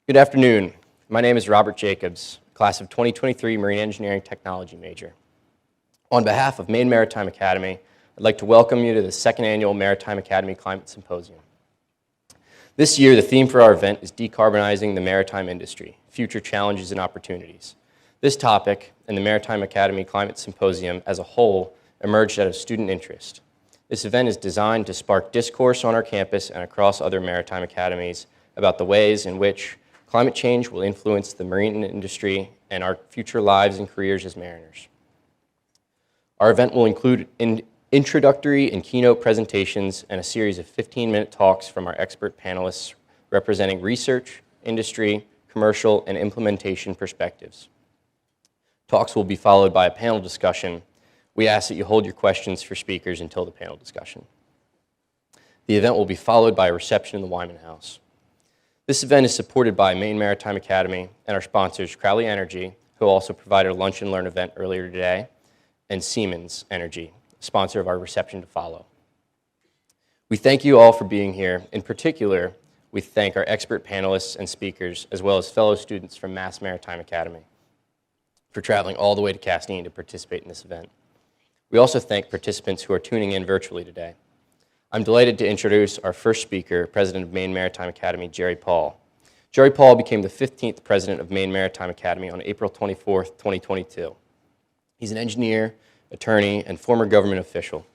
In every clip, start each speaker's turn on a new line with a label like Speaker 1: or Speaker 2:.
Speaker 1: Good afternoon. My name is Robert Jacobs, class of 2023 Marine Engineering Technology major. On behalf of Maine Maritime Academy, I'd like to welcome you to the second annual Maritime Academy Climate Symposium. This year, the theme for our event is Decarbonizing the Maritime Industry, Future Challenges and Opportunities. This topic and the Maritime Academy Climate Symposium as a whole emerged out of student interest. This event is designed to spark discourse on our campus and across other maritime academies about the ways in which climate change will influence the marine industry and our future lives and careers as mariners. Our event will include introductory and keynote presentations and a series of 15-minute talks from our expert panelists representing research, industry, commercial, and implementation perspectives. Talks will be followed by a panel discussion. We ask that you hold your questions for speakers until the panel discussion. The event will be followed by a reception in the Wyman House. This event is supported by Maine Maritime Academy and our sponsors, Crowley Energy, who also provided a lunch and learn event earlier today, and Siemens Energy, sponsor of our reception to follow. We thank you all for being here. In particular, we thank our expert panelists and speakers, as well as fellow students from Mass Maritime Academy, for traveling all the way to Castine to participate in this event. We also thank participants who are tuning in virtually today. I'm delighted to introduce our first speaker, President of Maine Maritime Academy, Jerry Paul. Jerry Paul became the 15th President of Maine Maritime Academy on April 24, 2022. He's an engineer, attorney, and former government official.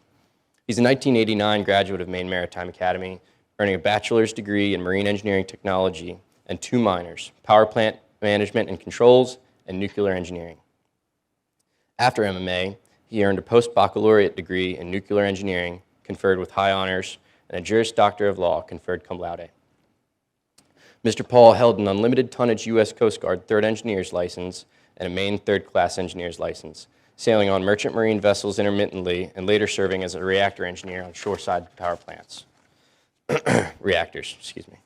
Speaker 1: He's a 1989 graduate of Maine Maritime Academy, earning a bachelor's degree in marine engineering technology and 2 minors, power plant management and controls, and nuclear engineering. After MMA, he earned a post-baccalaureate degree in nuclear engineering, conferred with high honors, and a Juris Doctor of Law, conferred cum laude. Mr. Paul held an unlimited tonnage U.S. Coast Guard 3rd Engineer's License and a Maine 3rd Class Engineer's License, sailing on merchant marine vessels intermittently and later serving as a reactor engineer on shoreside power plants. Reactors, excuse me.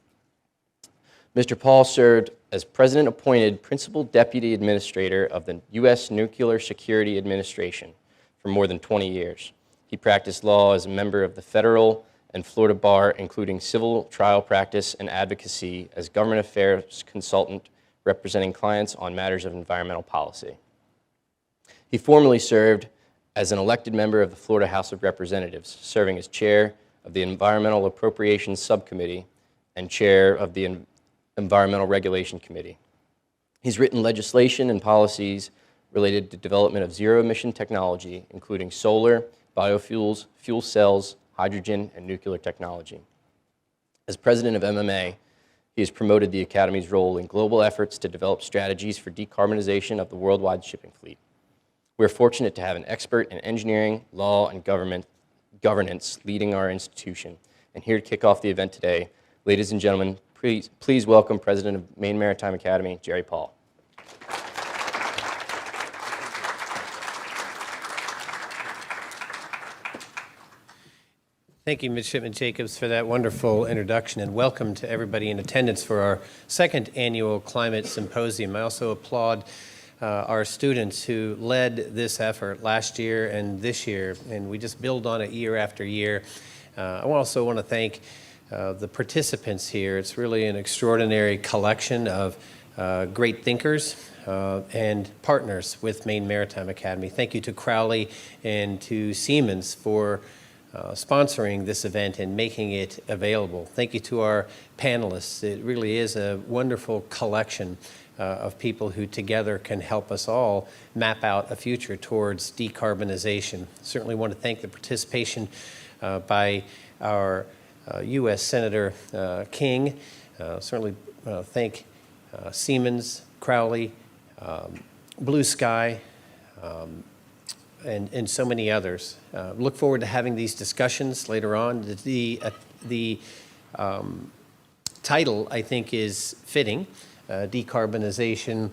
Speaker 1: Mr. Paul served as President-appointed Principal Deputy Administrator of the U.S. Nuclear Security Administration for more than 20 years. He practiced law as a member of the federal and Florida bar, including civil trial practice and advocacy as government affairs consultant representing clients on matters of environmental policy. He formerly served as an elected member of the Florida House of Representatives, serving as chair of the Environmental Appropriations Subcommittee and chair of the Environmental Regulation Committee. He's written legislation and policies related to development of zero-emission technology, including solar, biofuels, fuel cells, hydrogen, and nuclear technology. As president of MMA, he has promoted the Academy's role in global efforts to develop strategies for decarbonization of the worldwide shipping fleet. We're fortunate to have an expert in engineering, law, and governance leading our institution. And here to kick off the event today, ladies and gentlemen, please welcome President of Maine Maritime Academy, Jerry Paul.
Speaker 2: Thank you, Midshipman Jacobs, for that wonderful introduction, and welcome to everybody in attendance for our second annual Climate Symposium. I also applaud our students who led this effort last year and this year, and we just build on it year after year. I also want to thank the participants here. It's really an extraordinary collection of great thinkers and partners with Maine Maritime Academy. Thank you to Crowley and to Siemens for sponsoring this event and making it available. Thank you to our panelists. It really is a wonderful collection of people who together can help us all map out a future towards decarbonization. Certainly want to thank the participation by our U.S. Senator King. Certainly thank Siemens, Crowley, Blue Sky, and so many others. Look forward to having these discussions later on. The title, I think, is fitting, Decarbonization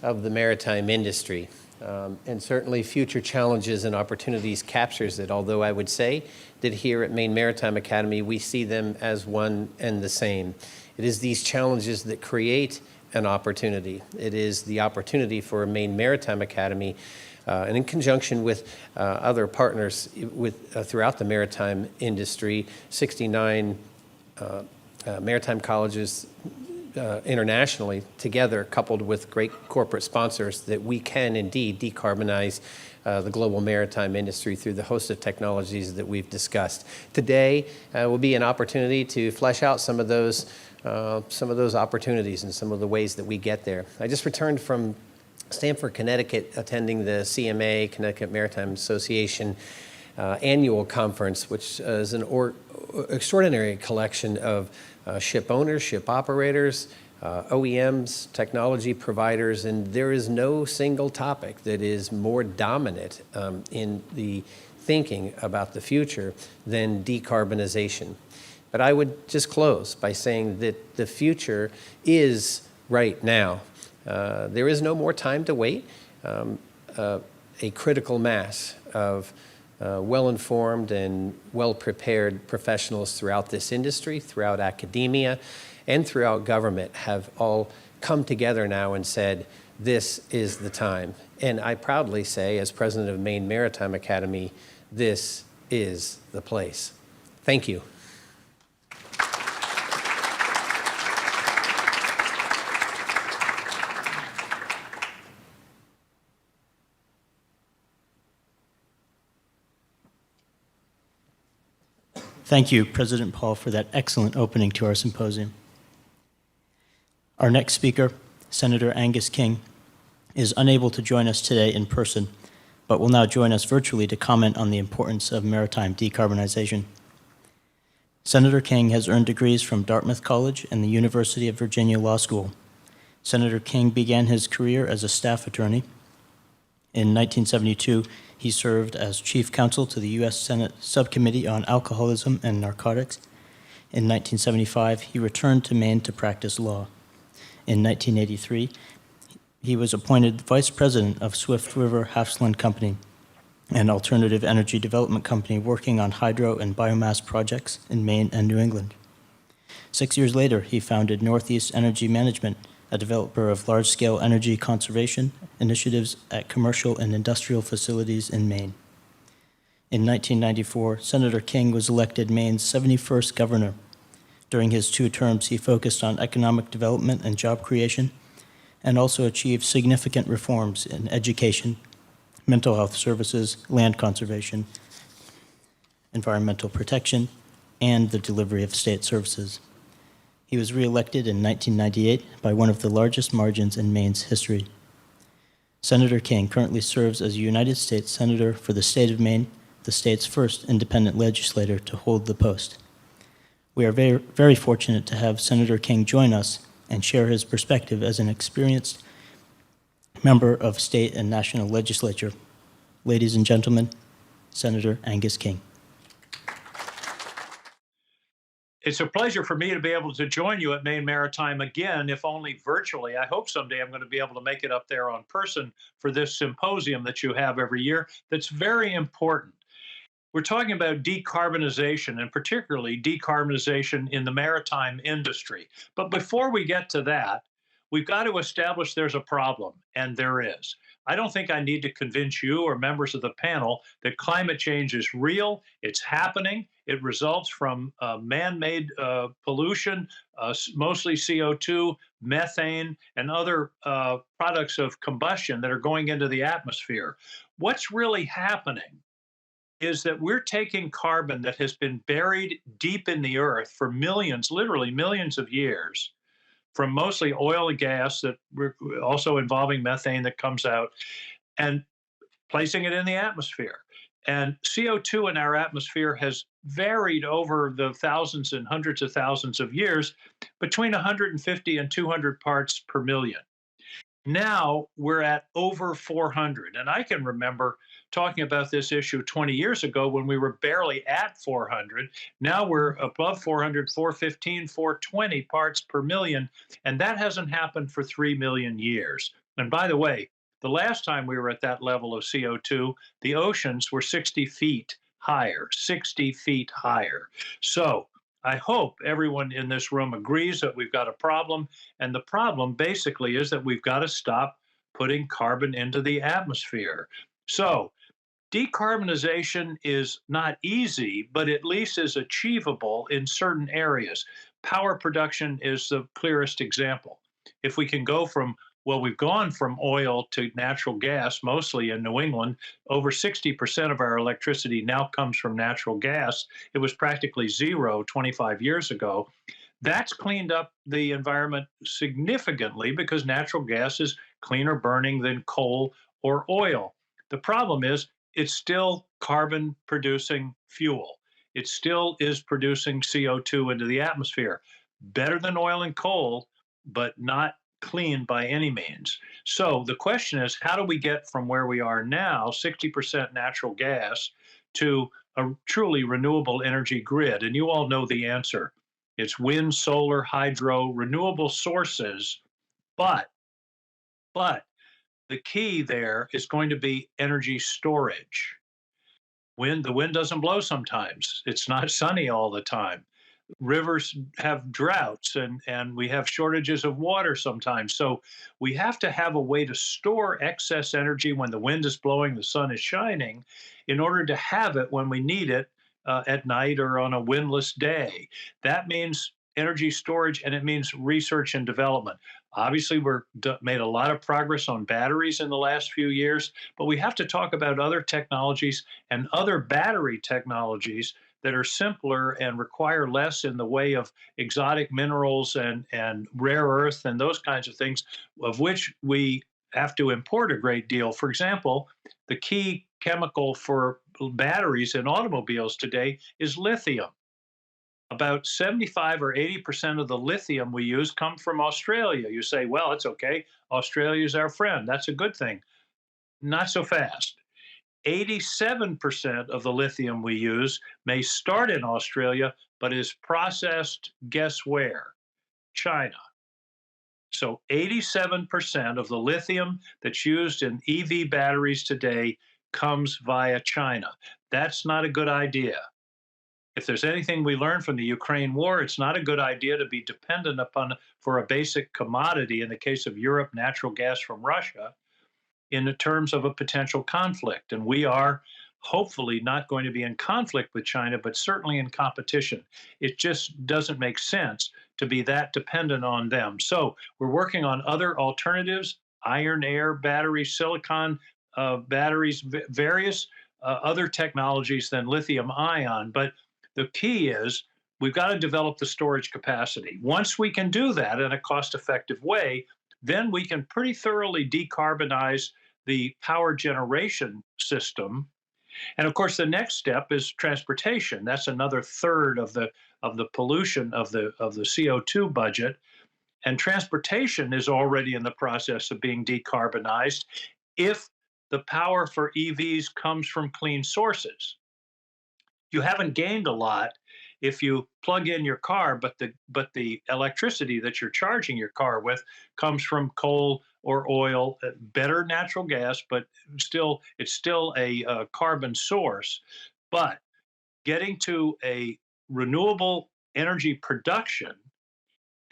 Speaker 2: of the Maritime Industry. And certainly future challenges and opportunities captures it, although I would say that here at Maine Maritime Academy, we see them as one and the same. It is these challenges that create an opportunity. It is the opportunity for Maine Maritime Academy and in conjunction with other partners throughout the maritime industry, 69 maritime colleges internationally together, coupled with great corporate sponsors, that we can indeed decarbonize the global maritime industry through the host of technologies that we've discussed. Today will be an opportunity to flesh out some of those opportunities and some of the ways that we get there. I just returned from Stamford, Connecticut, attending the CMA, Connecticut Maritime Association annual conference, which is an extraordinary collection of ship owners, ship operators, OEMs, technology providers, and there is no single topic that is more dominant in the thinking about the future than decarbonization. But I would just close by saying that the future is right now. There is no more time to wait. A critical mass of well-informed and well-prepared professionals throughout this industry, throughout academia, and throughout government have all come together now and said, this is the time. And I proudly say, as president of Maine Maritime Academy, this is the place. Thank you.
Speaker 3: Thank you, President Paul, for that excellent opening to our symposium. Our next speaker, Senator Angus King, is unable to join us today in person, but will now join us virtually to comment on the importance of maritime decarbonization. Senator King has earned degrees from Dartmouth College and the University of Virginia Law School. Senator King began his career as a staff attorney. In 1972, he served as chief counsel to the U.S. Senate Subcommittee on Alcoholism and Narcotics. In 1975, he returned to Maine to practice law. In 1983, he was appointed vice president of Swift River Hafslund Company, an alternative energy development company working on hydro and biomass projects in Maine and New England. 6 years later, he founded Northeast Energy Management, a developer of large-scale energy conservation initiatives at commercial and industrial facilities in Maine. In 1994, Senator King was elected Maine's 71st governor. During his 2 terms, he focused on economic development and job creation, and also achieved significant reforms in education, mental health services, land conservation, environmental protection, and the delivery of state services. He was reelected in 1998 by one of the largest margins in Maine's history. Senator King currently serves as a United States Senator for the state of Maine, the state's first independent legislator to hold the post. We are very, very fortunate to have Senator King join us and share his perspective as an experienced member of state and national legislature. Ladies and gentlemen, Senator Angus King.
Speaker 4: It's a pleasure for me to be able to join you at Maine Maritime again, if only virtually. I hope someday I'm going to be able to make it up there on person for this symposium that you have every year that's very important. We're talking about decarbonization, and particularly decarbonization in the maritime industry. But before we get to that, we've got to establish there's a problem, and there is. I don't think I need to convince you or members of the panel that climate change is real, it's happening, it results from man-made pollution, mostly CO2, methane, and other products of combustion that are going into the atmosphere. What's really happening is that we're taking carbon that has been buried deep in the earth for millions, literally millions of years, from mostly oil and gas that we're also involving methane that comes out, and placing it in the atmosphere. And CO2 in our atmosphere has varied over the thousands and hundreds of thousands of years between 150 and 200 parts per million. Now we're at over 400. And I can remember talking about this issue 20 years ago when we were barely at 400. Now we're above 400, 415, 420 parts per million. And that hasn't happened for 3 million years. And by the way, the last time we were at that level of CO2, the oceans were 60 feet higher, 60 feet higher. So I hope everyone in this room agrees that we've got a problem. And the problem basically is that we've got to stop putting carbon into the atmosphere. So decarbonization is not easy, but at least is achievable in certain areas. power production is the clearest example. If we can go from, well, we've gone from oil to natural gas, mostly in New England. Over 60% of our electricity now comes from natural gas. It was practically zero 25 years ago. That's cleaned up the environment significantly because natural gas is cleaner burning than coal or oil. The problem is it's still carbon producing fuel. It still is producing CO2 into the atmosphere. Better than oil and coal, but not clean by any means. So the question is, how do we get from where we are now, 60% natural gas, to a truly renewable energy grid? And you all know the answer. It's wind, solar, hydro, renewable sources, but but the key there is going to be energy storage. The wind doesn't blow sometimes. It's not sunny all the time. Rivers have droughts and we have shortages of water sometimes. So we have to have a way to store excess energy when the wind is blowing, the sun is shining, in order to have it when we need it at night or on a windless day. That means energy storage and it means research and development. Obviously, made a lot of progress on batteries in the last few years, but we have to talk about other technologies and other battery technologies that are simpler and require less in the way of exotic minerals and rare earth and those kinds of things, of which we have to import a great deal. For example, the key chemical for batteries in automobiles today is lithium. About 75 or 80% of the lithium we use come from Australia. You say, well, it's okay. Australia is our friend. That's a good thing. Not so fast. 87% of the lithium we use may start in Australia, but is processed, guess where? China. So 87% of the lithium that's used in EV batteries today comes via China. That's not a good idea. If there's anything we learned from the Ukraine war, it's not a good idea to be dependent upon for a basic commodity, in the case of Europe, natural gas from Russia, in the terms of a potential conflict. And we are hopefully not going to be in conflict with China, but certainly in competition. It just doesn't make sense to be that dependent on them. So we're working on other alternatives, iron air batteries, silicon batteries, various other technologies than lithium ion. But the key is we've got to develop the storage capacity. Once we can do that in a cost-effective way, then we can pretty thoroughly decarbonize the power generation system. And of course, the next step is transportation. That's another third of the pollution of the CO2 budget. And transportation is already in the process of being decarbonized if the power for EVs comes from clean sources. You haven't gained a lot if you plug in your car, but the electricity that you're charging your car with comes from coal or oil, better natural gas, but it's still a carbon source. But getting to a renewable energy production,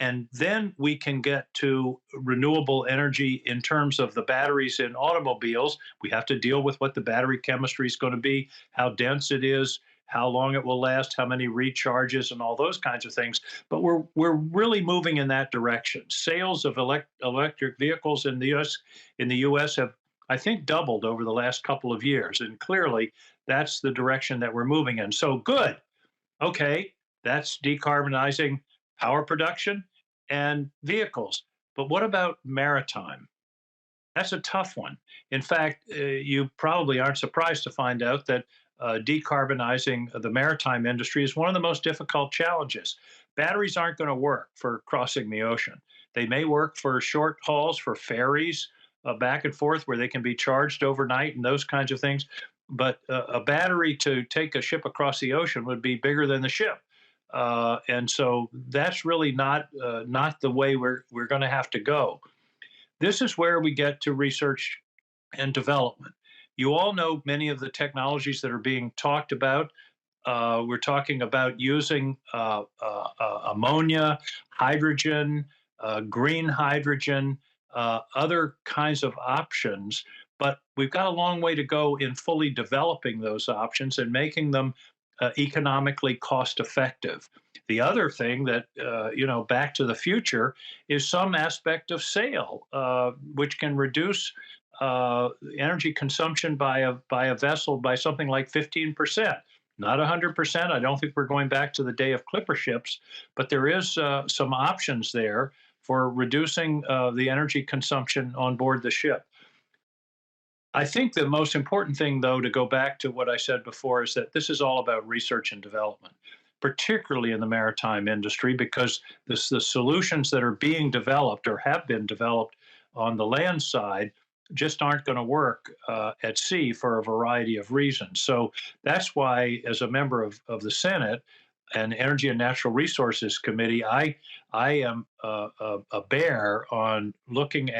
Speaker 4: and then we can get to renewable energy in terms of the batteries in automobiles. We have to deal with what the battery chemistry is going to be, how dense it is, how long it will last, how many recharges, and all those kinds of things. But we're really moving in that direction. Sales of electric vehicles in the U.S. have, I think, doubled over the last couple of years, and clearly that's the direction that we're moving in. So good. Okay, that's decarbonizing power production and vehicles. But what about maritime? That's a tough one. In fact, you probably aren't surprised to find out that decarbonizing the maritime industry is one of the most difficult challenges. Batteries aren't going to work for crossing the ocean. They may work for short hauls, for ferries back and forth where they can be charged overnight and those kinds of things. But a battery to take a ship across the ocean would be bigger than the ship. And so that's really not the way we're going to have to go. This is where we get to research and development. You all know many of the technologies that are being talked about. We're talking about using ammonia, hydrogen, green hydrogen, other kinds of options. But we've got a long way to go in fully developing those options and making them economically cost effective. The other thing that, back to the future, is some aspect of sail, which can reduce energy consumption by a vessel by something like 15%. Not 100%. I don't think we're going back to the day of clipper ships, but there is some options there for reducing the energy consumption on board the ship. I think the most important thing, though, to go back to what I said before, is that this is all about research and development, particularly in the maritime industry, because the solutions that are being developed or have been developed on the land side just aren't going to work at sea for a variety of reasons. So that's why, as a member of the Senate and Energy and Natural Resources Committee, I am a bear on looking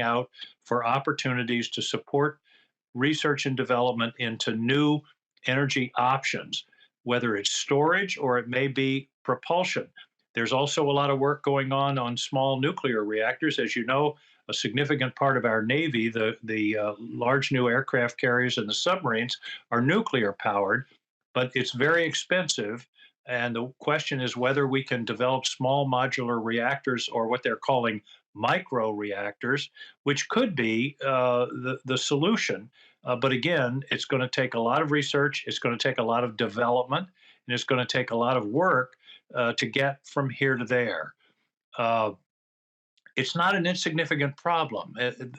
Speaker 4: out for opportunities to support research and development into new energy options, whether it's storage or it may be propulsion. There's also a lot of work going on small nuclear reactors. As you know, a significant part of our Navy, the large new aircraft carriers and the submarines, are nuclear powered, but it's very expensive. And the question is whether we can develop small modular reactors, or what they're calling micro reactors, which could be the solution. But again, it's going to take a lot of research, it's going to take a lot of development, and it's going to take a lot of work to get from here to there. It's not an insignificant problem.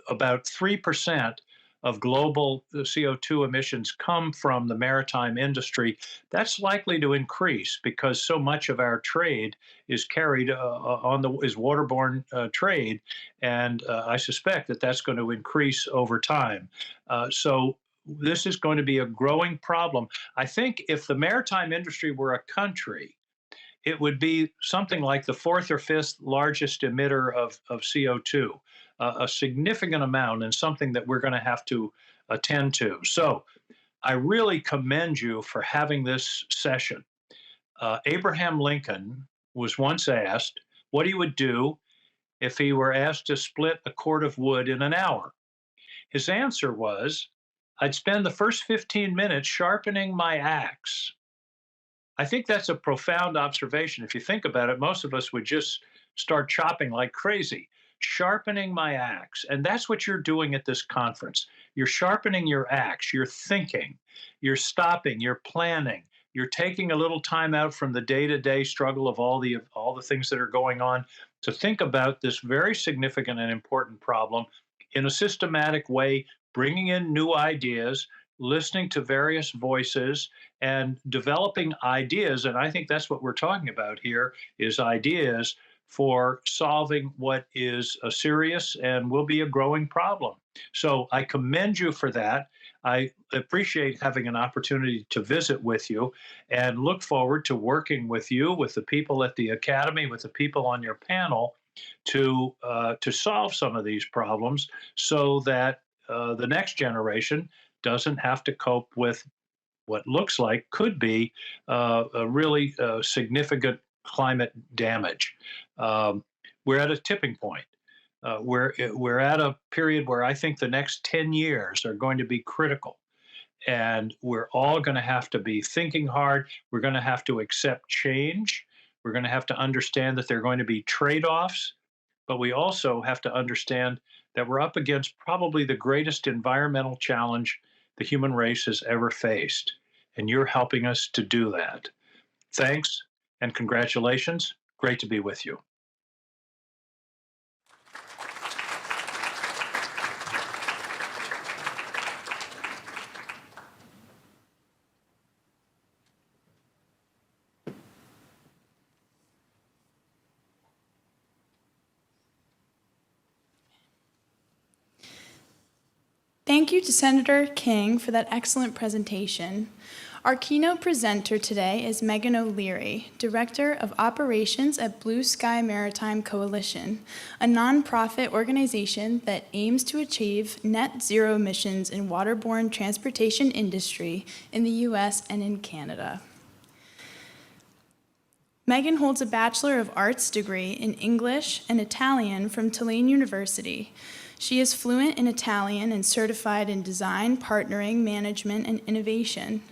Speaker 4: About 3% of global CO2 emissions come from the maritime industry. That's likely to increase because so much of our trade is carried is waterborne trade, and I suspect that that's going to increase over time. So this is going to be a growing problem. I think if the maritime industry were a country, it would be something like the fourth or fifth largest emitter of CO2, a significant amount, and something that we're going to have to attend to. So I really commend you for having this session. Abraham Lincoln was once asked what he would do if he were asked to split a cord of wood in an hour. His answer was, I'd spend the first 15 minutes sharpening my axe. I think that's a profound observation. If you think about it, most of us would just start chopping like crazy, sharpening my axe. And that's what you're doing at this conference. You're sharpening your axe, you're thinking, you're stopping, you're planning, you're taking a little time out from the day-to-day struggle of all the things that are going on to think about this very significant and important problem in a systematic way, bringing in new ideas, listening to various voices, and developing ideas. And I think that's what we're talking about here, is ideas for solving what is a serious and will be a growing problem. So I commend you for that. I appreciate having an opportunity to visit with you, and look forward to working with you, with the people at the Academy, with the people on your panel, to solve some of these problems so that the next generation doesn't have to cope with what looks like could be a really significant climate damage. We're at a tipping point. We're at a period where I think the next 10 years are going to be critical. And we're all going to have to be thinking hard. We're going to have to accept change. We're going to have to understand that there are going to be trade-offs. But we also have to understand that we're up against probably the greatest environmental challenge the human race has ever faced. And you're helping us to do that. Thanks and congratulations. Great to be with you.
Speaker 5: Thank you to Senator King for that excellent presentation. Our keynote presenter today is Megan O'Leary, Director of Operations at Blue Sky Maritime Coalition, a nonprofit organization that aims to achieve net zero emissions in waterborne transportation industry in the U.S. and in Canada. Megan holds a Bachelor of Arts degree in English and Italian from Tulane University. She is fluent in Italian and certified in design, partnering, management, and innovation.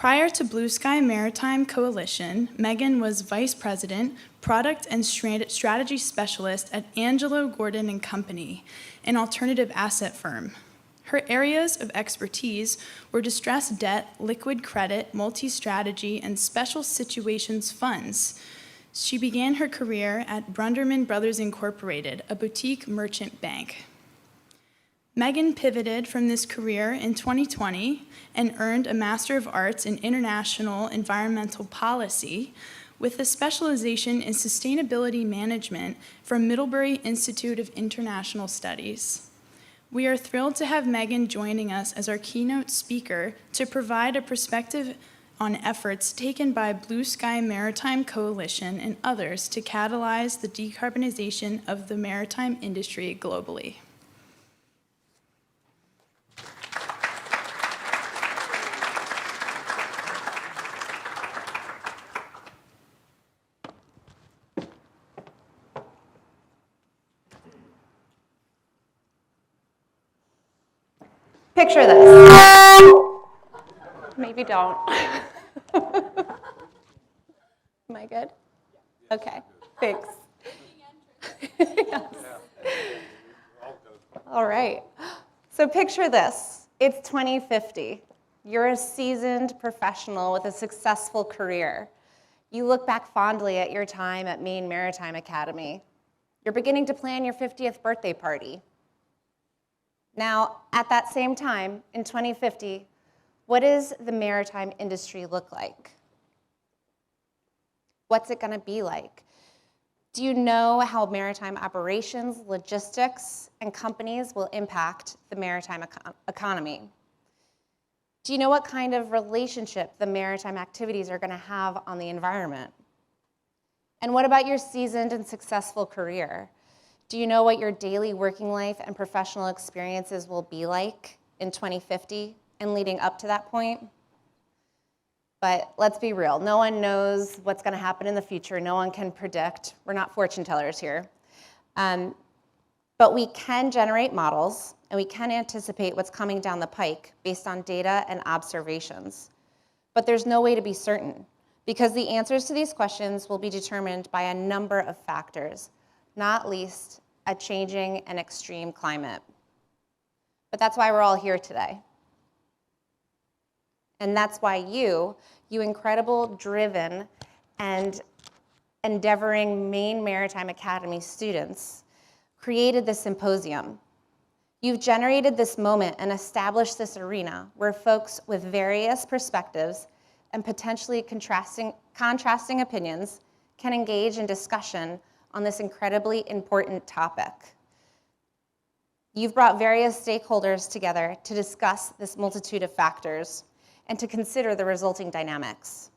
Speaker 5: Prior to Blue Sky Maritime Coalition, Megan was Vice President, Product and Strategy Specialist at Angelo Gordon and Company, an alternative asset firm. Her areas of expertise were distressed debt, liquid credit, multi-strategy, and special situations funds. She began her career at Brunderman Brothers Incorporated, a boutique merchant bank. Megan pivoted from this career in 2020 and earned a Master of Arts in International Environmental Policy with a specialization in sustainability management from Middlebury Institute of International Studies. We are thrilled to have Megan joining us as our keynote speaker to provide a perspective on efforts taken by Blue Sky Maritime Coalition and others to catalyze the decarbonization of the maritime industry globally.
Speaker 6: Picture this. Maybe don't. Am I good? Okay, thanks. Yes. All right. So picture this. It's 2050. You're a seasoned professional with a successful career. You look back fondly at your time at Maine Maritime Academy. You're beginning to plan your 50th birthday party. Now, at that same time, in 2050, what does the maritime industry look like? What's it going to be like? Do you know how maritime operations, logistics, and companies will impact the maritime economy? Do you know what kind of relationship the maritime activities are going to have on the environment? And what about your seasoned and successful career? Do you know what your daily working life and professional experiences will be like in 2050 and leading up to that point? But let's be real, no one knows what's going to happen in the future. No one can predict. We're not fortune tellers here. But we can generate models, and we can anticipate what's coming down the pike based on data and observations. But there's no way to be certain, because the answers to these questions will be determined by a number of factors, not least a changing and extreme climate. But that's why we're all here today. And that's why you incredible, driven, and endeavoring Maine Maritime Academy students created this symposium. You've generated this moment and established this arena where folks with various perspectives and potentially contrasting opinions can engage in discussion on this incredibly important topic. You've brought various stakeholders together to discuss this multitude of factors and to consider the resulting dynamics.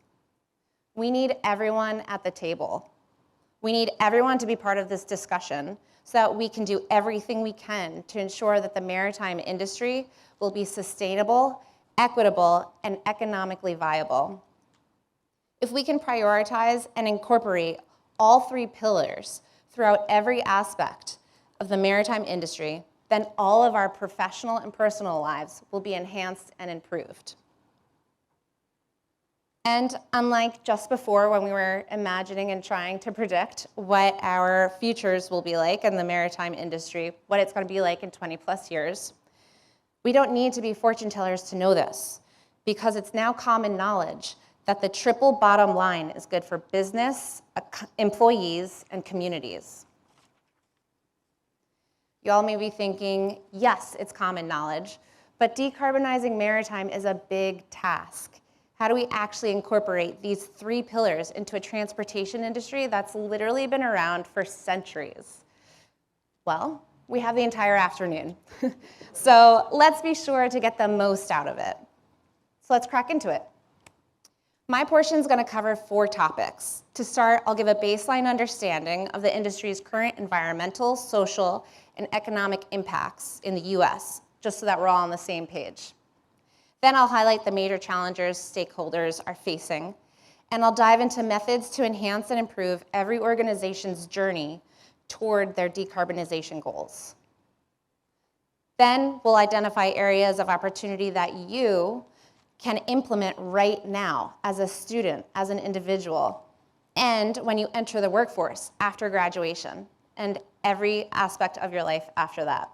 Speaker 6: We need everyone at the table. We need everyone to be part of this discussion so that we can do everything we can to ensure that the maritime industry will be sustainable, equitable, and economically viable. If we can prioritize and incorporate all three pillars throughout every aspect of the maritime industry, then all of our professional and personal lives will be enhanced and improved. And unlike just before when we were imagining and trying to predict what our futures will be like in the maritime industry, what it's going to be like in 20 plus years, we don't need to be fortune tellers to know this, because it's now common knowledge that the triple bottom line is good for business, employees, and communities. You all may be thinking, yes, it's common knowledge, but decarbonizing maritime is a big task. How do we actually incorporate these three pillars into a transportation industry that's literally been around for centuries? Well, we have the entire afternoon. So let's be sure to get the most out of it. So let's crack into it. My portion is going to cover 4 topics. To start, I'll give a baseline understanding of the industry's current environmental, social, and economic impacts in the US, just so that we're all on the same page. Then I'll highlight the major challenges stakeholders are facing, and I'll dive into methods to enhance and improve every organization's journey toward their decarbonization goals. Then we'll identify areas of opportunity that you can implement right now as a student, as an individual, and when you enter the workforce after graduation, and every aspect of your life after that.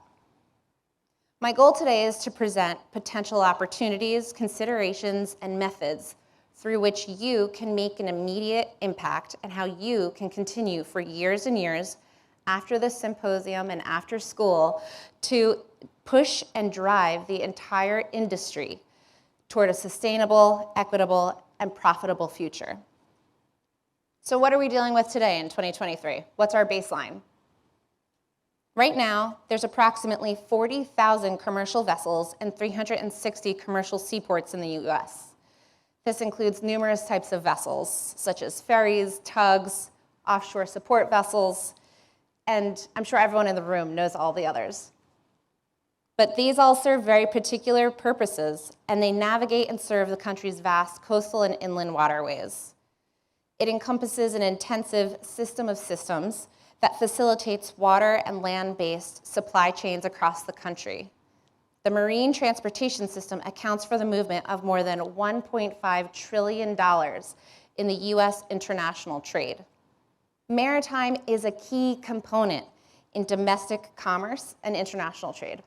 Speaker 6: My goal today is to present potential opportunities, considerations, and methods through which you can make an immediate impact and how you can continue for years and years after this symposium and after school to push and drive the entire industry toward a sustainable, equitable, and profitable future. So what are we dealing with today in 2023? What's our baseline? Right now, there's approximately 40,000 commercial vessels and 360 commercial seaports in the US. This includes numerous types of vessels, such as ferries, tugs, offshore support vessels, and I'm sure everyone in the room knows all the others. But these all serve very particular purposes, and they navigate and serve the country's vast coastal and inland waterways. It encompasses an intensive system of systems that facilitates water and land-based supply chains across the country. The marine transportation system accounts for the movement of more than $1.5 trillion in the US international trade. Maritime is a key component in domestic commerce and international trade.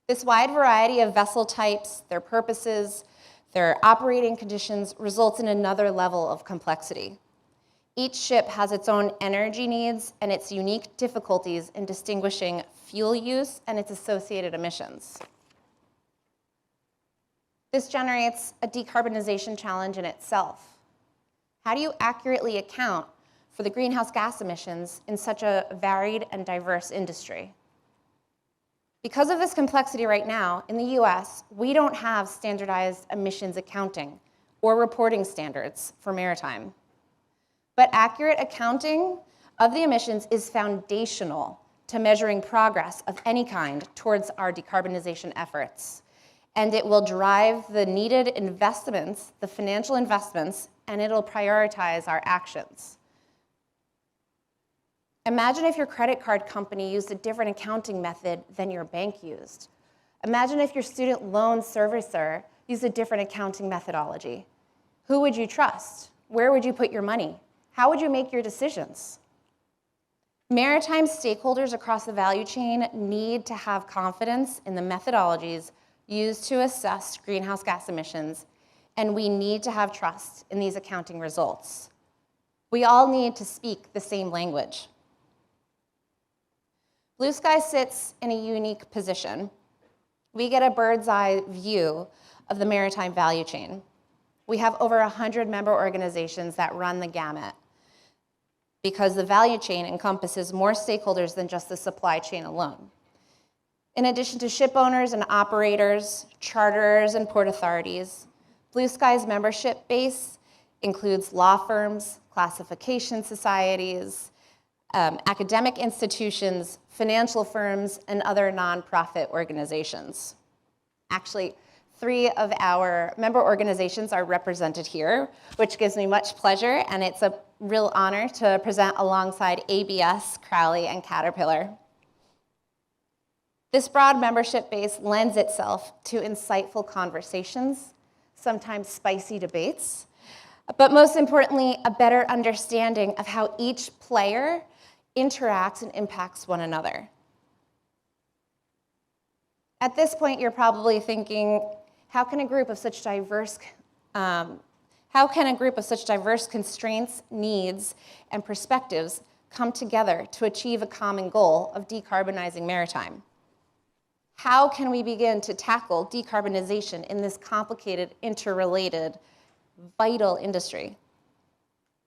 Speaker 6: This wide variety of vessel types, their purposes, their operating conditions results in another level of complexity. Each ship has its own energy needs and its unique difficulties in distinguishing fuel use and its associated emissions. This generates a decarbonization challenge in itself. How do you accurately account for the greenhouse gas emissions in such a varied and diverse industry? Because of this complexity right now, in the US, we don't have standardized emissions accounting or reporting standards for maritime. But accurate accounting of the emissions is foundational to measuring progress of any kind towards our decarbonization efforts. And it will drive the needed investments, the financial investments, and it'll prioritize our actions. Imagine if your credit card company used a different accounting method than your bank used. Imagine if your student loan servicer used a different accounting methodology. Who would you trust? Where would you put your money? How would you make your decisions? Maritime stakeholders across the value chain need to have confidence in the methodologies used to assess greenhouse gas emissions, and we need to have trust in these accounting results. We all need to speak the same language. Blue Sky sits in a unique position. We get a bird's eye view of the maritime value chain. We have over 100 member organizations that run the gamut because the value chain encompasses more stakeholders than just the supply chain alone. In addition to ship owners and operators, charterers, and port authorities, Blue Sky's membership base includes law firms, classification societies, academic institutions, financial firms, and other nonprofit organizations. Actually, 3 of our member organizations are represented here, which gives me much pleasure, and it's a real honor to present alongside ABS, Crowley, and Caterpillar. This broad membership base lends itself to insightful conversations, sometimes spicy debates, but most importantly, a better understanding of how each player interacts and impacts one another. At this point, you're probably thinking, how can a group of such diverse constraints, needs, and perspectives come together to achieve a common goal of decarbonizing maritime? How can we begin to tackle decarbonization in this complicated, interrelated, vital industry?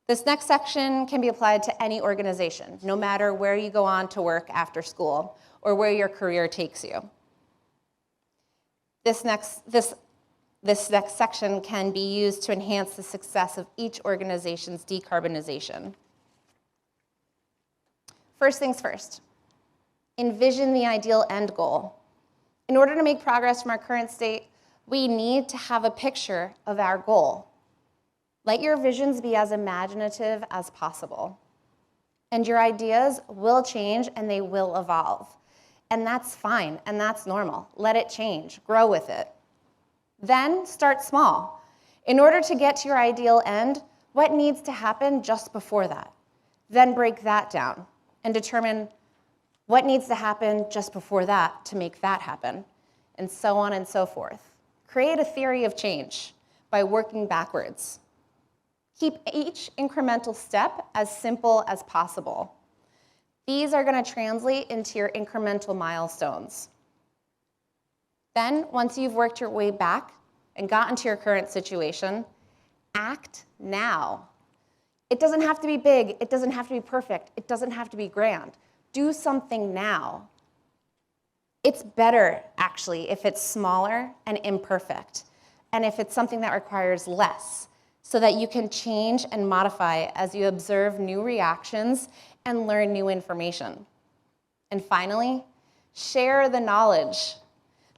Speaker 6: This next section can be applied to any organization, no matter where you go on to work after school or where your career takes you. This next section can be used to enhance the success of each organization's decarbonization. First things first, envision the ideal end goal. In order to make progress from our current state, we need to have a picture of our goal. Let your visions be as imaginative as possible. And your ideas will change and they will evolve. And that's fine, and that's normal. Let it change, grow with it. Then start small. In order to get to your ideal end, what needs to happen just before that? Then break that down and determine what needs to happen just before that to make that happen, and so on and so forth. Create a theory of change by working backwards. Keep each incremental step as simple as possible. These are going to translate into your incremental milestones. Then, once you've worked your way back and gotten to your current situation, act now. It doesn't have to be big. It doesn't have to be perfect. It doesn't have to be grand. Do something now. It's better, actually, if it's smaller and imperfect, and if it's something that requires less, so that you can change and modify as you observe new reactions and learn new information. And finally, share the knowledge.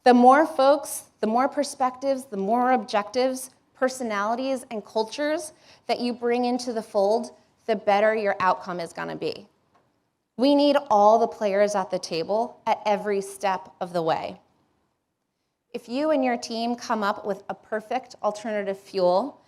Speaker 6: The more folks, the more perspectives, the more objectives, personalities, and cultures that you bring into the fold, the better your outcome is going to be. We need all the players at the table at every step of the way. If you and your team come up with a perfect alternative fuel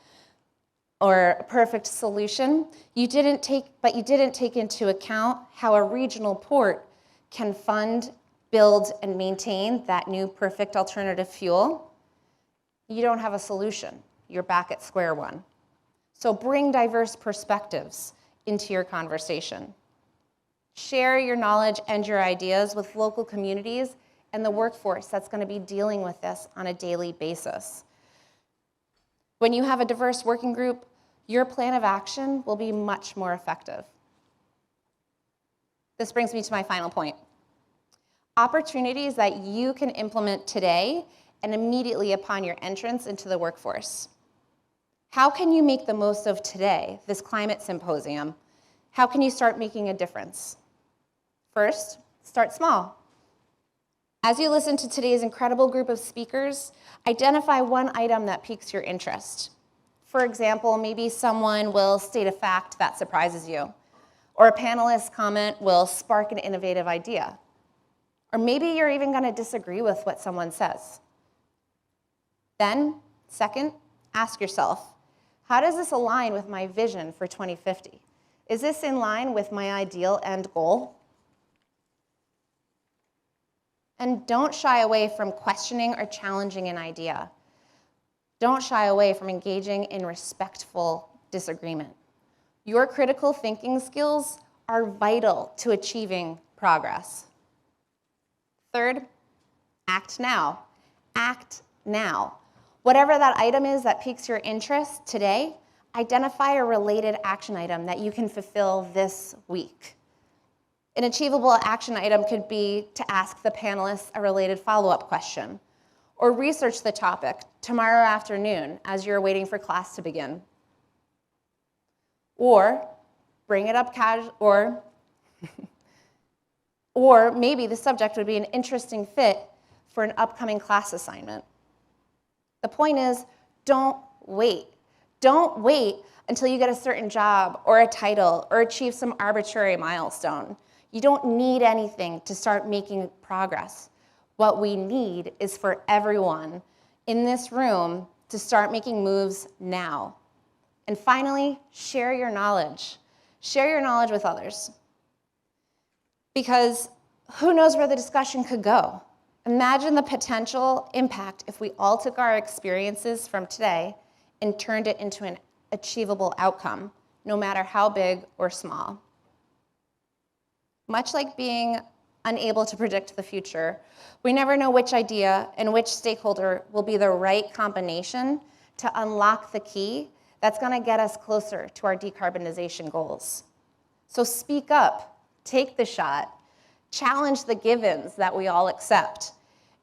Speaker 6: or a perfect solution, you didn't take into account how a regional port can fund, build, and maintain that new perfect alternative fuel, you don't have a solution. You're back at square one. So bring diverse perspectives into your conversation. Share your knowledge and your ideas with local communities and the workforce that's going to be dealing with this on a daily basis. When you have a diverse working group, your plan of action will be much more effective. This brings me to my final point. Opportunities that you can implement today and immediately upon your entrance into the workforce. How can you make the most of today, this climate symposium? How can you start making a difference? First, start small. As you listen to today's incredible group of speakers, identify one item that piques your interest. For example, maybe someone will state a fact that surprises you, or a panelist's comment will spark an innovative idea. Or maybe you're even going to disagree with what someone says. Then, second, ask yourself, how does this align with my vision for 2050? Is this in line with my ideal end goal? And don't shy away from questioning or challenging an idea. Don't shy away from engaging in respectful disagreement. Your critical thinking skills are vital to achieving progress. Third, act now. Act now. Whatever that item is that piques your interest today, identify a related action item that you can fulfill this week. An achievable action item could be to ask the panelists a related follow-up question, or research the topic tomorrow afternoon as you're waiting for class to begin. Or bring it up or maybe the subject would be an interesting fit for an upcoming class assignment. The point is, don't wait. Don't wait until you get a certain job or a title or achieve some arbitrary milestone. You don't need anything to start making progress. What we need is for everyone in this room to start making moves now. And finally, share your knowledge. Share your knowledge with others. Because who knows where the discussion could go? Imagine the potential impact if we all took our experiences from today and turned it into an achievable outcome, no matter how big or small. Much like being unable to predict the future, we never know which idea and which stakeholder will be the right combination to unlock the key that's going to get us closer to our decarbonization goals. So speak up, take the shot, challenge the givens that we all accept.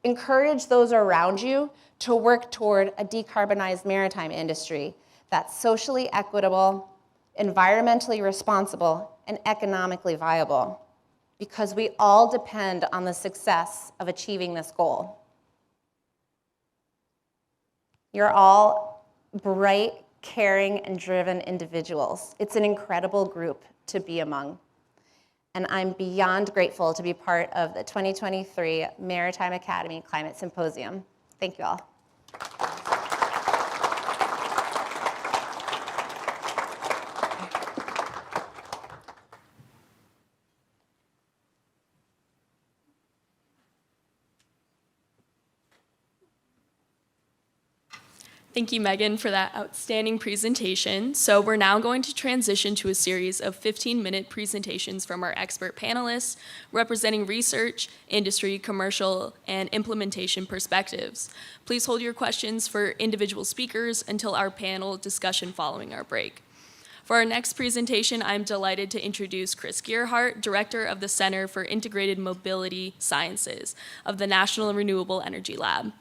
Speaker 6: Encourage those around you to work toward a decarbonized maritime industry that's socially equitable, environmentally responsible, and economically viable, because we all depend on the success of achieving this goal. You're all bright, caring, and driven individuals. It's an incredible group to be among. And I'm beyond grateful to be part of the 2023 Maritime Academy Climate Symposium. Thank you all.
Speaker 7: Thank you, Megan, for that outstanding presentation. So we're now going to transition to a series of 15-minute presentations from our expert panelists representing research, industry, commercial, and implementation perspectives. Please hold your questions for individual speakers until our panel discussion following our break. For our next presentation, I'm delighted to introduce Chris Gearhart, Director of the Center for Integrated Mobility Sciences of the National Renewable Energy Lab.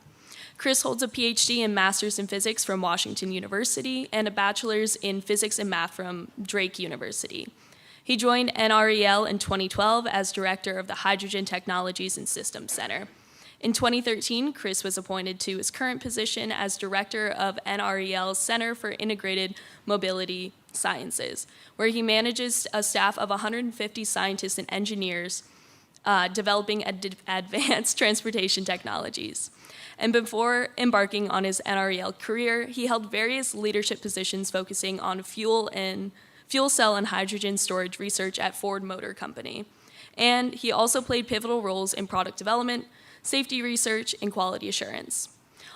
Speaker 7: Chris holds a PhD and Master's in Physics from Washington University and a Bachelor's in Physics and Math from Drake University. He joined NREL in 2012 as Director of the Hydrogen Technologies and Systems Center. In 2013, Chris was appointed to his current position as Director of NREL's Center for Integrated Mobility Sciences, where he manages a staff of 150 scientists and engineers developing advanced transportation technologies. And before embarking on his NREL career, he held various leadership positions focusing on fuel cell and hydrogen storage research at Ford Motor Company. And he also played pivotal roles in product development, safety research, and quality assurance.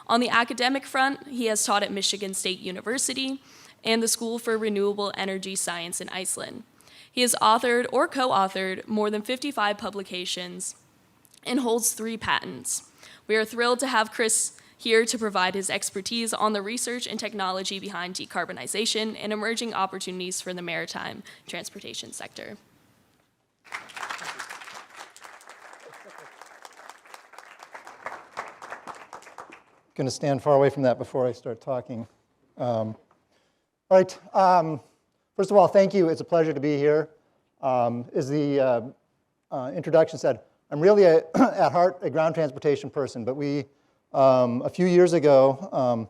Speaker 7: On the academic front, he has taught at Michigan State University and the School for Renewable Energy Science in Iceland. He has authored or co-authored more than 55 publications and holds 3 patents. We are thrilled to have Chris here to provide his expertise on the research and technology behind decarbonization and emerging opportunities for the maritime transportation sector.
Speaker 8: Going to stand far away from that before I start talking. All right. First of all, thank you. It's a pleasure to be here. As the introduction said, I'm really, at heart, a ground transportation person, but we, a few years ago,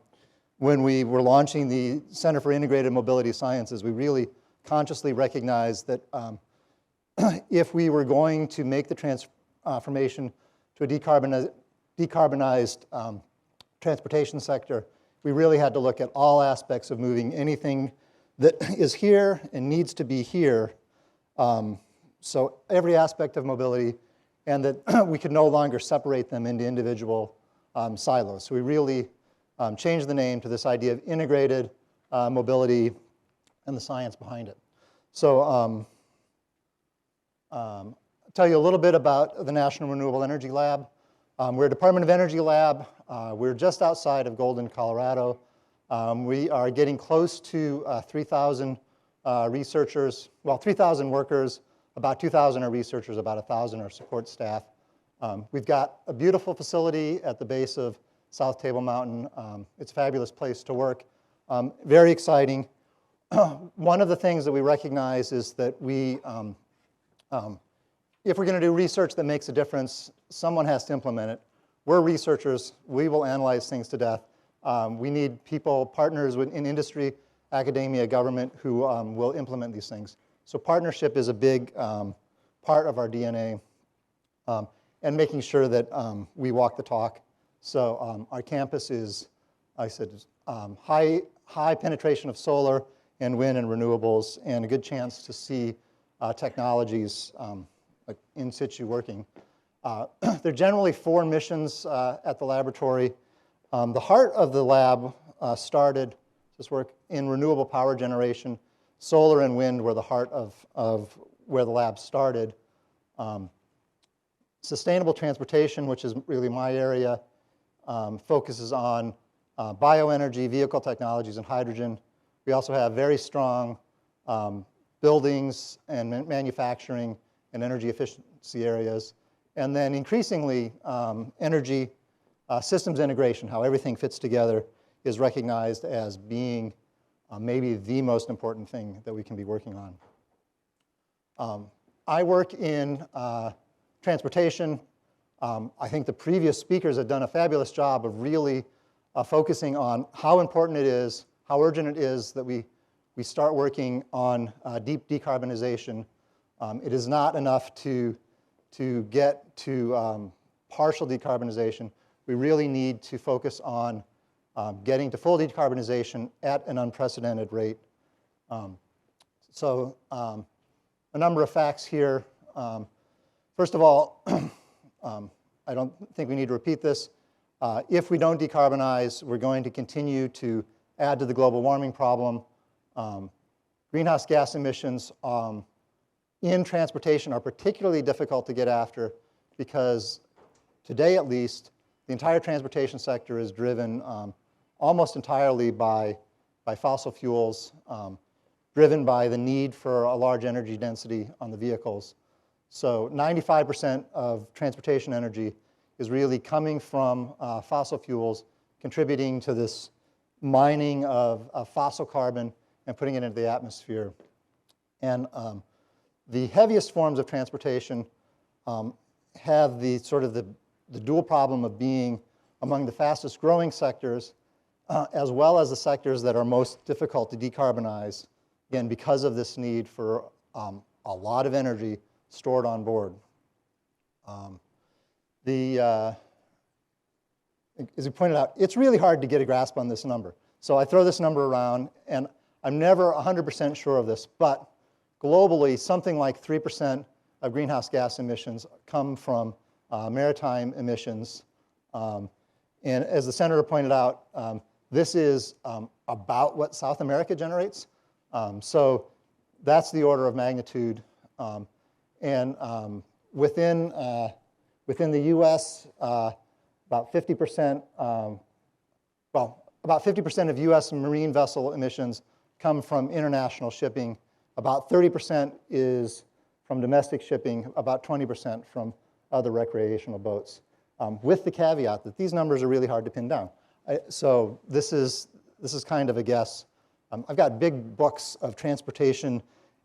Speaker 8: when we were launching the Center for Integrated Mobility Sciences, we really consciously recognized that if we were going to make the transformation to a decarbonized transportation sector, we really had to look at all aspects of moving anything that is here and needs to be here. So every aspect of mobility, and that we could no longer separate them into individual silos. So we really changed the name to this idea of integrated mobility and the science behind it. So I'll tell you a little bit about the National Renewable Energy Lab. We're a Department of Energy lab. We're just outside of Golden, Colorado. We are getting close to 3,000 researchers, well, 3,000 workers. About 2,000 are researchers, about 1,000 are support staff. We've got a beautiful facility at the base of South Table Mountain. It's a fabulous place to work. Very exciting. One of the things that we recognize is that we, if we're going to do research that makes a difference, someone has to implement it. We're researchers. We will analyze things to death. We need people, partners in industry, academia, government, who will implement these things. So partnership is a big part of our DNA, and making sure that we walk the talk. So our campus is, like I said, high penetration of solar and wind and renewables, and a good chance to see technologies like in situ working. There are generally 4 missions at the laboratory. The heart of the lab started this work in renewable power generation. Solar and wind were the heart of where the lab started. Sustainable transportation, which is really my area, focuses on bioenergy, vehicle technologies, and hydrogen. We also have very strong buildings and manufacturing and energy efficiency areas. And then increasingly, energy systems integration, how everything fits together, is recognized as being maybe the most important thing that we can be working on. I work in transportation. I think the previous speakers have done a fabulous job of really focusing on how important it is, how urgent it is that we start working on deep decarbonization. It is not enough to get to partial decarbonization. We really need to focus on getting to full decarbonization at an unprecedented rate. So a number of facts here. First of all, I don't think we need to repeat this. If we don't decarbonize, we're going to continue to add to the global warming problem. Greenhouse gas emissions in transportation are particularly difficult to get after because today, at least, the entire transportation sector is driven almost entirely by fossil fuels, driven by the need for a large energy density on the vehicles. So 95% of transportation energy is really coming from fossil fuels, contributing to this mining of fossil carbon and putting it into the atmosphere. And the heaviest forms of transportation have the sort of the dual problem of being among the fastest growing sectors, as well as the sectors that are most difficult to decarbonize, again, because of this need for a lot of energy stored on board. As you pointed out, it's really hard to get a grasp on this number. So I throw this number around, and I'm never 100% sure of this, but globally, something like 3% of greenhouse gas emissions come from maritime emissions. And as the senator pointed out, this is about what South America generates. So that's the order of magnitude. And within the U.S., about 50%, about 50% of U.S. marine vessel emissions come from international shipping. About 30% is from domestic shipping, about 20% from other recreational boats, with the caveat that these numbers are really hard to pin down. So this is kind of a guess. I've got big books of transportation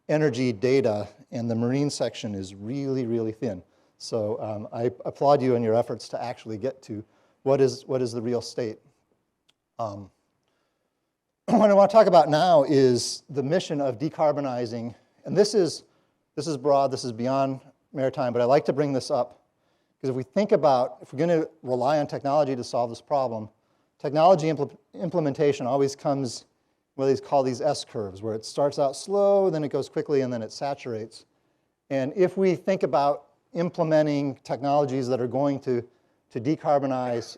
Speaker 8: energy data, and the marine section is really, really thin. So I applaud you in your efforts to actually get to what is the real state. What I want to talk about now is the mission of decarbonizing, and this is broad, this is beyond maritime, but I like to bring this up because if we think about, if we're going to rely on technology to solve this problem, technology implementation always comes what they call these S-curves, where it starts out slow, then it goes quickly, and then it saturates. And if we think about implementing technologies that are going to decarbonize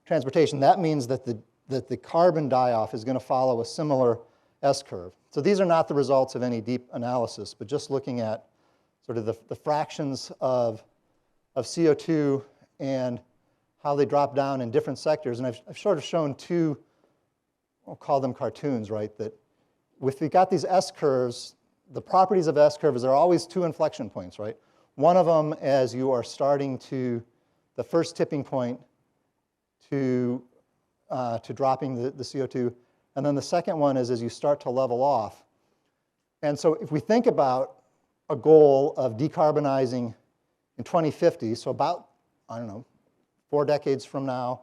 Speaker 8: transportation, that means that the carbon die-off is going to follow a similar S-curve. So these are not the results of any deep analysis, but just looking at sort of the fractions of CO2 and how they drop down in different sectors. And I've sort of shown two, I'll call them cartoons, right? That if we've got these S-curves, the properties of S-curves are always two inflection points, right? One of them as you are starting to, the first tipping point to dropping the CO2, and then the second one is as you start to level off. And so if we think about a goal of decarbonizing in 2050, so about, I don't know, 4 decades from now,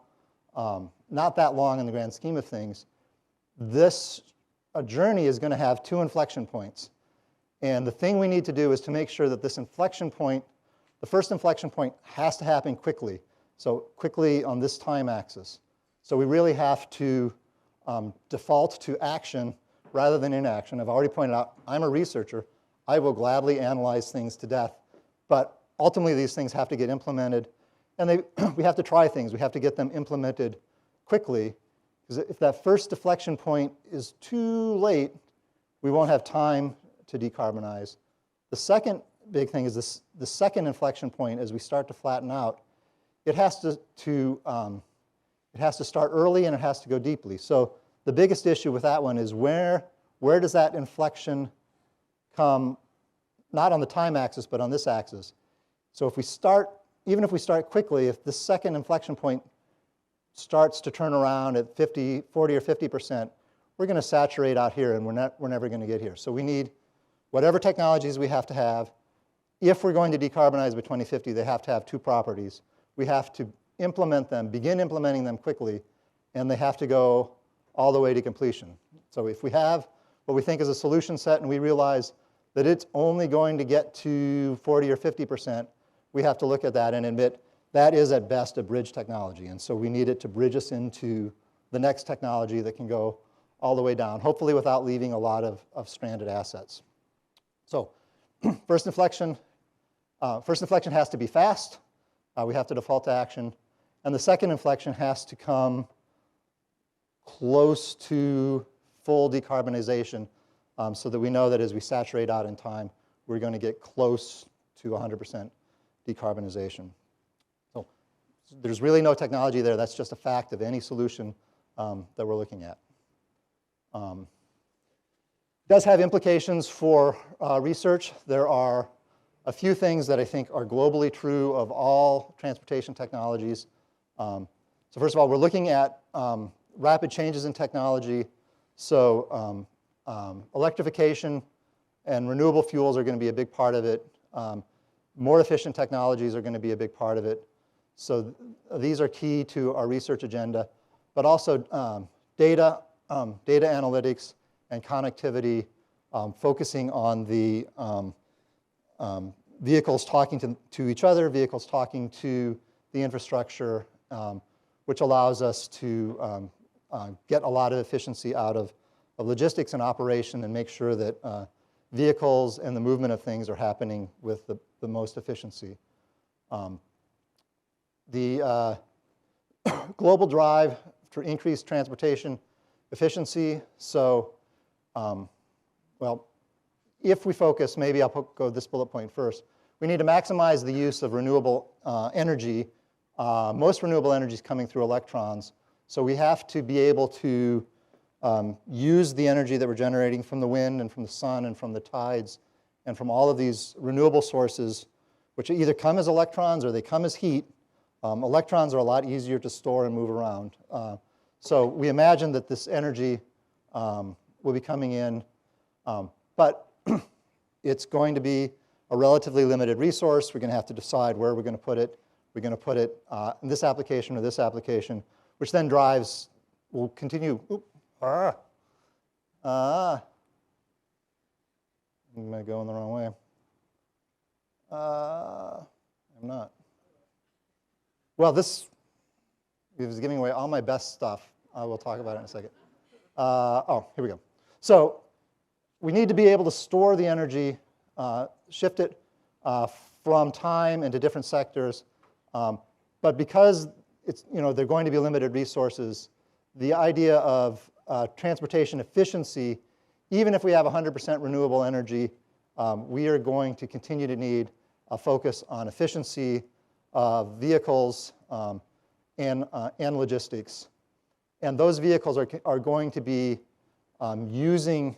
Speaker 8: not that long in the grand scheme of things, a journey is going to have two inflection points. And the thing we need to do is to make sure that this inflection point, the first inflection point, has to happen quickly. So quickly on this time axis. So we really have to default to action rather than inaction. I've already pointed out, I'm a researcher. I will gladly analyze things to death. But ultimately, these things have to get implemented. And we have to try things. We have to get them implemented quickly. Because if that first deflection point is too late, we won't have time to decarbonize. The second big thing is the second inflection point as we start to flatten out. It has to start early and it has to go deeply. So the biggest issue with that one is where does that inflection come, not on the time axis, but on this axis. So if we start, even if we start quickly, if the second inflection point starts to turn around at 40 or 50%, we're going to saturate out here, and we're never going to get here. So we need whatever technologies we have to have. If we're going to decarbonize by 2050, they have to have two properties. We have to implement them, begin implementing them quickly, and they have to go all the way to completion. So if we have what we think is a solution set and we realize that it's only going to get to 40 or 50%, we have to look at that and admit that is at best a bridge technology. And so we need it to bridge us into the next technology that can go all the way down, hopefully without leaving a lot of stranded assets. So first inflection has to be fast. We have to default to action. And the second inflection has to come close to full decarbonization, so that we know that as we saturate out in time, we're going to get close to 100% decarbonization. So there's really no technology there. That's just a fact of any solution that we're looking at. It does have implications for research. There are a few things that I think are globally true of all transportation technologies. So first of all, we're looking at rapid changes in technology. So electrification and renewable fuels are going to be a big part of it. More efficient technologies are going to be a big part of it. So these are key to our research agenda. But also data analytics and connectivity, focusing on the vehicles talking to each other, vehicles talking to the infrastructure, which allows us to get a lot of efficiency out of logistics and operation and make sure that vehicles and the movement of things are happening with the most efficiency. The global drive for increased transportation efficiency. So, well, if we focus, maybe I'll go this bullet point first. We need to maximize the use of renewable energy. Most renewable energy is coming through electrons. So we have to be able to use the energy that we're generating from the wind and from the sun and from the tides and from all of these renewable sources, which either come as electrons or they come as heat. Electrons are a lot easier to store and move around. So we imagine that this energy will be coming in, but it's going to be a relatively limited resource. We're going to have to decide where we're going to put it. We're going to put it in this application or this application, which then drives, will continue. I'm going the wrong way. I'm not. Well, this is giving away all my best stuff. I will talk about it in a second. Oh, here we go. So we need to be able to store the energy, shift it from time into different sectors. But because it's, they're going to be limited resources, the idea of transportation efficiency, even if we have 100% renewable energy, we are going to continue to need a focus on efficiency of vehicles and logistics. And those vehicles are going to be using,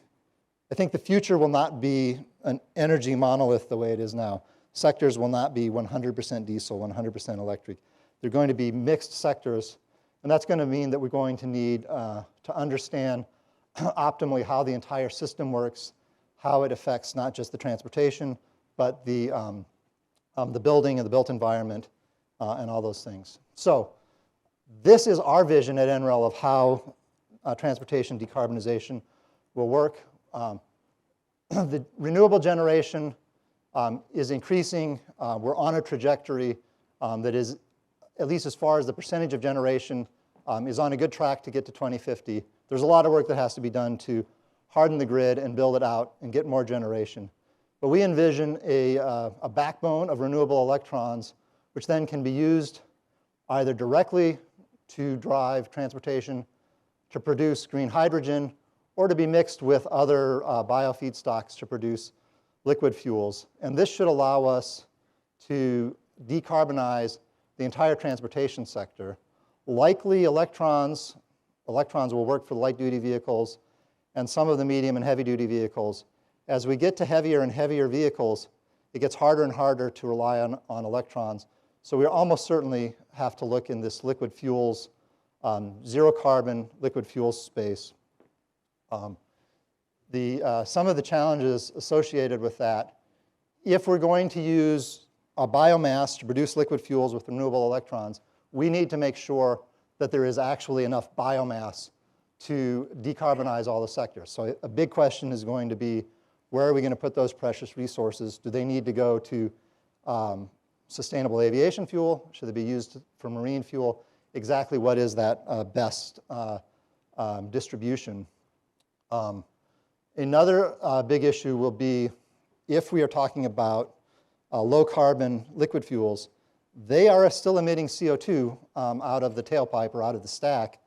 Speaker 8: I think the future will not be an energy monolith the way it is now. Sectors will not be 100% diesel, 100% electric. They're going to be mixed sectors. And that's going to mean that we're going to need to understand optimally how the entire system works, how it affects not just the transportation, but the building and the built environment and all those things. So this is our vision at NREL of how transportation decarbonization will work. The renewable generation is increasing. We're on a trajectory that is, at least as far as the percentage of generation, is on a good track to get to 2050. There's a lot of work that has to be done to harden the grid and build it out and get more generation. But we envision a backbone of renewable electrons, which then can be used either directly to drive transportation, to produce green hydrogen, or to be mixed with other biofeedstocks to produce liquid fuels. And this should allow us to decarbonize the entire transportation sector. Likely electrons will work for the light-duty vehicles and some of the medium and heavy-duty vehicles. As we get to heavier and heavier vehicles, it gets harder and harder to rely on electrons. So we almost certainly have to look in this liquid fuels, zero-carbon liquid fuels space. Some of the challenges associated with that, if we're going to use a biomass to produce liquid fuels with renewable electrons, we need to make sure that there is actually enough biomass to decarbonize all the sectors. So a big question is going to be, where are we going to put those precious resources? Do they need to go to sustainable aviation fuel? Should they be used for marine fuel? Exactly what is that best distribution? Another big issue will be, if we are talking about low carbon liquid fuels, they are still emitting CO2 out of the tailpipe or out of the stack.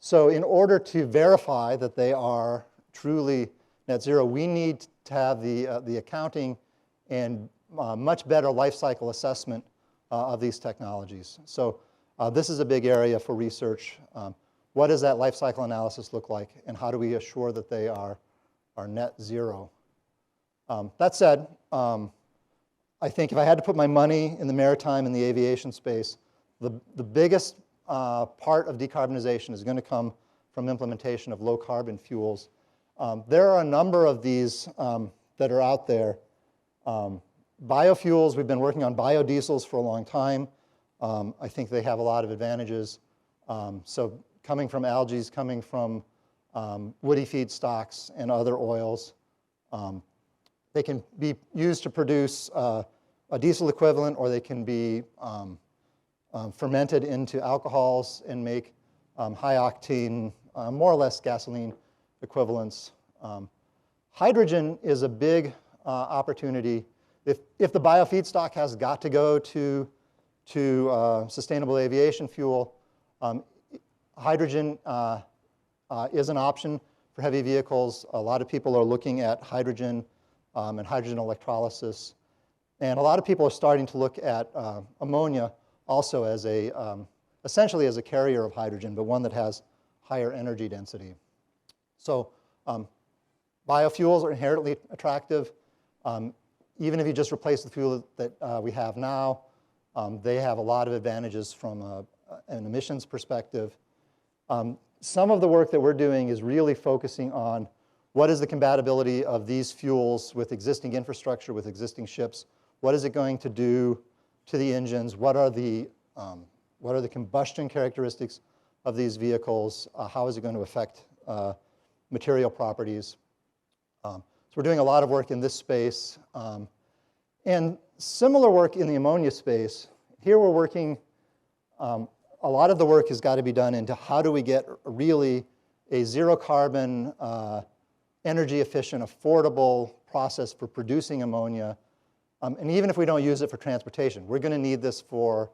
Speaker 8: So in order to verify that they are truly net zero, we need to have the accounting and much better life cycle assessment of these technologies. So this is a big area for research. What does that life cycle analysis look like, and how do we assure that they are net zero? That said, I think if I had to put my money in the maritime and the aviation space, the biggest part of decarbonization is going to come from implementation of low carbon fuels. There are a number of these that are out there. Biofuels, we've been working on biodiesels for a long time. I think they have a lot of advantages. So coming from algae, coming from woody feedstocks and other oils, they can be used to produce a diesel equivalent, or they can be fermented into alcohols and make high octane, more or less gasoline equivalents. Hydrogen is a big opportunity. If the biofeedstock has got to go to sustainable aviation fuel, hydrogen is an option for heavy vehicles. A lot of people are looking at hydrogen and hydrogen electrolysis. And a lot of people are starting to look at ammonia also as essentially as a carrier of hydrogen, but one that has higher energy density. So biofuels are inherently attractive. Even if you just replace the fuel that we have now, they have a lot of advantages from an emissions perspective. Some of the work that we're doing is really focusing on what is the compatibility of these fuels with existing infrastructure, with existing ships. What is it going to do to the engines? What are the combustion characteristics of these vehicles? How is it going to affect material properties? So we're doing a lot of work in this space. And similar work in the ammonia space. Here we're working, a lot of the work has got to be done into how do we get really a zero carbon, energy efficient, affordable process for producing ammonia. And even if we don't use it for transportation, we're going to need this for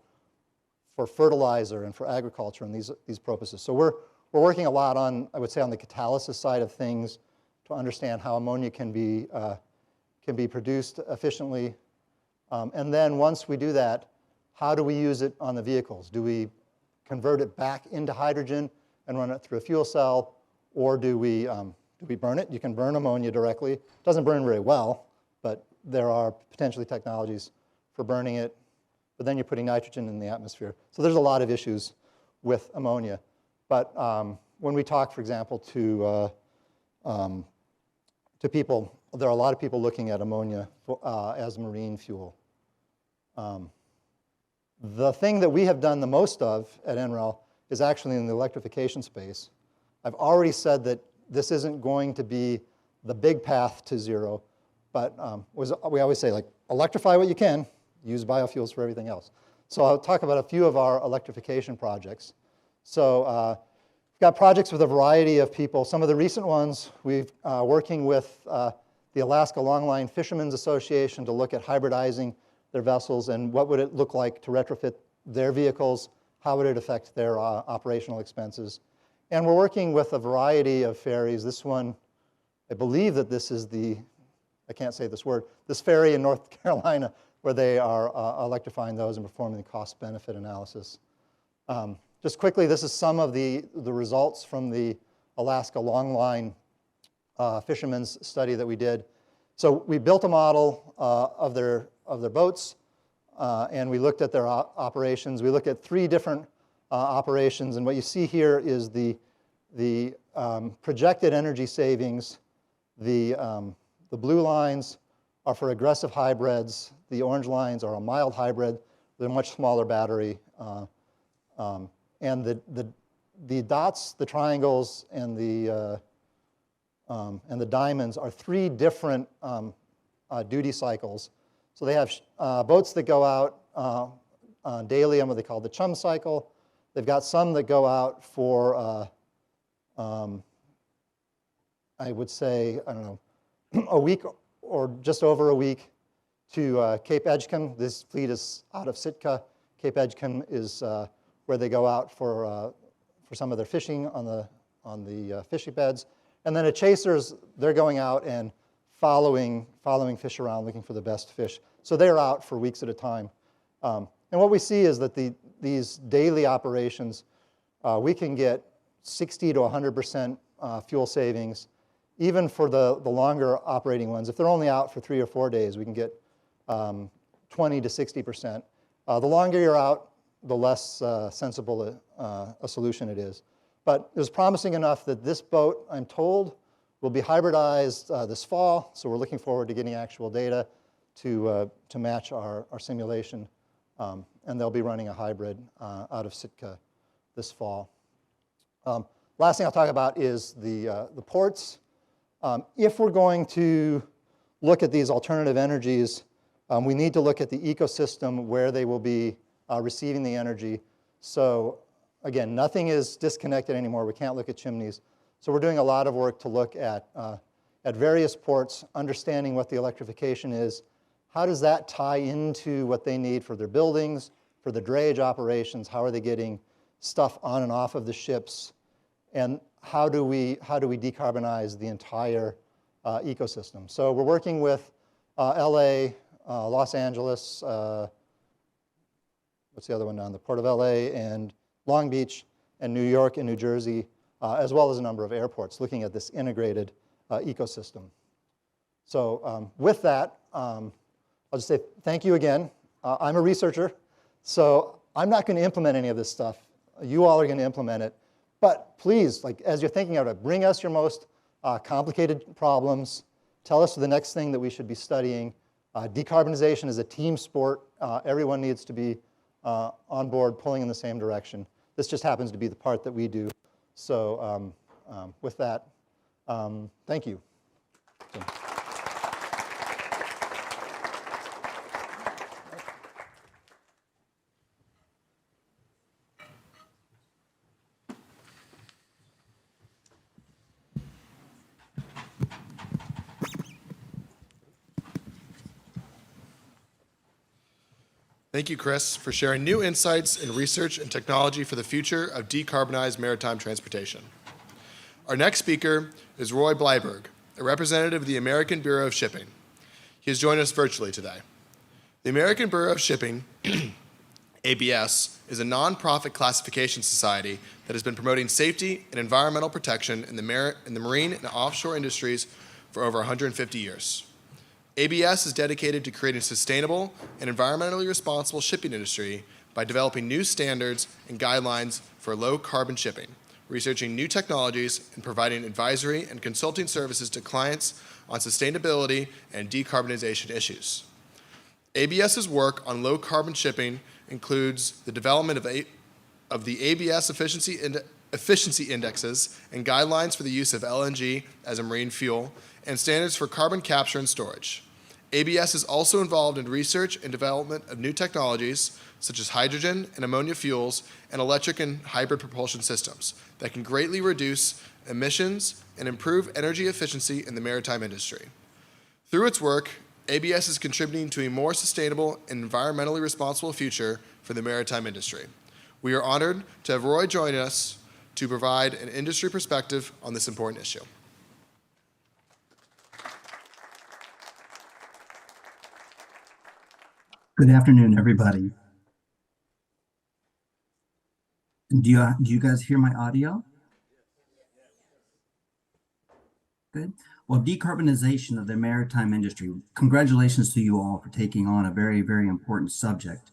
Speaker 8: fertilizer and for agriculture and these purposes. So we're working a lot on, I would say, on the catalysis side of things to understand how ammonia can be produced efficiently. And then once we do that, how do we use it on the vehicles? Do we convert it back into hydrogen and run it through a fuel cell, or do we burn it? You can burn ammonia directly. It doesn't burn very well, but there are potentially technologies for burning it. But then you're putting nitrogen in the atmosphere. So there's a lot of issues with ammonia. But when we talk, for example, to people, there are a lot of people looking at ammonia as marine fuel. The thing that we have done the most of at NREL is actually in the electrification space. I've already said that this isn't going to be the big path to zero, but we always say, like, electrify what you can, use biofuels for everything else. So I'll talk about a few of our electrification projects. So we've got projects with a variety of people. Some of the recent ones, we've working with the Alaska Longline Fishermen's Association to look at hybridizing their vessels and what would it look like to retrofit their vehicles, how would it affect their operational expenses. And we're working with a variety of ferries. This one, I believe that this is I can't say this word, this ferry in North Carolina where they are electrifying those and performing the cost-benefit analysis. Just quickly, this is some of the results from the Alaska Longline fishermen's study that we did. So we built a model of their boats, and we looked at their operations. We looked at 3 different operations, and what you see here is the projected energy savings. The blue lines are for aggressive hybrids. The orange lines are a mild hybrid. They're a much smaller battery. And the dots, the triangles, and the diamonds are 3 different duty cycles. So they have boats that go out daily on what they call the chum cycle. They've got some that go out for, I would say, I don't know, a week or just over a week to Cape Edgecombe. This fleet is out of Sitka. Cape Edgecombe is where they go out for some of their fishing on the fishing beds. And then at Chasers, they're going out and following fish around, looking for the best fish. So they're out for weeks at a time. And what we see is that these daily operations, we can get 60 to 100% fuel savings, even for the longer operating ones. If they're only out for 3 or 4 days, we can get 20 to 60%. The longer you're out, the less sensible a solution it is. But it was promising enough that this boat, I'm told, will be hybridized this fall. So we're looking forward to getting actual data to match our simulation. And they'll be running a hybrid out of Sitka this fall. Last thing I'll talk about is the ports. If we're going to look at these alternative energies, we need to look at the ecosystem where they will be receiving the energy. So again, nothing is disconnected anymore. We can't look at chimneys. So we're doing a lot of work to look at various ports, understanding what the electrification is. How does that tie into what they need for their buildings, for the drayage operations? How are they getting stuff on and off of the ships? And how do we decarbonize the entire ecosystem? So we're working with LA, Los Angeles, what's the other one down? The Port of LA and Long Beach and New York and New Jersey, as well as a number of airports, looking at this integrated ecosystem. So with that, I'll just say thank you again. I'm a researcher, so I'm not going to implement any of this stuff. You all are going to implement it. But please, like, as you're thinking of it, bring us your most complicated problems. Tell us the next thing that we should be studying. Decarbonization is a team sport. Everyone needs to be on board, pulling in the same direction. This just happens to be the part that we do. So with that, thank you.
Speaker 9: Thank you, Chris, for sharing new insights in research and technology for the future of decarbonized maritime transportation. Our next speaker is Roy Bleiberg, a representative of the American Bureau of Shipping. He has joined us virtually today. The American Bureau of Shipping, ABS, is a nonprofit classification society that has been promoting safety and environmental protection in the marine and offshore industries for over 150 years. ABS is dedicated to creating a sustainable and environmentally responsible shipping industry by developing new standards and guidelines for low-carbon shipping, researching new technologies, and providing advisory and consulting services to clients on sustainability and decarbonization issues. ABS's work on low-carbon shipping includes the development of the ABS efficiency indexes and guidelines for the use of LNG as a marine fuel, and standards for carbon capture and storage. ABS is also involved in research and development of new technologies such as hydrogen and ammonia fuels and electric and hybrid propulsion systems that can greatly reduce emissions and improve energy efficiency in the maritime industry. Through its work, ABS is contributing to a more sustainable and environmentally responsible future for the maritime industry. We are honored to have Roy join us to provide an industry perspective on this important issue.
Speaker 10: Good afternoon, everybody. Do you guys hear my audio? Good. Well, decarbonization of the maritime industry. Congratulations to you all for taking on a very, very important subject.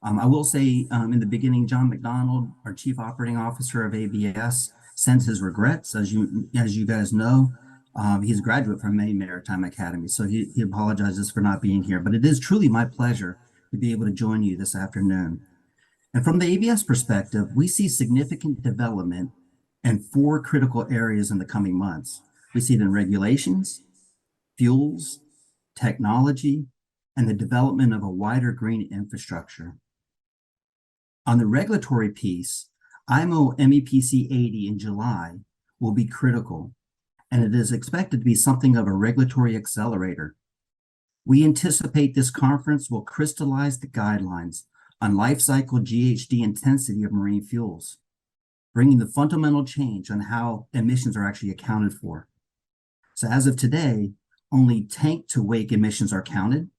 Speaker 10: I will say in the beginning, John McDonald, our Chief Operating Officer of ABS, sends his regrets. As you guys know, he's a graduate from Maine Maritime Academy, so he apologizes for not being here. But it is truly my pleasure to be able to join you this afternoon. And from the ABS perspective, we see significant development in 4 critical areas in the coming months. We see it in regulations, fuels, technology, and the development of a wider green infrastructure. On the regulatory piece, IMO MEPC 80 in July will be critical, and it is expected to be something of a regulatory accelerator. We anticipate this conference will crystallize the guidelines on life cycle GHG intensity of marine fuels, bringing the fundamental change on how emissions are actually accounted for. So as of today, only tank to wake emissions are counted,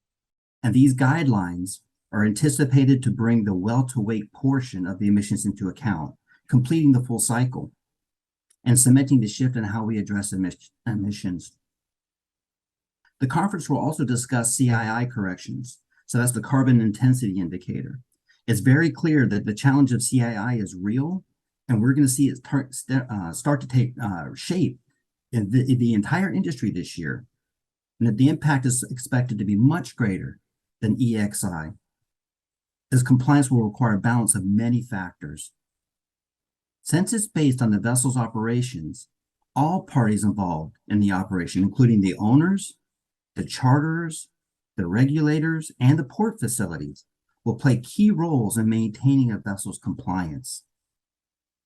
Speaker 10: and these guidelines are anticipated to bring the well to wake portion of the emissions into account, completing the full cycle and cementing the shift in how we address emissions. The conference will also discuss CII corrections. So that's the carbon intensity indicator. It's very clear that the challenge of CII is real, and we're going to see it start to take shape in the entire industry this year. And that the impact is expected to be much greater than EXI, as compliance will require a balance of many factors. Since it's based on the vessel's operations, all parties involved in the operation, including the owners, the charterers, the regulators, and the port facilities, will play key roles in maintaining a vessel's compliance.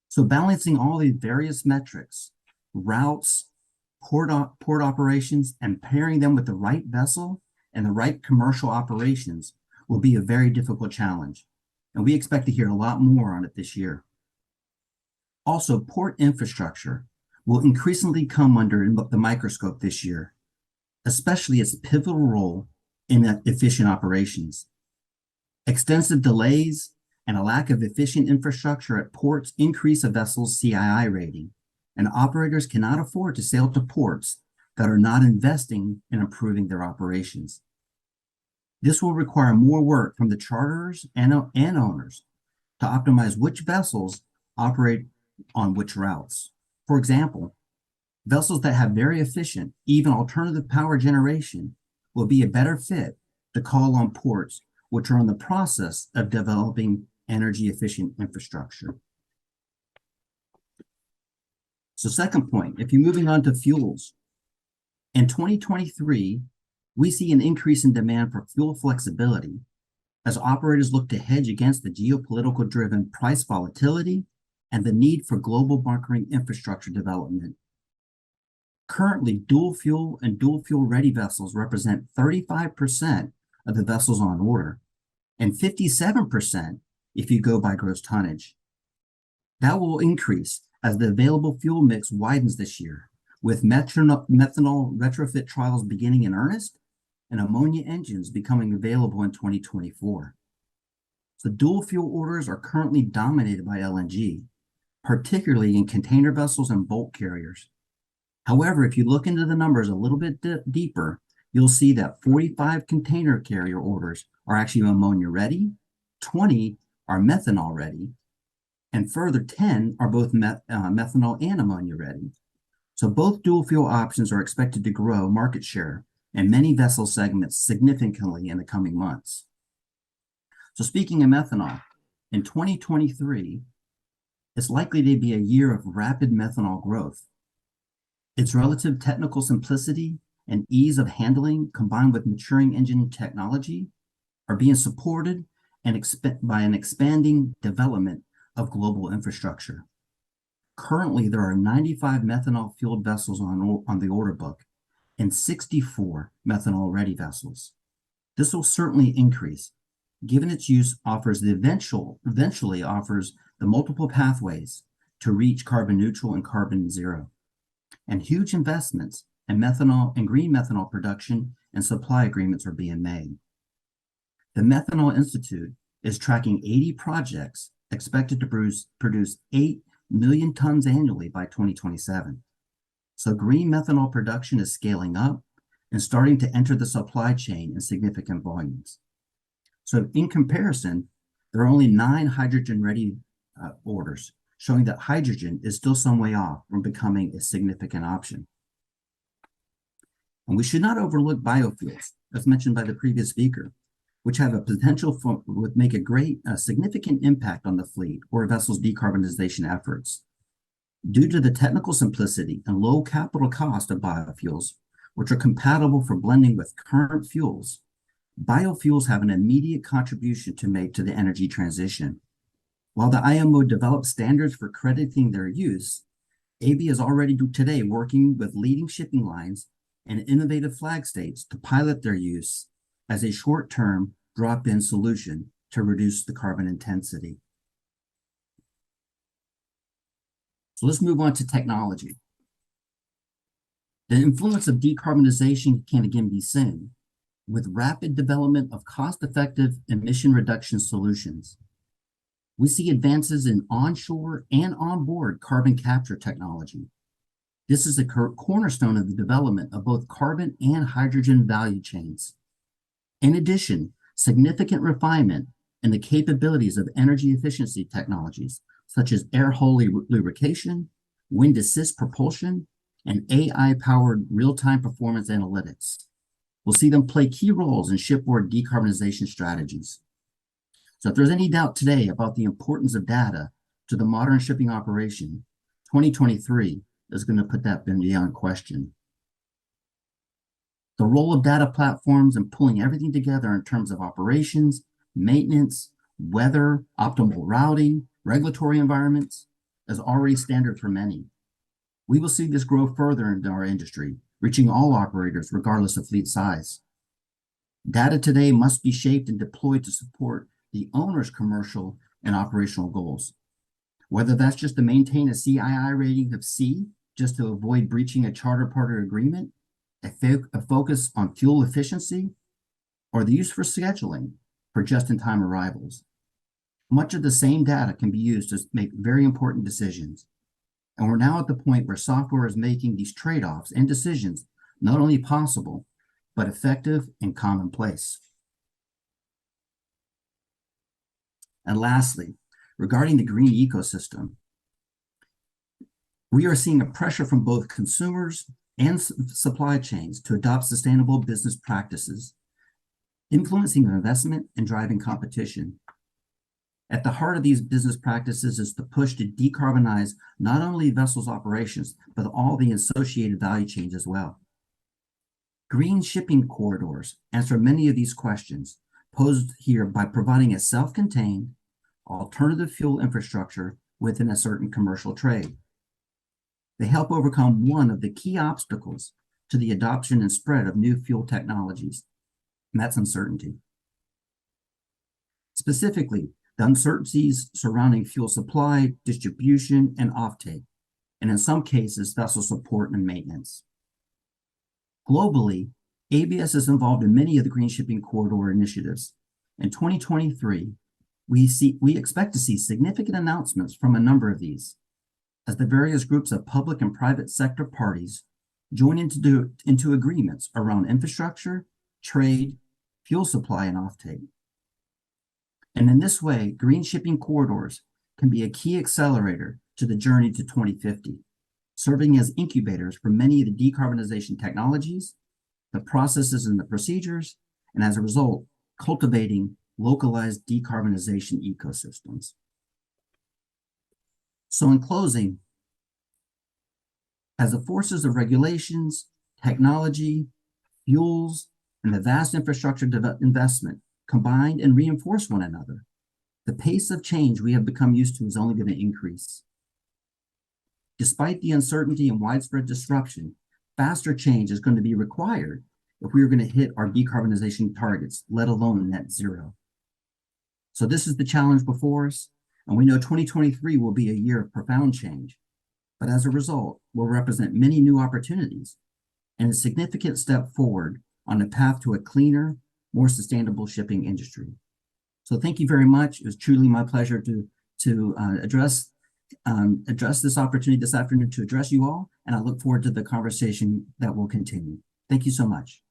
Speaker 10: So balancing all these various metrics, routes, port operations, and pairing them with the right vessel and the right commercial operations will be a very difficult challenge. And we expect to hear a lot more on it this year. Also, port infrastructure will increasingly come under the microscope this year, especially its pivotal role in efficient operations. Extensive delays and a lack of efficient infrastructure at ports increase a vessel's CII rating, and operators cannot afford to sail to ports that are not investing in improving their operations. This will require more work from the charterers and owners to optimize which vessels operate on which routes. For example, vessels that have very efficient, even alternative power generation will be a better fit to call on ports which are in the process of developing energy efficient infrastructure. So second point, if you're moving on to fuels, in 2023, we see an increase in demand for fuel flexibility as operators look to hedge against the geopolitical driven price volatility and the need for global bunkering infrastructure development. Currently, dual fuel and dual fuel ready vessels represent 35% of the vessels on order and 57% if you go by gross tonnage. That will increase as the available fuel mix widens this year, with methanol retrofit trials beginning in earnest and ammonia engines becoming available in 2024. So dual fuel orders are currently dominated by LNG, particularly in container vessels and bulk carriers. However, if you look into the numbers a little bit deeper, you'll see that 45 container carrier orders are actually ammonia ready, 20 are methanol ready, and further 10 are both methanol and ammonia ready. So both dual fuel options are expected to grow market share in many vessel segments significantly in the coming months. So speaking of methanol, in 2023, it's likely to be a year of rapid methanol growth. Its relative technical simplicity and ease of handling, combined with maturing engine technology, are being supported and by an expanding development of global infrastructure. Currently, there are 95 methanol-fueled vessels on the order book and 64 methanol-ready vessels. This will certainly increase, given its use eventually offers the multiple pathways to reach carbon neutral and carbon zero. And huge investments in methanol and green methanol production and supply agreements are being made. The Methanol Institute is tracking 80 projects expected to produce 8 million tons annually by 2027. So green methanol production is scaling up and starting to enter the supply chain in significant volumes. So in comparison, there are only 9 hydrogen-ready orders, showing that hydrogen is still some way off from becoming a significant option. And we should not overlook biofuels, as mentioned by the previous speaker, which have a potential would make a significant impact on the fleet or a vessel's decarbonization efforts. Due to the technical simplicity and low capital cost of biofuels, which are compatible for blending with current fuels, biofuels have an immediate contribution to make to the energy transition. While the IMO develops standards for crediting their use, AB is already today working with leading shipping lines and innovative flag states to pilot their use as a short-term drop-in solution to reduce the carbon intensity. So let's move on to technology. The influence of decarbonization can again be seen with rapid development of cost-effective emission reduction solutions. We see advances in onshore and onboard carbon capture technology. This is a cornerstone of the development of both carbon and hydrogen value chains. In addition, significant refinement in the capabilities of energy efficiency technologies, such as air-hole lubrication, wind assist propulsion, and AI-powered real-time performance analytics. We'll see them play key roles in shipboard decarbonization strategies. So if there's any doubt today about the importance of data to the modern shipping operation, 2023 is going to put that beyond question. The role of data platforms and pulling everything together in terms of operations, maintenance, weather, optimal routing, regulatory environments is already standard for many. We will see this grow further into our industry, reaching all operators regardless of fleet size. Data today must be shaped and deployed to support the owner's commercial and operational goals. Whether that's just to maintain a CII rating of C, just to avoid breaching a charter party agreement, a focus on fuel efficiency, or the use for scheduling for just-in-time arrivals. Much of the same data can be used to make very important decisions. And we're now at the point where software is making these trade-offs and decisions not only possible, but effective and commonplace. And lastly, regarding the green ecosystem, we are seeing a pressure from both consumers and supply chains to adopt sustainable business practices, influencing investment and driving competition. At the heart of these business practices is the push to decarbonize not only vessels' operations, but all the associated value chains as well. Green shipping corridors answer many of these questions posed here by providing a self-contained alternative fuel infrastructure within a certain commercial trade. They help overcome one of the key obstacles to the adoption and spread of new fuel technologies, and that's uncertainty. Specifically, the uncertainties surrounding fuel supply, distribution, and offtake, and in some cases, vessel support and maintenance. Globally, ABS is involved in many of the green shipping corridor initiatives. In 2023, we expect to see significant announcements from a number of these as the various groups of public and private sector parties join into agreements around infrastructure, trade, fuel supply, and offtake. And in this way, green shipping corridors can be a key accelerator to the journey to 2050, serving as incubators for many of the decarbonization technologies, the processes and the procedures, and as a result, cultivating localized decarbonization ecosystems. So in closing, as the forces of regulations, technology, fuels, and the vast infrastructure investment combine and reinforce one another, the pace of change we have become used to is only going to increase. Despite the uncertainty and widespread disruption, faster change is going to be required if we are going to hit our decarbonization targets, let alone net zero. So this is the challenge before us, and we know 2023 will be a year of profound change, but as a result, will represent many new opportunities and a significant step forward on the path to a cleaner, more sustainable shipping industry. So thank you very much. It was truly my pleasure to address this opportunity this afternoon to address you all, and I look forward to the conversation that will continue. Thank you so much.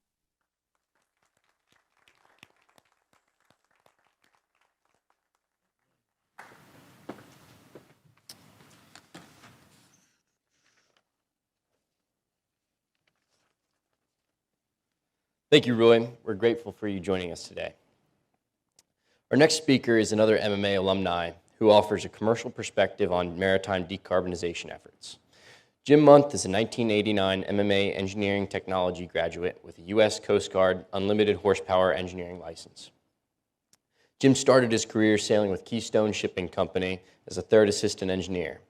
Speaker 1: Thank you, Roy. We're grateful for you joining us today. Our next speaker is another MMA alumni who offers a commercial perspective on maritime decarbonization efforts. Jim Mundth is a 1989 MMA engineering technology graduate with a U.S. Coast Guard unlimited horsepower engineering license. Jim started his career sailing with Keystone Shipping Company as a third assistant engineer.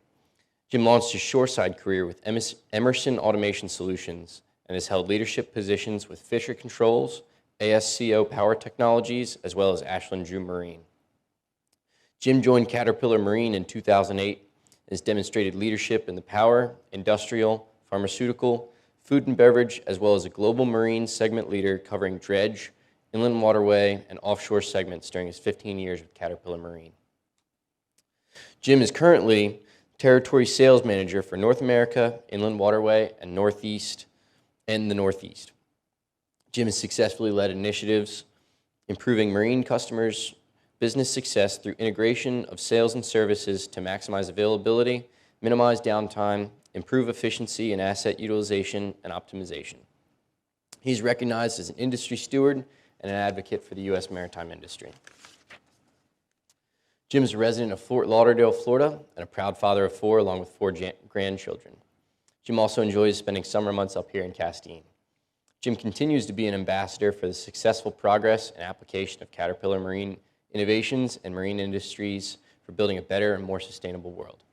Speaker 1: Jim launched his shoreside career with Emerson Automation Solutions and has held leadership positions with Fisher Controls, ASCO Power Technologies, as well as Ashland Drew Marine. Jim joined Caterpillar Marine in 2008 and has demonstrated leadership in the power, industrial, pharmaceutical, food and beverage, as well as a global marine segment leader covering dredge, inland waterway, and offshore segments during his 15 years with Caterpillar Marine. Jim is currently Territory Sales Manager for North America, Inland Waterway, and the Northeast. Jim has successfully led initiatives improving marine customers' business success through integration of sales and services to maximize availability, minimize downtime, improve efficiency and asset utilization and optimization. He's recognized as an industry steward and an advocate for the U.S. maritime industry. Jim is a resident of Fort Lauderdale, Florida, and a proud father of 4, along with 4 grandchildren. Jim also enjoys spending summer months up here in Castine. Jim continues to be an ambassador for the successful progress and application of Caterpillar Marine innovations and marine industries for building a better and more sustainable world.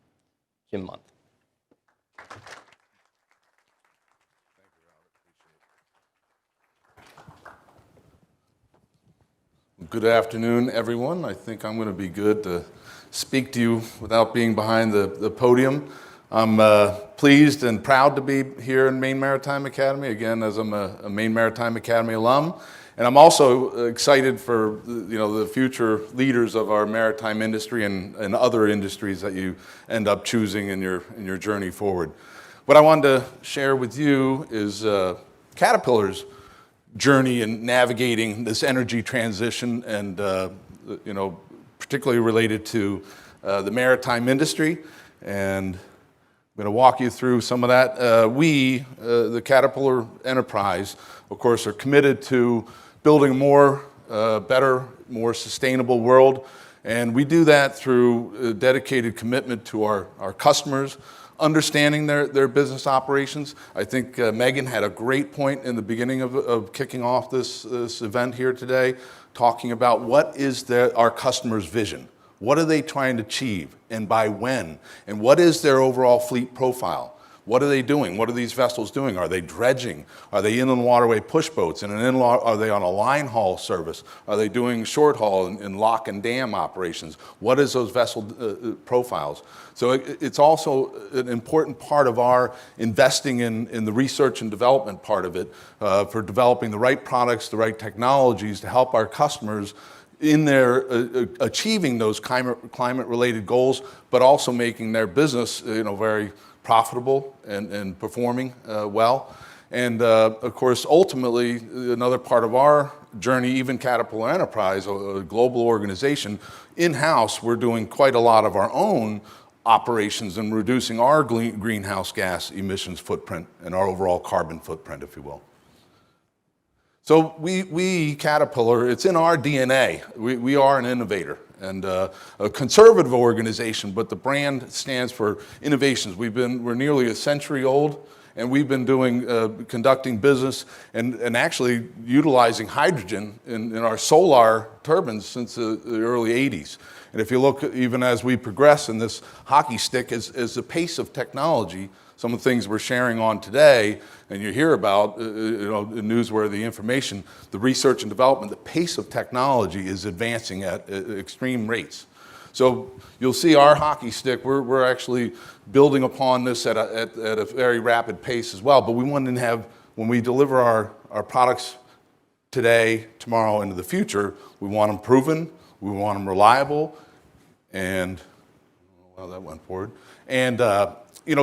Speaker 1: Jim Mundth.
Speaker 11: Good afternoon, everyone. I think I'm going to be good to speak to you without being behind the podium. I'm pleased and proud to be here in Maine Maritime Academy, again, as I'm a Maine Maritime Academy alum. And I'm also excited for the future leaders of our maritime industry and other industries that you end up choosing in your journey forward. What I wanted to share with you is Caterpillar's journey in navigating this energy transition and particularly related to the maritime industry. And I'm going to walk you through some of that. We, the Caterpillar enterprise, of course, are committed to building a more better, more sustainable world. And we do that through a dedicated commitment to our customers, understanding their business operations. I think Megan had a great point in the beginning of kicking off this event here today, talking about what is our customers' vision. What are they trying to achieve and by when? And what is their overall fleet profile? What are they doing? What are these vessels doing? Are they dredging? Are they inland waterway push boats? Are they on a line haul service? Are they doing short haul and lock and dam operations? What is those vessel profiles? So it's also an important part of our investing in the research and development part of it for developing the right products, the right technologies to help our customers in their achieving those climate-related goals, but also making their business very profitable and performing well. And of course, ultimately, another part of our journey, even Caterpillar Enterprise, a global organization, in-house, we're doing quite a lot of our own operations and reducing our greenhouse gas emissions footprint and our overall carbon footprint, if you will. So we Caterpillar, it's in our DNA. We are an innovator and a conservative organization, but the brand stands for innovations. We're nearly a century old, and we've been conducting business and actually utilizing hydrogen in our solar turbines since the early 80s. And if you look, even as we progress in this hockey stick, as the pace of technology, some of the things we're sharing on today, and you hear about, newsworthy information, the research and development, the pace of technology is advancing at extreme rates. So you'll see our hockey stick, we're actually building upon this at a very rapid pace as well. But we want to have, when we deliver our products today, tomorrow, into the future, we want them proven, we want them reliable, and, well, that went forward, and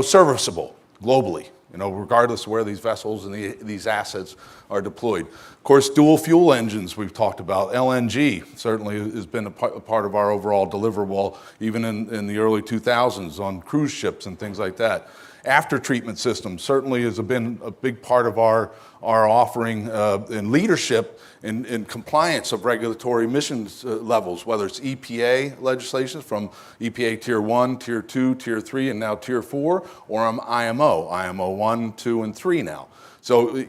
Speaker 11: serviceable globally, regardless of where these vessels and these assets are deployed. Of course, dual fuel engines we've talked about. LNG certainly has been a part of our overall deliverable, even in the early 2000s on cruise ships and things like that. After treatment systems certainly has been a big part of our offering in leadership in compliance of regulatory emissions levels, whether it's EPA legislation from EPA Tier 1, Tier 2, Tier 3, and now Tier 4, or IMO 1, 2, and 3 now. So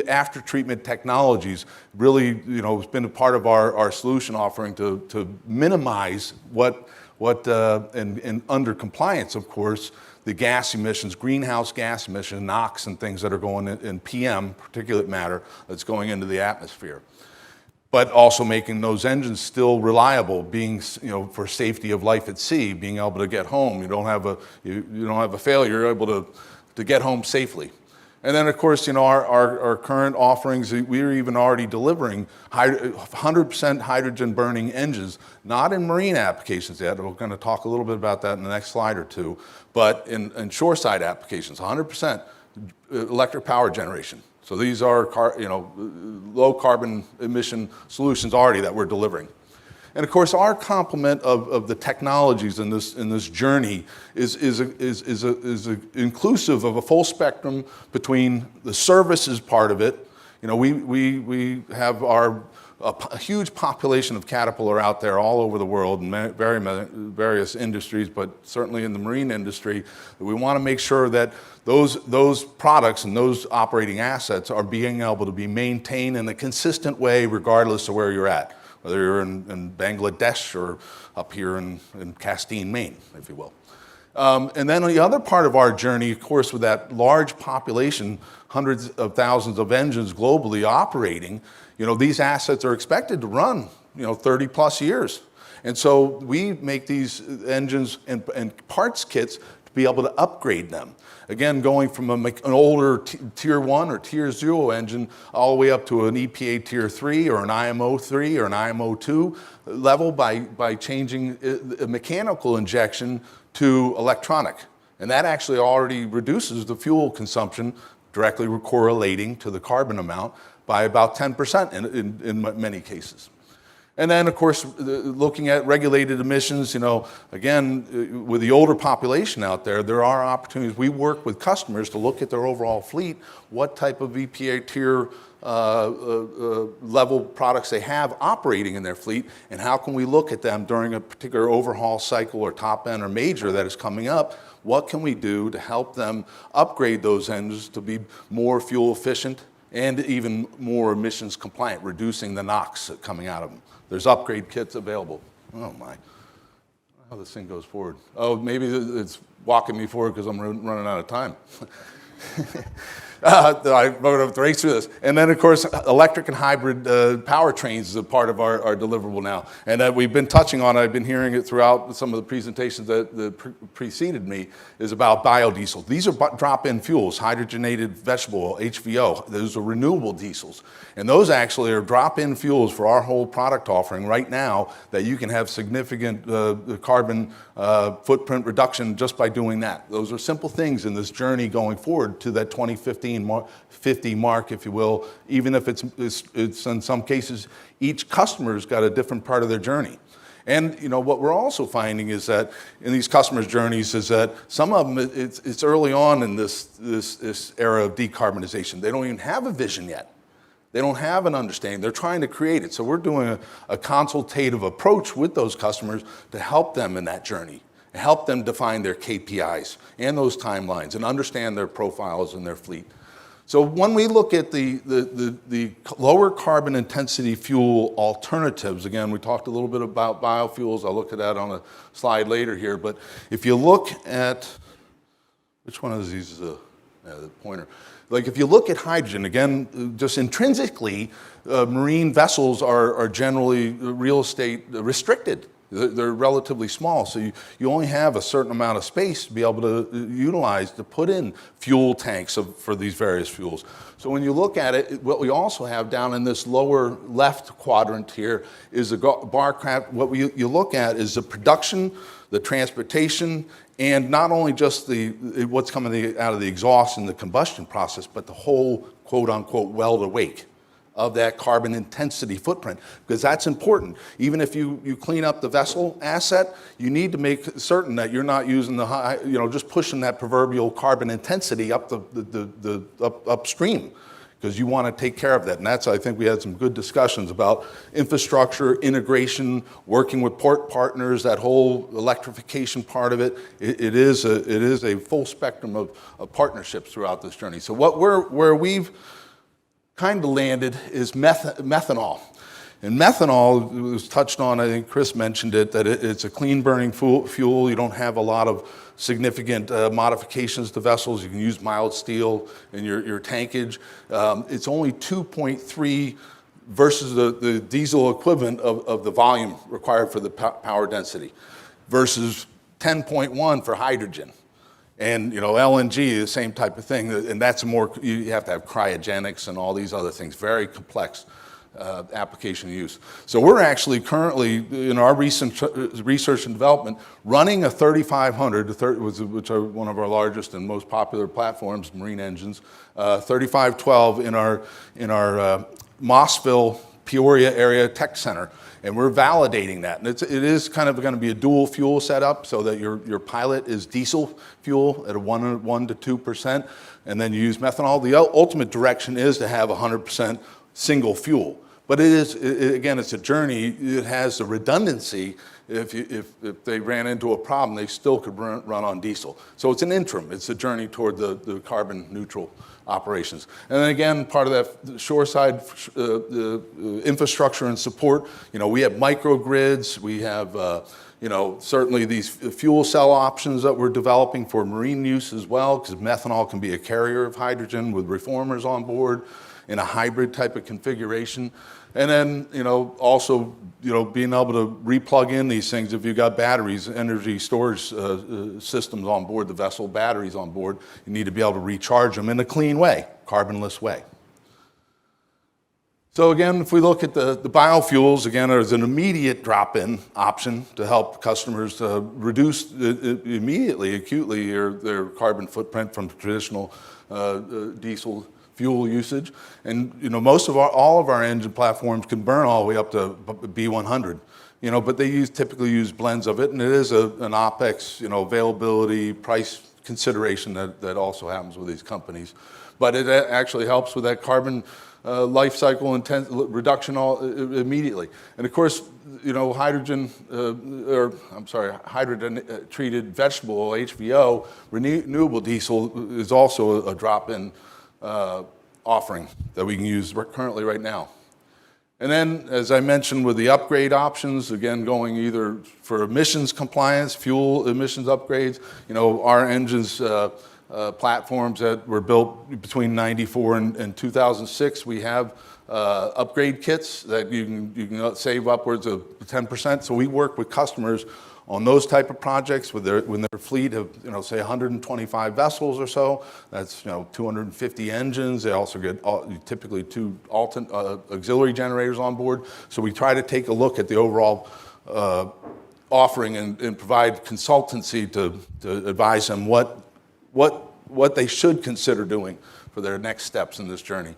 Speaker 11: after treatment technologies really, has been a part of our solution offering to minimize and under compliance, of course, the gas emissions, greenhouse gas emissions, NOx and things that are going in PM, particulate matter, that's going into the atmosphere. But also making those engines still reliable, being, for safety of life at sea, being able to get home. You don't have a failure, you're able to get home safely. And then, of course, our current offerings, we're even already delivering 100% hydrogen burning engines, not in marine applications yet. We're going to talk a little bit about that in the next slide or two, but in shoreside applications, 100% electric power generation. So these are low carbon emission solutions already that we're delivering. And of course, our complement of the technologies in this journey is inclusive of a full spectrum between the services part of it. We have a huge population of Caterpillar out there all over the world in various industries, but certainly in the marine industry. We want to make sure that those products and those operating assets are being able to be maintained in a consistent way regardless of where you're at, whether you're in Bangladesh or up here in Castine, Maine, if you will. And then the other part of our journey, of course, with that large population, hundreds of thousands of engines globally operating, these assets are expected to run, 30 plus years. And so we make these engines and parts kits to be able to upgrade them. Again, going from an older Tier 1 or Tier 0 engine all the way up to an EPA Tier 3 or an IMO 3 or an IMO 2 level by changing a mechanical injection to electronic. And that actually already reduces the fuel consumption, directly correlating to the carbon amount, by about 10% in many cases. And then, of course, looking at regulated emissions, again, with the older population out there, there are opportunities. We work with customers to look at their overall fleet, what type of EPA tier level products they have operating in their fleet, and how can we look at them during a particular overhaul cycle or top end or major that is coming up. What can we do to help them upgrade those engines to be more fuel efficient and even more emissions compliant, reducing the NOx coming out of them? There's upgrade kits available. Oh my, how this thing goes forward. Oh, maybe it's walking me forward because I'm running out of time. I'm going to race through this. And then, of course, electric and hybrid powertrains is a part of our deliverable now. And we've been touching on it, I've been hearing it throughout some of the presentations that preceded me, is about biodiesel. These are drop-in fuels, hydrogenated vegetable, HVO. Those are renewable diesels. And those actually are drop-in fuels for our whole product offering right now that you can have significant carbon footprint reduction just by doing that. Those are simple things in this journey going forward to that 2050 mark, if you will, even if it's in some cases, each customer's got a different part of their journey. And what we're also finding is that in these customers' journeys is that some of them, it's early on in this era of decarbonization. They don't even have a vision yet. They don't have an understanding. They're trying to create it. So we're doing a consultative approach with those customers to help them in that journey, help them define their KPIs and those timelines and understand their profiles and their fleet. So when we look at the lower carbon intensity fuel alternatives, again, we talked a little bit about biofuels. I'll look at that on a slide later here. But if you look at, which one of these is the pointer? Like if you look at hydrogen, again, just intrinsically, marine vessels are generally real estate restricted. They're relatively small, so you only have a certain amount of space to be able to utilize to put in fuel tanks for these various fuels. So when you look at it, what we also have down in this lower left quadrant here is a bar graph. What you look at is the production, the transportation, and not only just what's coming out of the exhaust and the combustion process, but the whole quote-unquote well-to-wake of that carbon intensity footprint, because that's important. Even if you clean up the vessel asset, you need to make certain that you're not using the high, just pushing that proverbial carbon intensity up upstream, because you want to take care of that. And that's, I think we had some good discussions about infrastructure, integration, working with port partners, that whole electrification part of it. It is a full spectrum of partnerships throughout this journey. So where we've kind of landed is methanol. And methanol was touched on, I think Chris mentioned it, that it's a clean burning fuel. You don't have a lot of significant modifications to vessels. You can use mild steel in your tankage. It's only 2.3 versus the diesel equivalent of the volume required for the power density versus 10.1 for hydrogen. And LNG, the same type of thing, and that's more, you have to have cryogenics and all these other things, very complex application use. So we're actually currently, in our recent research and development, running a 3500, which are one of our largest and most popular platforms, marine engines, 3512 in our Mossville, Peoria area tech center. And we're validating that. And it is kind of going to be a dual fuel setup so that your pilot is diesel fuel at a 1 to 2%, and then you use methanol. The ultimate direction is to have 100% single fuel. But again, it's a journey. It has the redundancy. If they ran into a problem, they still could run on diesel. So it's an interim. It's a journey toward the carbon neutral operations. And then again, part of that shoreside infrastructure and support, we have microgrids, we have certainly these fuel cell options that we're developing for marine use as well, because methanol can be a carrier of hydrogen with reformers on board in a hybrid type of configuration. And then, also, being able to replug in these things if you've got batteries, energy storage systems on board, the vessel batteries on board, you need to be able to recharge them in a clean way, carbonless way. So again, if we look at the biofuels, again, there's an immediate drop-in option to help customers reduce immediately, acutely, their carbon footprint from traditional diesel fuel usage. And most of all of our engine platforms can burn all the way up to B100, but they typically use blends of it, and it is an OpEx, availability, price consideration that also happens with these companies. But it actually helps with that carbon life cycle reduction immediately. And of course, hydrogen treated vegetable oil, HVO, renewable diesel is also a drop-in offering that we can use currently right now. And then, as I mentioned, with the upgrade options, again, going either for emissions compliance, fuel emissions upgrades, our engines platforms that were built between 94 and 2006, we have upgrade kits that you can save upwards of 10%. So we work with customers on those type of projects when their fleet of, say 125 vessels or so. That's 250 engines. They also get typically 2 auxiliary generators on board. So we try to take a look at the overall offering and provide consultancy to advise them what they should consider doing for their next steps in this journey.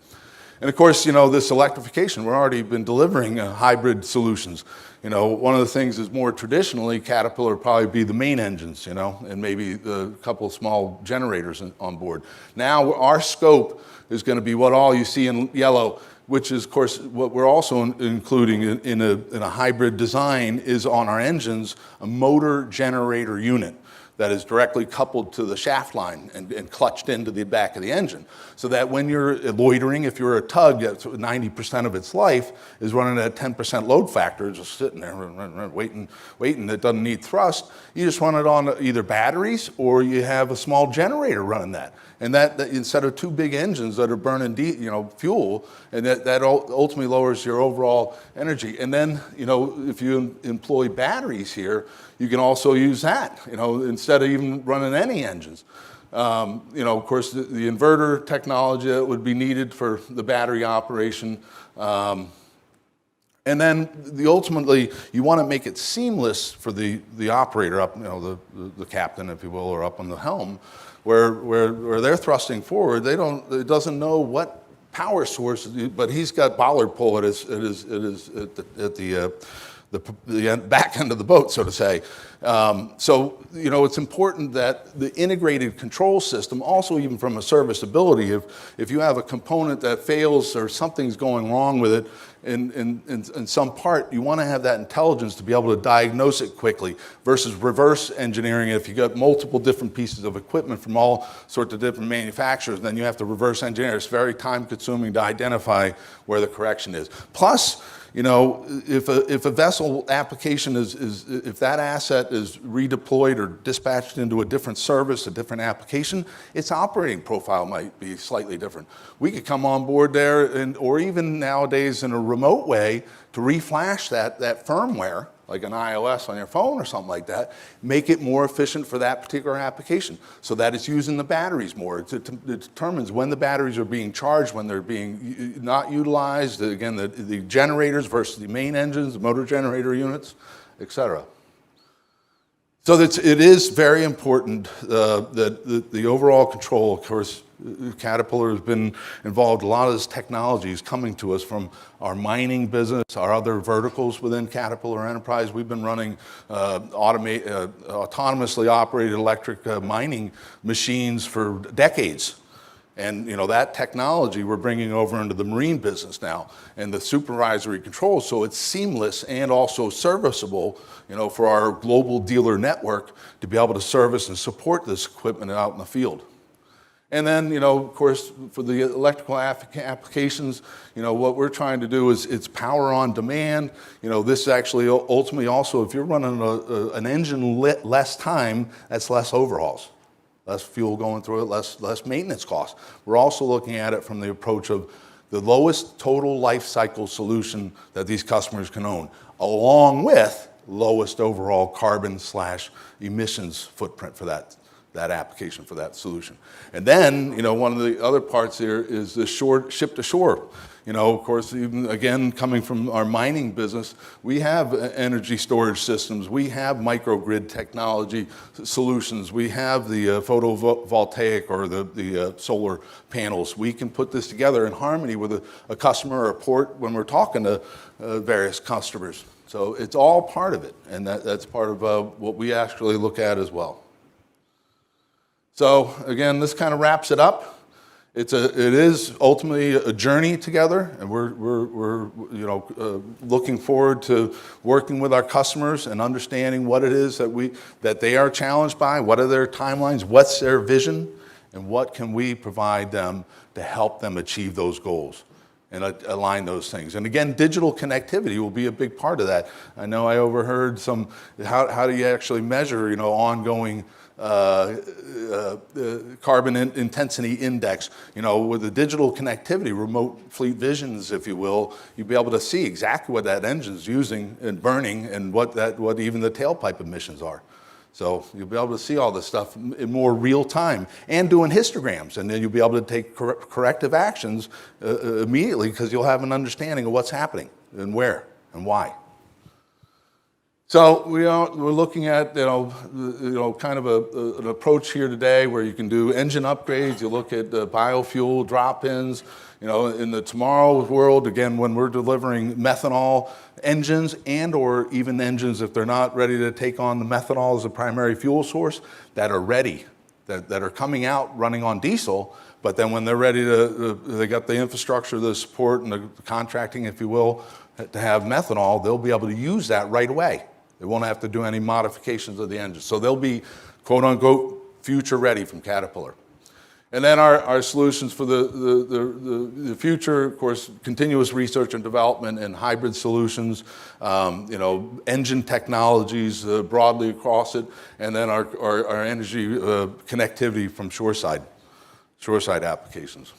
Speaker 11: And of course, this electrification, we've already been delivering hybrid solutions. One of the things is more traditionally, Caterpillar would probably be the main engines, and maybe a couple of small generators on board. Now our scope is going to be what all you see in yellow, which is, of course, what we're also including in a hybrid design is on our engines, a motor generator unit that is directly coupled to the shaft line and clutched into the back of the engine. So that when you're loitering, if you're a tug, 90% of its life is running at a 10% load factor, just sitting there waiting, that doesn't need thrust. You just run it on either batteries or you have a small generator running that. And that instead of 2 big engines that are burning fuel, and that ultimately lowers your overall energy. And then, if you employ batteries here, you can also use that, instead of even running any engines. Of course, the inverter technology that would be needed for the battery operation. And then ultimately, you want to make it seamless for the operator up, the captain, if you will, or up on the helm, where they're thrusting forward. It doesn't know what power source, but he's got bollard pull at the back end of the boat, so to say. So, it's important that the integrated control system, also even from a serviceability, if you have a component that fails or something's going wrong with it in some part, you want to have that intelligence to be able to diagnose it quickly versus reverse engineering. If you got multiple different pieces of equipment from all sorts of different manufacturers, then you have to reverse engineer. It's very time consuming to identify where the correction is. Plus, if a vessel application if that asset is redeployed or dispatched into a different service, a different application, its operating profile might be slightly different. We could come on board there, or even nowadays in a remote way, to reflash that firmware, like an iOS on your phone or something like that, make it more efficient for that particular application so that it's using the batteries more. It determines when the batteries are being charged, when they're being not utilized, again, the generators versus the main engines, the motor generator units, et cetera. So it is very important that the overall control, of course, Caterpillar has been involved. A lot of this technology is coming to us from our mining business, our other verticals within Caterpillar Enterprise. We've been running autonomously operated electric mining machines for decades. And that technology we're bringing over into the marine business now, and the supervisory control, so it's seamless and also serviceable, for our global dealer network to be able to service and support this equipment out in the field. And then, of course, for the electrical applications, what we're trying to do is it's power on demand. This actually ultimately also, if you're running an engine less time, that's less overhauls. Less fuel going through it, less maintenance costs. We're also looking at it from the approach of the lowest total life cycle solution that these customers can own, along with lowest overall carbon/emissions footprint for that application, for that solution. And then, one of the other parts here is the ship to shore. Of course, even again, coming from our mining business, we have energy storage systems, we have microgrid technology solutions, we have the photovoltaic or the solar panels. We can put this together in harmony with a customer or a port when we're talking to various customers. So it's all part of it, and that's part of what we actually look at as well. So again, this kind of wraps it up. It is ultimately a journey together, and we're looking forward to working with our customers and understanding what it is that they are challenged by, what are their timelines, what's their vision, and what can we provide them to help them achieve those goals and align those things. And again, digital connectivity will be a big part of that. I know I overheard how do you actually measure ongoing carbon intensity index. With the digital connectivity, remote fleet visions, if you will, you'll be able to see exactly what that engine's using and burning, and what even the tailpipe emissions are. So you'll be able to see all this stuff in more real time, and doing histograms, and then you'll be able to take corrective actions immediately, because you'll have an understanding of what's happening and where and why. So we're looking at kind of an approach here today where you can do engine upgrades. You look at biofuel drop-ins. In the tomorrow world, again, when we're delivering methanol engines or even engines, if they're not ready to take on the methanol as a primary fuel source, that are ready, that are coming out running on diesel. But then when they're ready they got the infrastructure, the support, and the contracting, if you will, to have methanol, they'll be able to use that right away. They won't have to do any modifications of the engine. So they'll be, quote unquote, future ready from Caterpillar. And then our solutions for the future, of course, continuous research and development and hybrid solutions, engine technologies broadly across it, and then our energy connectivity from shoreside applications.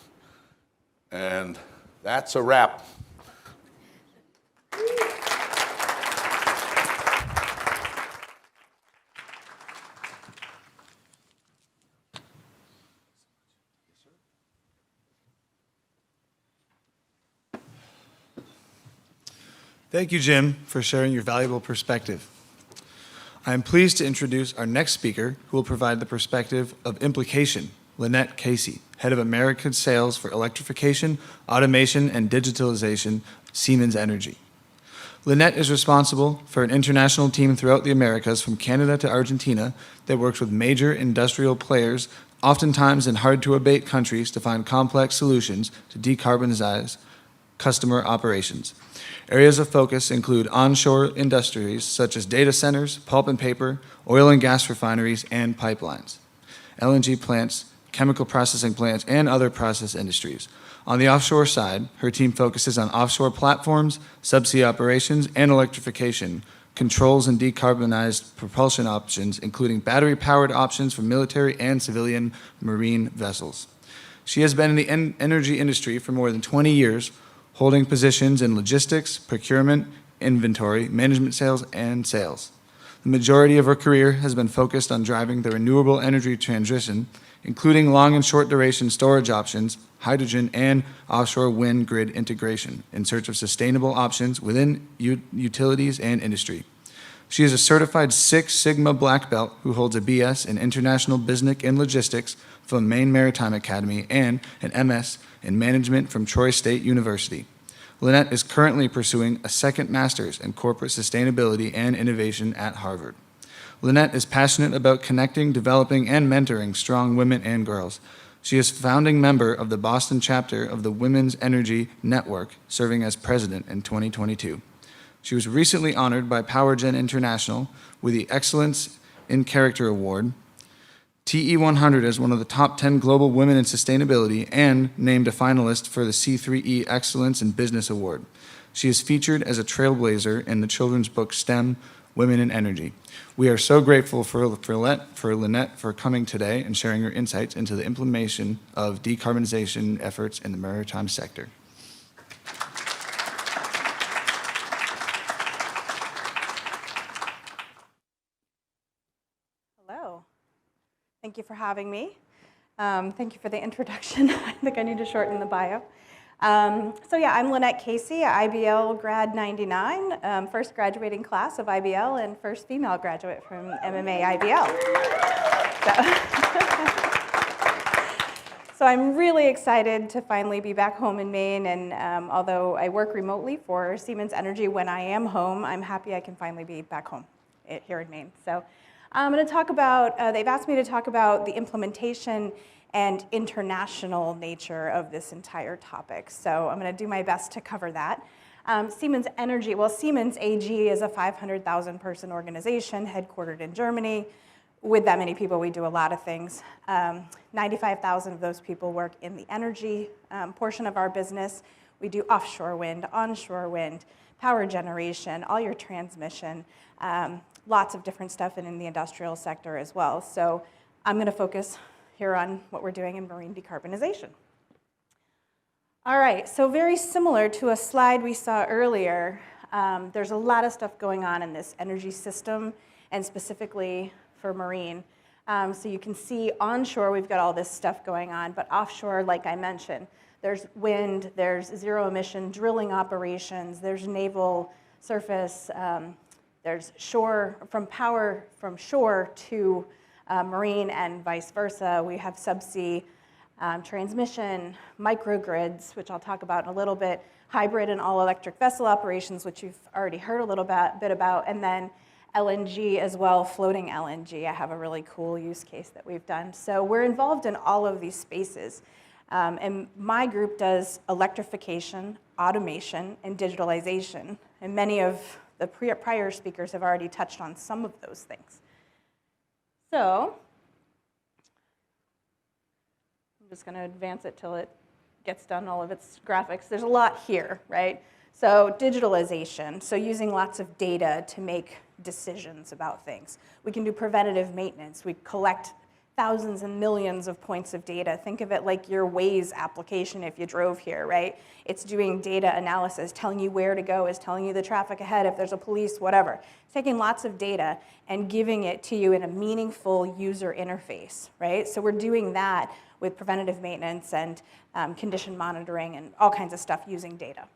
Speaker 11: And that's a wrap.
Speaker 12: Thank you, Jim, for sharing your valuable perspective. I am pleased to introduce our next speaker, who will provide the perspective of implication, Linette Casey, Head of American Sales for Electrification, Automation, and Digitalization, Siemens Energy. Linette is responsible for an international team throughout the Americas, from Canada to Argentina, that works with major industrial players, oftentimes in hard-to-abate countries, to find complex solutions to decarbonize customer operations. Areas of focus include onshore industries such as data centers, pulp and paper, oil and gas refineries, and pipelines, LNG plants, chemical processing plants, and other process industries. On the offshore side, her team focuses on offshore platforms, subsea operations, and electrification, controls and decarbonized propulsion options, including battery-powered options for military and civilian marine vessels. She has been in the energy industry for more than 20 years, holding positions in logistics, procurement, inventory, management sales, and sales. The majority of her career has been focused on driving the renewable energy transition, including long and short duration storage options, hydrogen, and offshore wind grid integration, in search of sustainable options within utilities and industry. She is a certified Six Sigma Black Belt who holds a BS in International Business and Logistics from Maine Maritime Academy and an MS in Management from Troy State University. Linette is currently pursuing a second master's in Corporate Sustainability and Innovation at Harvard. Linette is passionate about connecting, developing, and mentoring strong women and girls. She is founding member of the Boston chapter of the Women's Energy Network, serving as president in 2022. She was recently honored by PowerGen International with the Excellence in Character Award, TE100 as one of the top 10 global women in sustainability, and named a finalist for the C3E Excellence in Business Award. She is featured as a trailblazer in the children's book STEM, Women in Energy. We are so grateful for Linette for coming today and sharing her insights into the implementation of decarbonization efforts in the maritime sector.
Speaker 13: Hello. Thank you for having me. Thank you for the introduction. I think I need to shorten the bio. So yeah, I'm Linette Casey, IBL grad 99, first graduating class of IBL and first female graduate from MMA IBL. So I'm really excited to finally be back home in Maine, and although I work remotely for Siemens Energy when I am home, I'm happy I can finally be back home here in Maine. So I'm going to talk about, they've asked me to talk about the implementation and international nature of this entire topic. So I'm going to do my best to cover that. Siemens Energy, well, Siemens AG is a 500,000 person organization headquartered in Germany. With that many people, we do a lot of things. 95,000 of those people work in the energy portion of our business. We do offshore wind, onshore wind, power generation, all your transmission, lots of different stuff in the industrial sector as well. So I'm going to focus here on what we're doing in marine decarbonization. All right, so very similar to a slide we saw earlier, there's a lot of stuff going on in this energy system, and specifically for marine. So you can see onshore, we've got all this stuff going on, but offshore, like I mentioned, there's wind, there's zero emission drilling operations, there's naval surface, there's shore, power from shore to marine and vice versa. We have subsea transmission, microgrids, which I'll talk about in a little bit, hybrid and all-electric vessel operations, which you've already heard a little bit about, and then LNG as well, floating LNG. I have a really cool use case that we've done. So we're involved in all of these spaces. And my group does electrification, automation, and digitalization. And many of the prior speakers have already touched on some of those things. So I'm just going to advance it till it gets done all of its graphics. There's a lot here, right? So digitalization, so using lots of data to make decisions about things. We can do preventative maintenance. We collect thousands and millions of points of data. Think of it like your Waze application if you drove here, right? It's doing data analysis, telling you where to go, is telling you the traffic ahead, if there's a police, whatever. It's taking lots of data and giving it to you in a meaningful user interface, right? So we're doing that with preventative maintenance and condition monitoring and all kinds of stuff using data.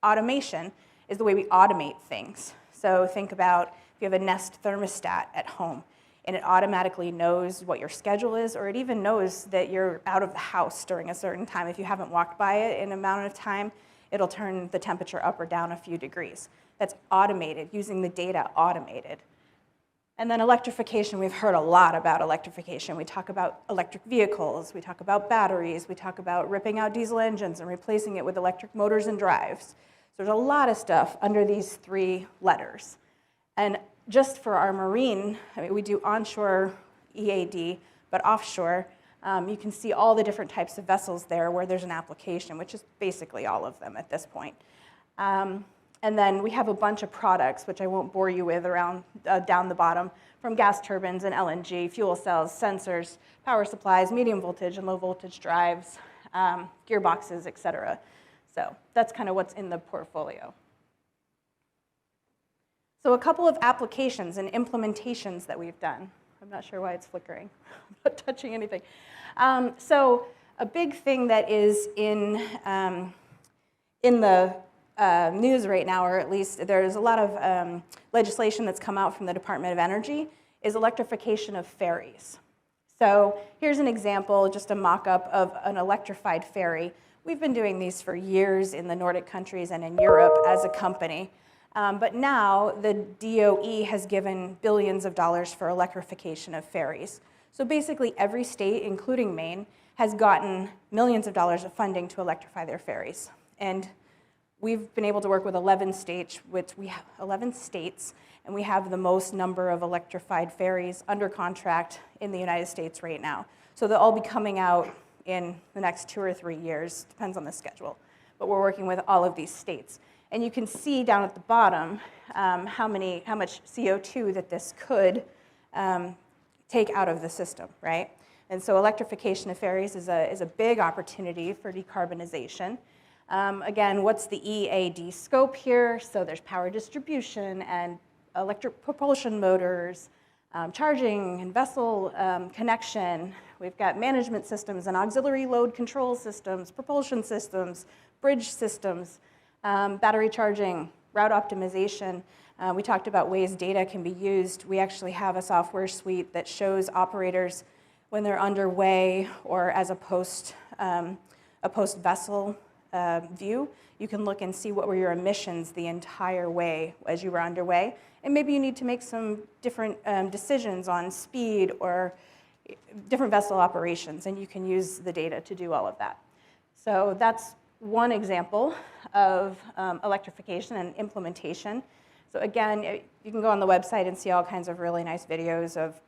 Speaker 13: Automation is the way we automate things. So think about if you have a Nest thermostat at home, and it automatically knows what your schedule is, or it even knows that you're out of the house during a certain time. If you haven't walked by it in an amount of time, it'll turn the temperature up or down a few degrees. That's automated, using the data automated. And then electrification, we've heard a lot about electrification. We talk about electric vehicles, we talk about batteries, we talk about ripping out diesel engines and replacing it with electric motors and drives. So there's a lot of stuff under these 3 letters. And just for our marine, I mean, we do onshore EAD, but offshore, you can see all the different types of vessels there where there's an application, which is basically all of them at this point. And then we have a bunch of products, which I won't bore you with around down the bottom, from gas turbines and LNG, fuel cells, sensors, power supplies, medium voltage and low voltage drives, gearboxes, et cetera. So that's kind of what's in the portfolio. So a couple of applications and implementations that we've done. I'm not sure why it's flickering. I'm not touching anything. So a big thing that is in the news right now, or at least there's a lot of legislation that's come out from the Department of Energy, is electrification of ferries. So here's an example, just a mock-up of an electrified ferry. We've been doing these for years in the Nordic countries and in Europe as a company. But now the DOE has given billions of dollars for electrification of ferries. So basically every state, including Maine, has gotten millions of dollars of funding to electrify their ferries. And we've been able to work with 11 states, and we have the most number of electrified ferries under contract in the United States right now. So they'll all be coming out in the next 2 or 3 years, depends on the schedule. But we're working with all of these states. And you can see down at the bottom how much CO2 that this could take out of the system, right? And so electrification of ferries is a big opportunity for decarbonization. Again, what's the EAD scope here? So there's power distribution and electric propulsion motors, charging and vessel connection. We've got management systems and auxiliary load control systems, propulsion systems, bridge systems, battery charging, route optimization. We talked about ways data can be used. We actually have a software suite that shows operators when they're underway or as a post-vessel view. You can look and see what were your emissions the entire way as you were underway. And maybe you need to make some different decisions on speed or different vessel operations, and you can use the data to do all of that. So that's one example of electrification and implementation. So again, you can go on the website and see all kinds of really nice videos of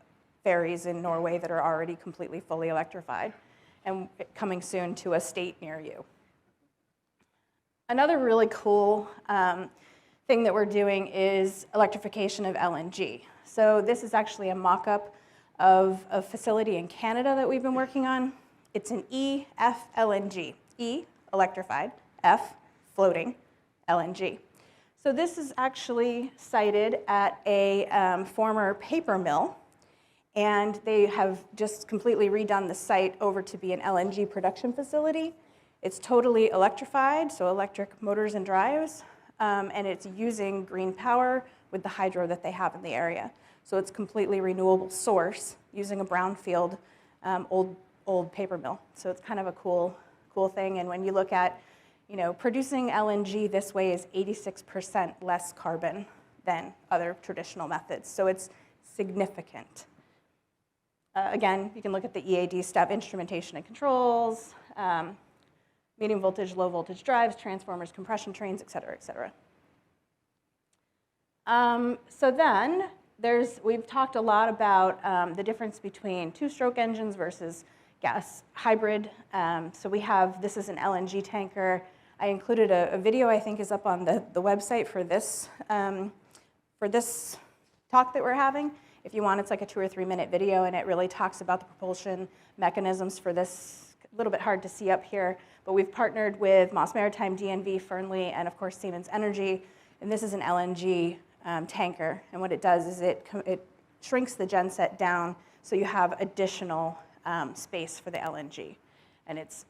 Speaker 13: ferries in Norway that are already completely fully electrified and coming soon to a state near you. Another really cool thing that we're doing is electrification of LNG. So this is actually a mock-up of a facility in Canada that we've been working on. It's an EF LNG. E, electrified, F, floating, LNG. So this is actually sited at a former paper mill, and they have just completely redone the site over to be an LNG production facility. It's totally electrified, so electric motors and drives, and it's using green power with the hydro that they have in the area. So it's completely renewable source using a brownfield old paper mill. So it's kind of a cool thing. And when you look at, producing LNG this way is 86% less carbon than other traditional methods. So it's significant. Again, you can look at the EAD step, instrumentation and controls, medium voltage, low voltage drives, transformers, compression trains, et cetera, et cetera. So then we've talked a lot about the difference between two-stroke engines versus gas hybrid. So this is an LNG tanker. I included a video, I think is up on the website for this talk that we're having. If you want, it's like a 2 or 3 minute video, and it really talks about the propulsion mechanisms for this. A little bit hard to see up here, but we've partnered with Maritime, DNV, Fernley, and of course Siemens Energy. And this is an LNG tanker, and what it does is it shrinks the genset down so you have additional space for the LNG, and it's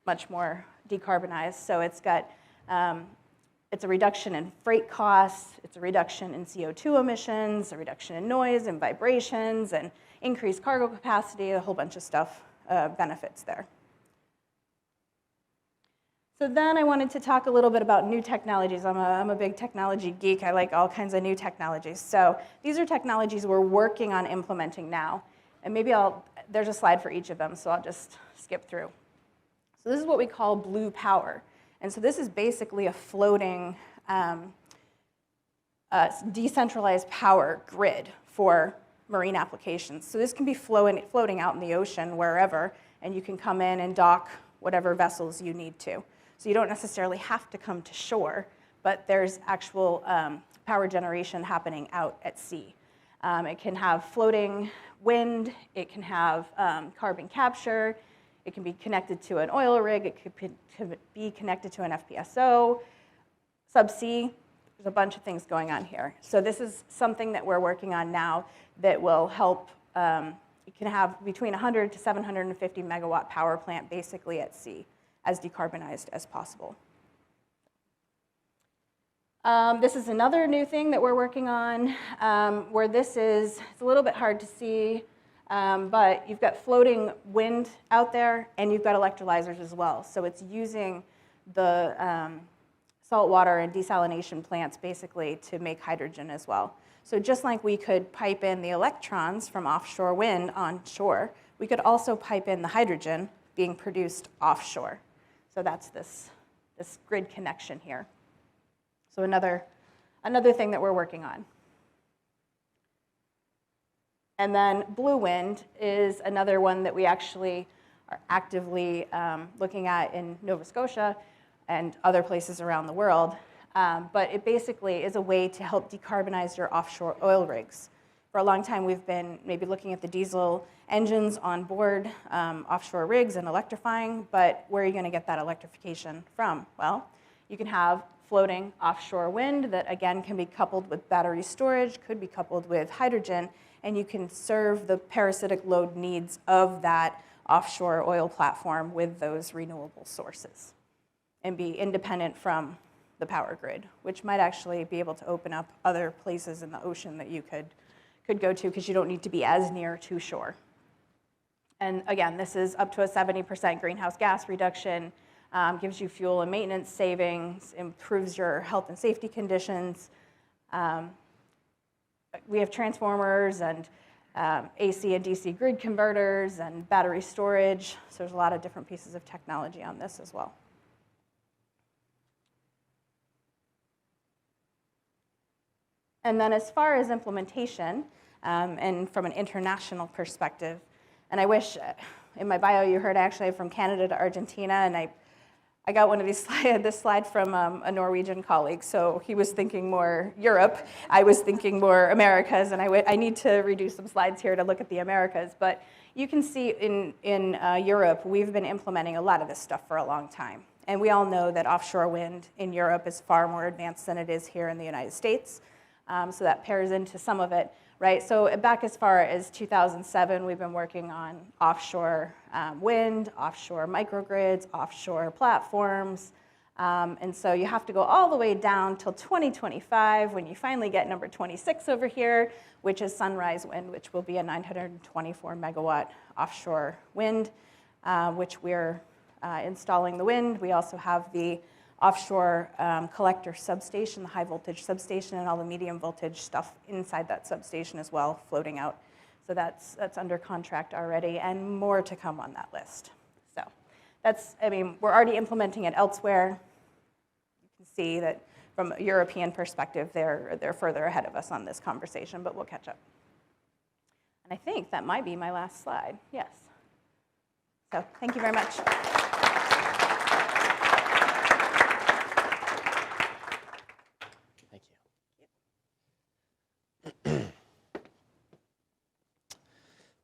Speaker 13: much more decarbonized. So it's got it's a reduction in freight costs, it's a reduction in CO2 emissions, a reduction in noise and vibrations, and increased cargo capacity, a whole bunch of stuff, benefits there. So then I wanted to talk a little bit about new technologies. I'm a big technology geek. I like all kinds of new technologies. So these are technologies we're working on implementing now. And maybe there's a slide for each of them, so I'll just skip through. So this is what we call blue power. And so this is basically a floating decentralized power grid for marine applications. So this can be floating out in the ocean wherever, and you can come in and dock whatever vessels you need to. So you don't necessarily have to come to shore, but there's actual power generation happening out at sea. It can have floating wind, it can have carbon capture, it can be connected to an oil rig, it could be connected to an FPSO, subsea. There's a bunch of things going on here. So this is something that we're working on now that will help. It can have between 100 to 750 megawatt power plant basically at sea, as decarbonized as possible. This is another new thing that we're working on, where it's a little bit hard to see, but you've got floating wind out there, and you've got electrolyzers as well. So it's using the saltwater and desalination plants basically to make hydrogen as well. So just like we could pipe in the electrons from offshore wind on shore, we could also pipe in the hydrogen being produced offshore. So that's this grid connection here. So another thing that we're working on. And then blue wind is another one that we actually are actively looking at in Nova Scotia and other places around the world. But it basically is a way to help decarbonize your offshore oil rigs. For a long time, we've been maybe looking at the diesel engines on board offshore rigs and electrifying, but where are you going to get that electrification from? Well, you can have floating offshore wind that, again, can be coupled with battery storage, could be coupled with hydrogen, and you can serve the parasitic load needs of that offshore oil platform with those renewable sources and be independent from the power grid, which might actually be able to open up other places in the ocean that you could go to because you don't need to be as near to shore. And again, this is up to a 70% greenhouse gas reduction, gives you fuel and maintenance savings, improves your health and safety conditions. We have transformers and AC and DC grid converters and battery storage. So there's a lot of different pieces of technology on this as well. And then as far as implementation, and from an international perspective, and I wish in my bio you heard actually from Canada to Argentina, and I got one of these this slide from a Norwegian colleague, so he was thinking more Europe, I was thinking more Americas, and I need to redo some slides here to look at the Americas, but you can see in Europe, we've been implementing a lot of this stuff for a long time. And we all know that offshore wind in Europe is far more advanced than it is here in the United States. So that pairs into some of it, right? So back as far as 2007, we've been working on offshore wind, offshore microgrids, offshore platforms. And so you have to go all the way down till 2025 when you finally get number 26 over here, which is Sunrise Wind, which will be a 924 megawatt offshore wind, which we're installing the wind. We also have the offshore collector substation, the high voltage substation, and all the medium voltage stuff inside that substation as well, floating out. So that's under contract already, and more to come on that list. So we're already implementing it elsewhere. You can see that from a European perspective, they're further ahead of us on this conversation, but we'll catch up. And I think that might be my last slide. Yes. So thank you very much.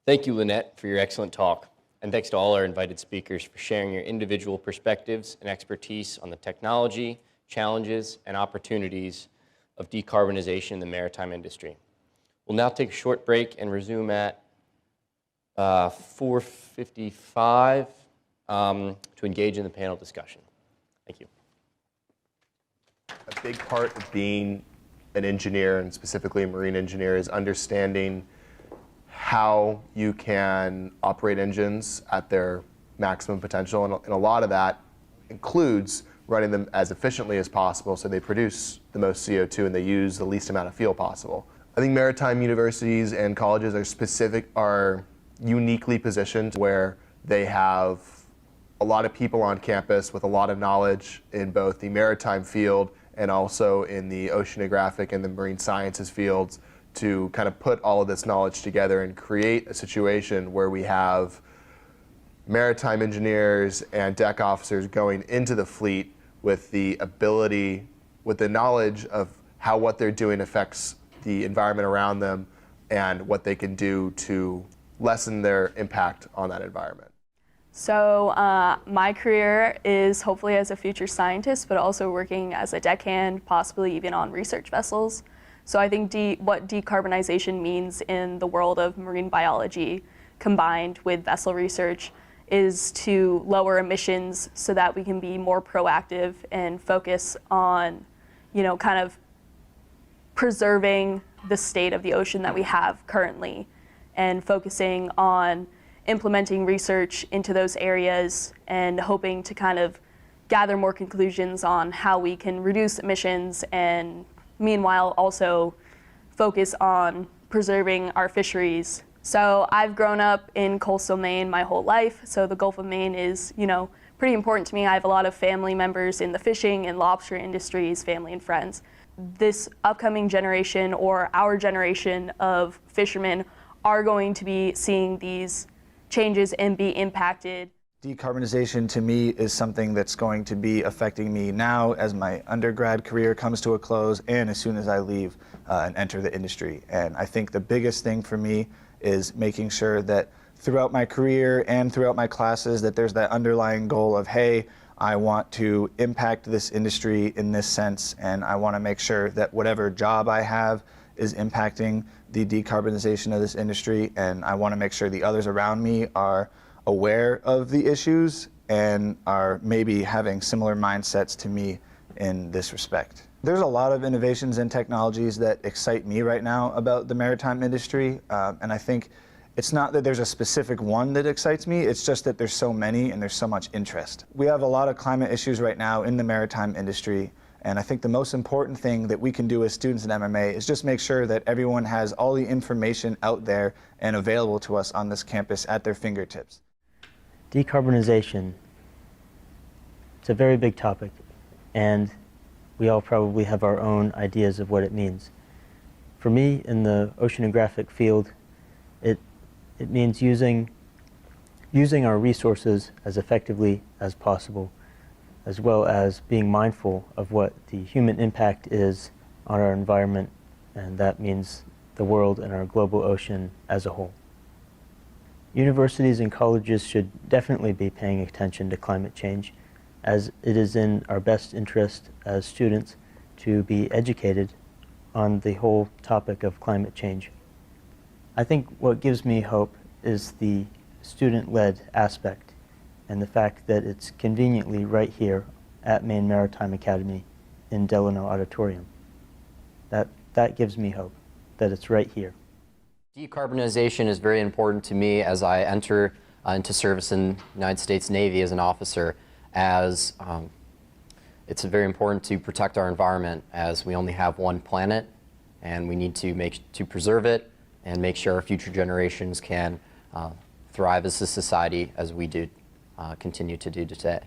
Speaker 1: Thank you, Linette, for your excellent talk. And thanks to all our invited speakers for sharing your individual perspectives and expertise on the technology, challenges, and opportunities of decarbonization in the maritime industry. We'll now take a short break and resume at 4:55 to engage in the panel discussion. Thank you.
Speaker 14: A big part of being an engineer, and specifically a marine engineer, is understanding how you can operate engines at their maximum potential. And a lot of that includes running them as efficiently as possible so they produce the most CO2 and they use the least amount of fuel possible. I think maritime universities and colleges are uniquely positioned where they have a lot of people on campus with a lot of knowledge in both the maritime field and also in the oceanographic and the marine sciences fields to kind of put all of this knowledge together and create a situation where we have maritime engineers and deck officers going into the fleet with the ability, with the knowledge of how what they're doing affects the environment around them and what they can do to lessen their impact on that environment.
Speaker 7: So my career is hopefully as a future scientist, but also working as a deckhand, possibly even on research vessels. So I think what decarbonization means in the world of marine biology combined with vessel research is to lower emissions so that we can be more proactive and focus on, kind of preserving the state of the ocean that we have currently and focusing on implementing research into those areas and hoping to kind of gather more conclusions on how we can reduce emissions and meanwhile also focus on preserving our fisheries. So I've grown up in coastal Maine my whole life, so the Gulf of Maine is, pretty important to me. I have a lot of family members in the fishing and lobster industries, family and friends. This upcoming generation or our generation of fishermen are going to be seeing these changes and be impacted.
Speaker 12: Decarbonization to me is something that's going to be affecting me now as my undergrad career comes to a close and as soon as I leave and enter the industry. And I think the biggest thing for me is making sure that throughout my career and throughout my classes that there's that underlying goal of, hey, I want to impact this industry in this sense, and I want to make sure that whatever job I have is impacting the decarbonization of this industry, and I want to make sure the others around me are aware of the issues and are maybe having similar mindsets to me in this respect. There's a lot of innovations and technologies that excite me right now about the maritime industry, and I think it's not that there's a specific one that excites me, it's just that there's so many and there's so much interest. We have a lot of climate issues right now in the maritime industry, and I think the most important thing that we can do as students in MMA is just make sure that everyone has all the information out there and available to us on this campus at their fingertips.
Speaker 3: Decarbonization, it's a very big topic, and we all probably have our own ideas of what it means. For me, in the oceanographic field, it means using our resources as effectively as possible, as well as being mindful of what the human impact is on our environment, and that means the world and our global ocean as a whole. Universities and colleges should definitely be paying attention to climate change, as it is in our best interest as students to be educated on the whole topic of climate change. I think what gives me hope is the student-led aspect and the fact that it's conveniently right here at Maine Maritime Academy in Delano Auditorium. That gives me hope, that it's right here.
Speaker 1: Decarbonization is very important to me as I enter into service in the United States Navy as an officer, as it's very important to protect our environment, as we only have one planet and we need to preserve it and make sure our future generations can thrive as a society as we do continue to do today.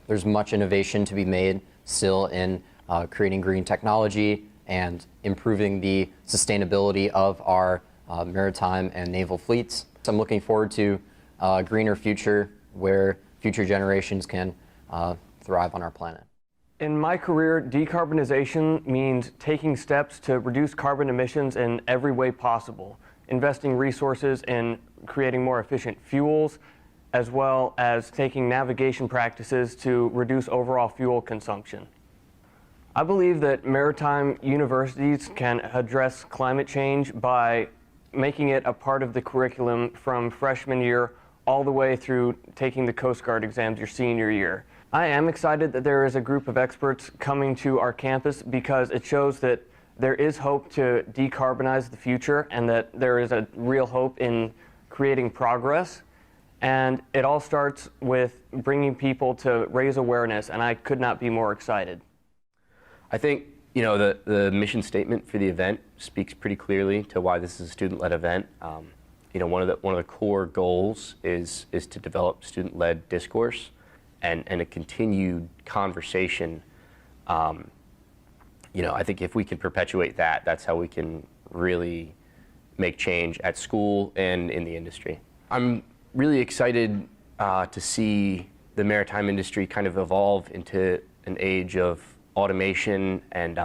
Speaker 1: There's much innovation to be made still in creating green technology and improving the sustainability of our maritime and naval fleets. So I'm looking forward to a greener future where future generations can thrive on our planet.
Speaker 15: In my career, decarbonization means taking steps to reduce carbon emissions in every way possible, investing resources in creating more efficient fuels, as well as taking navigation practices to reduce overall fuel consumption. I believe that maritime universities can address climate change by making it a part of the curriculum from freshman year all the way through taking the Coast Guard exams your senior year. I am excited that there is a group of experts coming to our campus because it shows that there is hope to decarbonize the future and that there is a real hope in creating progress. And it all starts with bringing people to raise awareness, and I could not be more excited.
Speaker 1: I think, you know, the mission statement for the event speaks pretty clearly to why this is a student-led event. You know, one of the core goals is to develop student-led discourse and a continued conversation. You know, I think if we can perpetuate that, that's how we can really make change at school and in the industry. I'm really excited to see the maritime industry kind of evolve into an age of automation and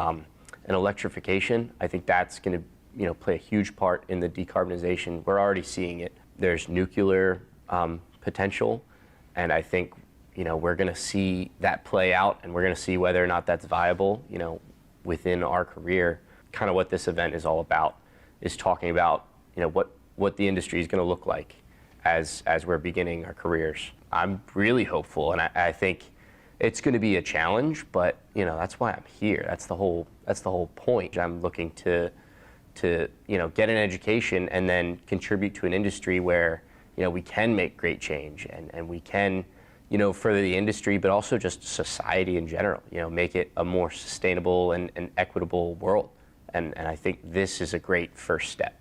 Speaker 1: electrification. I think that's going to, you know, play a huge part in the decarbonization. We're already seeing it. There's nuclear potential, and I think, you know, we're going to see that play out, and we're going to see whether or not that's viable, you know, within our career. Kind of what this event is all about is talking about, you know, what the industry is going to look like as we're beginning our careers. I'm really hopeful, and I think it's going to be a challenge, but, you know, that's why I'm here. That's the whole point. I'm looking to you know, get an education and then contribute to an industry where, you know, we can make great change and we can, you know, further the industry, but also just society in general, you know, make it a more sustainable and equitable world. And I think this is a great first step.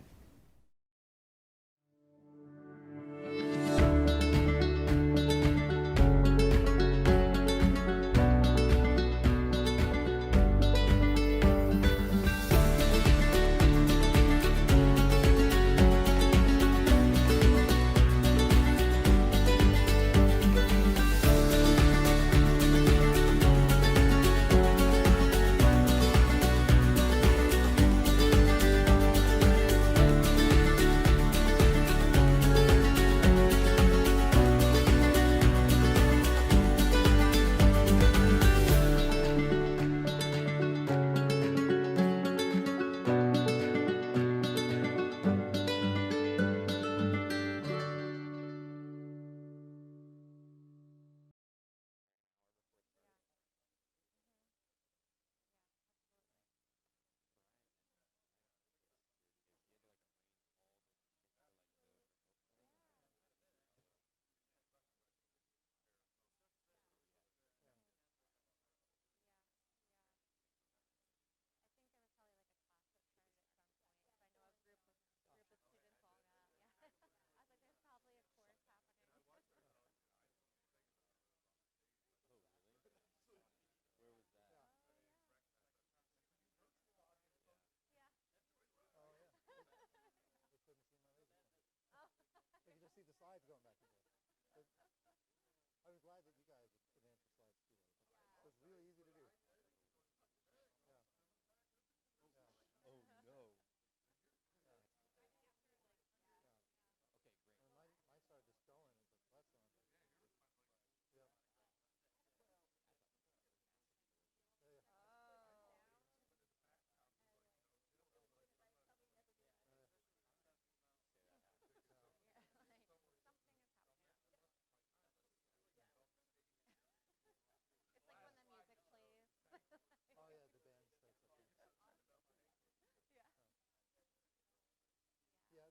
Speaker 8: See the slides going back and forth. I was glad that you guys could answer slides too. So it's really easy to do. Yeah. Oh no. Yeah. Okay, great. And mine started just going. It's like, that's on. Yeah.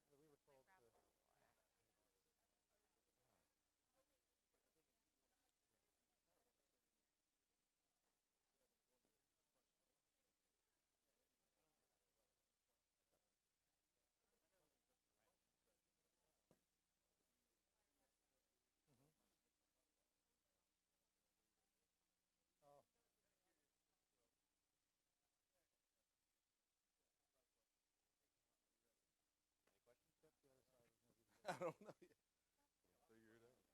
Speaker 11: I don't know yet. Figure it out.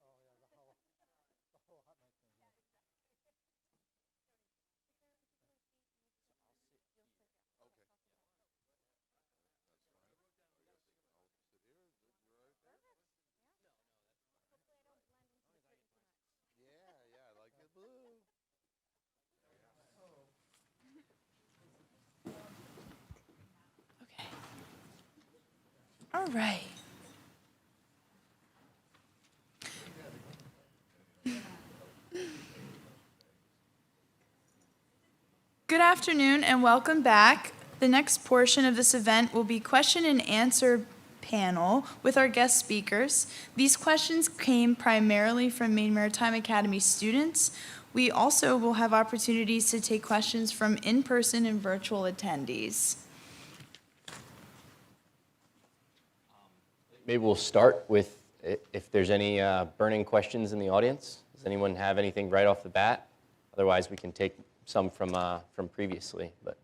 Speaker 8: Oh yeah, the whole hot mic thing. Yeah.
Speaker 11: Okay. That's fine. I guess I'll sit here. You're right there. Yeah, I like it blue.
Speaker 5: Okay. All right. Good afternoon and welcome back. The next portion of this event will be question and answer panel with our guest speakers. These questions came primarily from Maine Maritime Academy students. We also will have opportunities to take questions from in-person and virtual attendees.
Speaker 1: Maybe we'll start with if there's any burning questions in the audience. Does anyone have anything right off the bat? Otherwise, we can take some from previously. But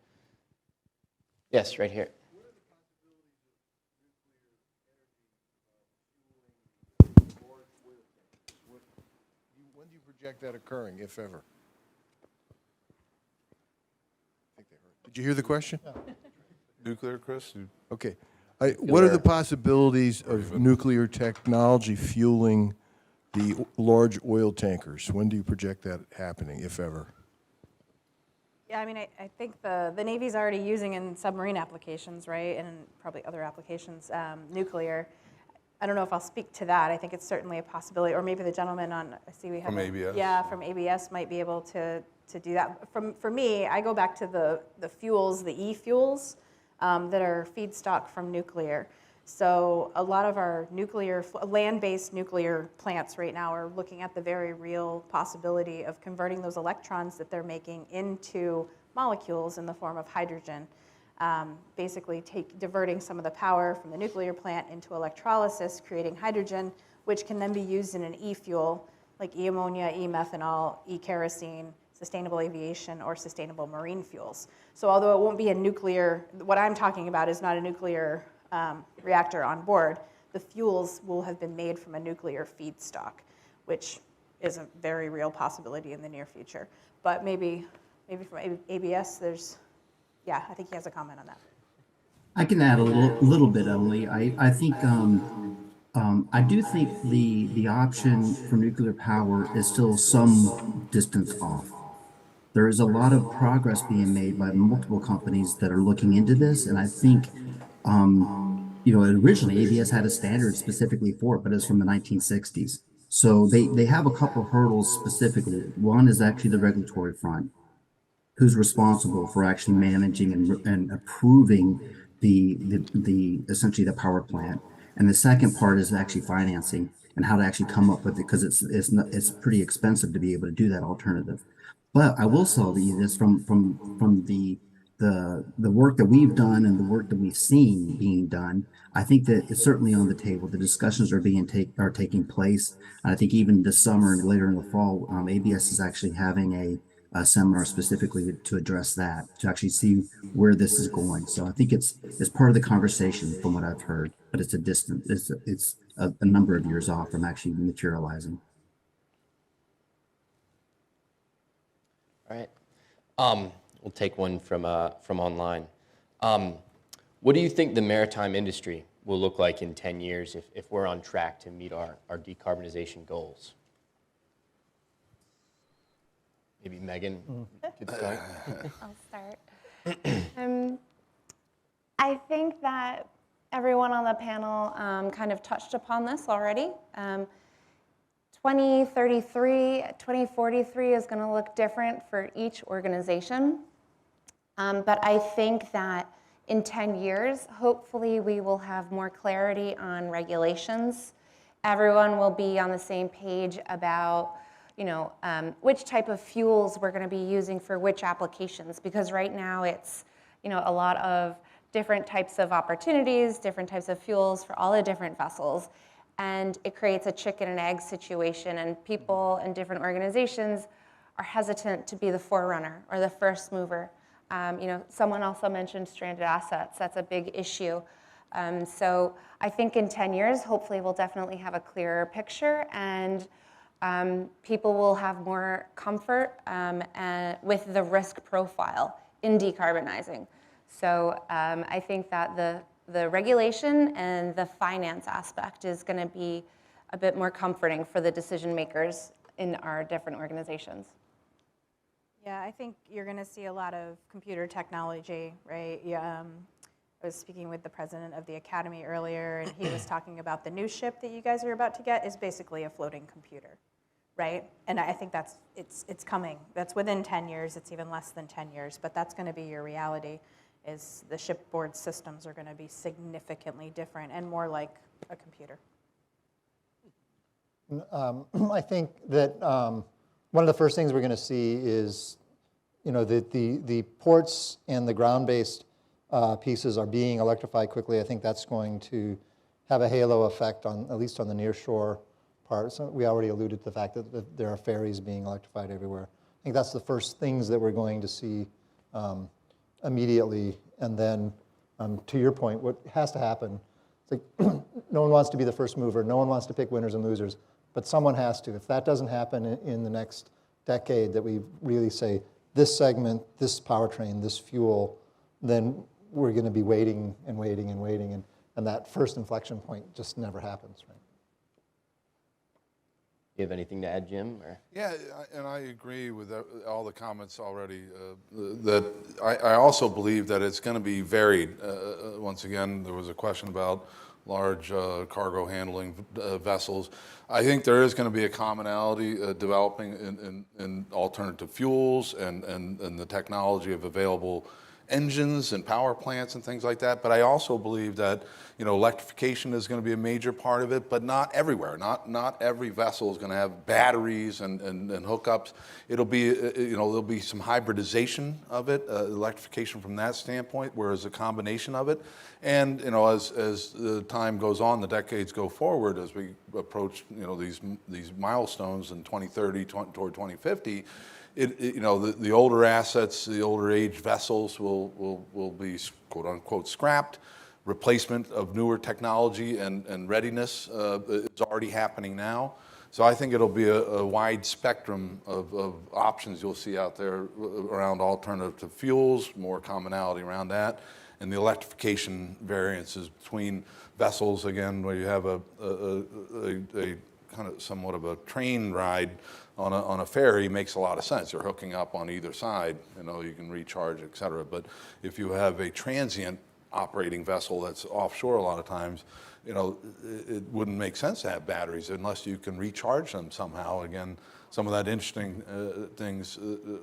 Speaker 1: yes, right here.
Speaker 16: When do you project that occurring, if ever? I think they heard. Did you hear the question?
Speaker 11: Nuclear, Chris?
Speaker 16: Okay. What are the possibilities of nuclear technology fueling the large oil tankers? When do you project that happening, if ever?
Speaker 13: Yeah, I mean, I think the Navy's already using in submarine applications, right, and probably other applications, nuclear. I don't know if I'll speak to that. I think it's certainly a possibility, or maybe the gentleman on, I see we have.
Speaker 11: From ABS?
Speaker 13: Yeah, from ABS might be able to do that. For me, I go back to the fuels, the e-fuels that are feedstock from nuclear. So a lot of our land-based nuclear plants right now are looking at the very real possibility of converting those electrons that they're making into molecules in the form of hydrogen. Basically diverting some of the power from the nuclear plant into electrolysis, creating hydrogen, which can then be used in an e-fuel like e-ammonia, e-methanol, e-kerosene, sustainable aviation, or sustainable marine fuels. So although it won't be a nuclear, what I'm talking about is not a nuclear reactor on board, the fuels will have been made from a nuclear feedstock, which is a very real possibility in the near future. But maybe from ABS, yeah, I think he has a comment on that.
Speaker 10: I can add a little bit, Emily. I think I do think the option for nuclear power is still some distance off. There is a lot of progress being made by multiple companies that are looking into this, and I think, originally ABS had a standard specifically for it, but it's from the 1960s. So they have a couple of hurdles specifically. One is actually the regulatory front. Who's responsible for actually managing and approving the essentially the power plant? And the second part is actually financing and how to actually come up with it, because it's pretty expensive to be able to do that alternative. But I will tell you this from the work that we've done and the work that we've seen being done, I think that it's certainly on the table. The discussions are taking place. And I think even this summer and later in the fall, ABS is actually having a seminar specifically to address that, to actually see where this is going. So I think it's part of the conversation from what I've heard, but it's a number of years off from actually materializing.
Speaker 1: All right. We'll take one from online. What do you think the maritime industry will look like in 10 years if we're on track to meet our decarbonization goals? Maybe Megan could start.
Speaker 6: I'll start. I think that everyone on the panel kind of touched upon this already. 2033, 2043 is going to look different for each organization. But I think that in 10 years, hopefully we will have more clarity on regulations. Everyone will be on the same page about which type of fuels we're going to be using for which applications, because right now it's, a lot of different types of opportunities, different types of fuels for all the different vessels, and it creates a chicken and egg situation, and people in different organizations are hesitant to be the forerunner or the first mover. Someone also mentioned stranded assets. That's a big issue. So I think in 10 years, hopefully we'll definitely have a clearer picture, and people will have more comfort with the risk profile in decarbonizing. So I think that the regulation and the finance aspect is going to be a bit more comforting for the decision makers in our different organizations.
Speaker 13: Yeah, I think you're going to see a lot of computer technology, right? I was speaking with the president of the academy earlier, and he was talking about the new ship that you guys are about to get is basically a floating computer, right? And I think it's coming. That's within 10 years. It's even less than 10 years, but that's going to be your reality. Is the shipboard systems are going to be significantly different and more like a computer.
Speaker 8: I think that one of the first things we're going to see is, the ports and the ground-based pieces are being electrified quickly. I think that's going to have a halo effect on, at least on the nearshore part. So we already alluded to the fact that there are ferries being electrified everywhere. I think that's the first things that we're going to see immediately. And then, to your point, what has to happen, it's like no one wants to be the first mover. No one wants to pick winners and losers. But someone has to. If that doesn't happen in the next decade, that we really say, this segment, this powertrain, this fuel, then we're going to be waiting and waiting and waiting. And that first inflection point just never happens, right?
Speaker 1: You have anything to add, Jim? Or?
Speaker 11: Yeah, and I agree with all the comments already. That I also believe that it's going to be varied. Once again, there was a question about large cargo handling vessels. I think there is going to be a commonality developing in alternative fuels and the technology of available engines and power plants and things like that. But I also believe that electrification is going to be a major part of it, but not everywhere. Not every vessel is going to have batteries and hookups. It'll be there'll be some hybridization of it, electrification from that standpoint, whereas a combination of it. And as the time goes on, the decades go forward, as we approach these milestones in 2030 toward 2050. The older assets, the older age vessels will be quote unquote scrapped. Replacement of newer technology and readiness is already happening now. So I think it'll be a wide spectrum of options you'll see out there around alternative fuels, more commonality around that, and the electrification variances between vessels, again, where you have a kind of somewhat of a train ride on a ferry makes a lot of sense. You're hooking up on either side, you can recharge, et cetera. But if you have a transient operating vessel that's offshore a lot of times, it wouldn't make sense to have batteries unless you can recharge them somehow. Again, some of that interesting things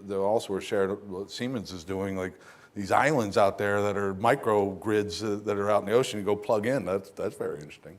Speaker 11: that also were shared, what Siemens is doing, like these islands out there that are microgrids that are out in the ocean, you go plug in. That's very interesting.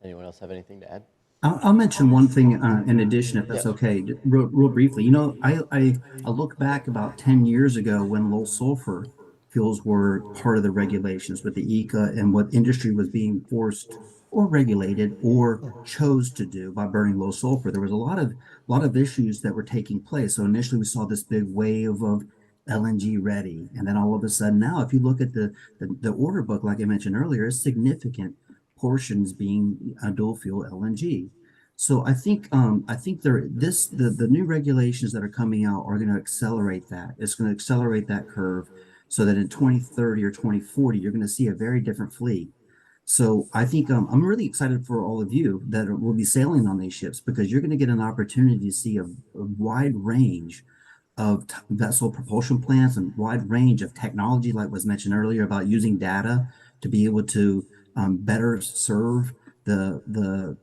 Speaker 1: Anyone else have anything to add?
Speaker 10: I'll mention one thing in addition, if that's okay, real briefly. I look back about 10 years ago when low sulfur fuels were part of the regulations with the ECA and what industry was being forced or regulated or chose to do by burning low sulfur. There was a lot of issues that were taking place. So initially we saw this big wave of LNG ready, and then all of a sudden now, if you look at the order book, like I mentioned earlier, it's significant portions being dual fuel LNG. So I think the new regulations that are coming out are going to accelerate that. It's going to accelerate that curve so that in 2030 or 2040 you're going to see a very different fleet. So I think I'm really excited for all of you that will be sailing on these ships, because you're going to get an opportunity to see a wide range of vessel propulsion plants and wide range of technology, like was mentioned earlier, about using data to be able to better serve the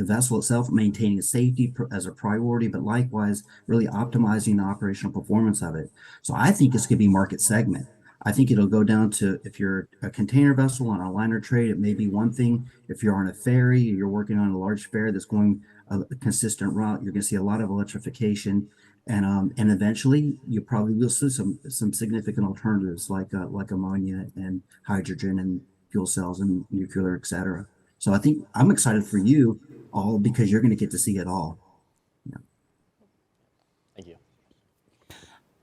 Speaker 10: vessel itself, maintaining safety as a priority, but likewise really optimizing the operational performance of it. So I think this could be market segment. I think it'll go down to, if you're a container vessel on a liner trade, it may be one thing. If you're on a ferry, you're working on a large ferry that's going a consistent route, you're going to see a lot of electrification, and eventually you probably will see some significant alternatives like ammonia and hydrogen and fuel cells and nuclear, et cetera. So I think I'm excited for you all, because you're going to get to see it all. Yeah.
Speaker 1: Thank you.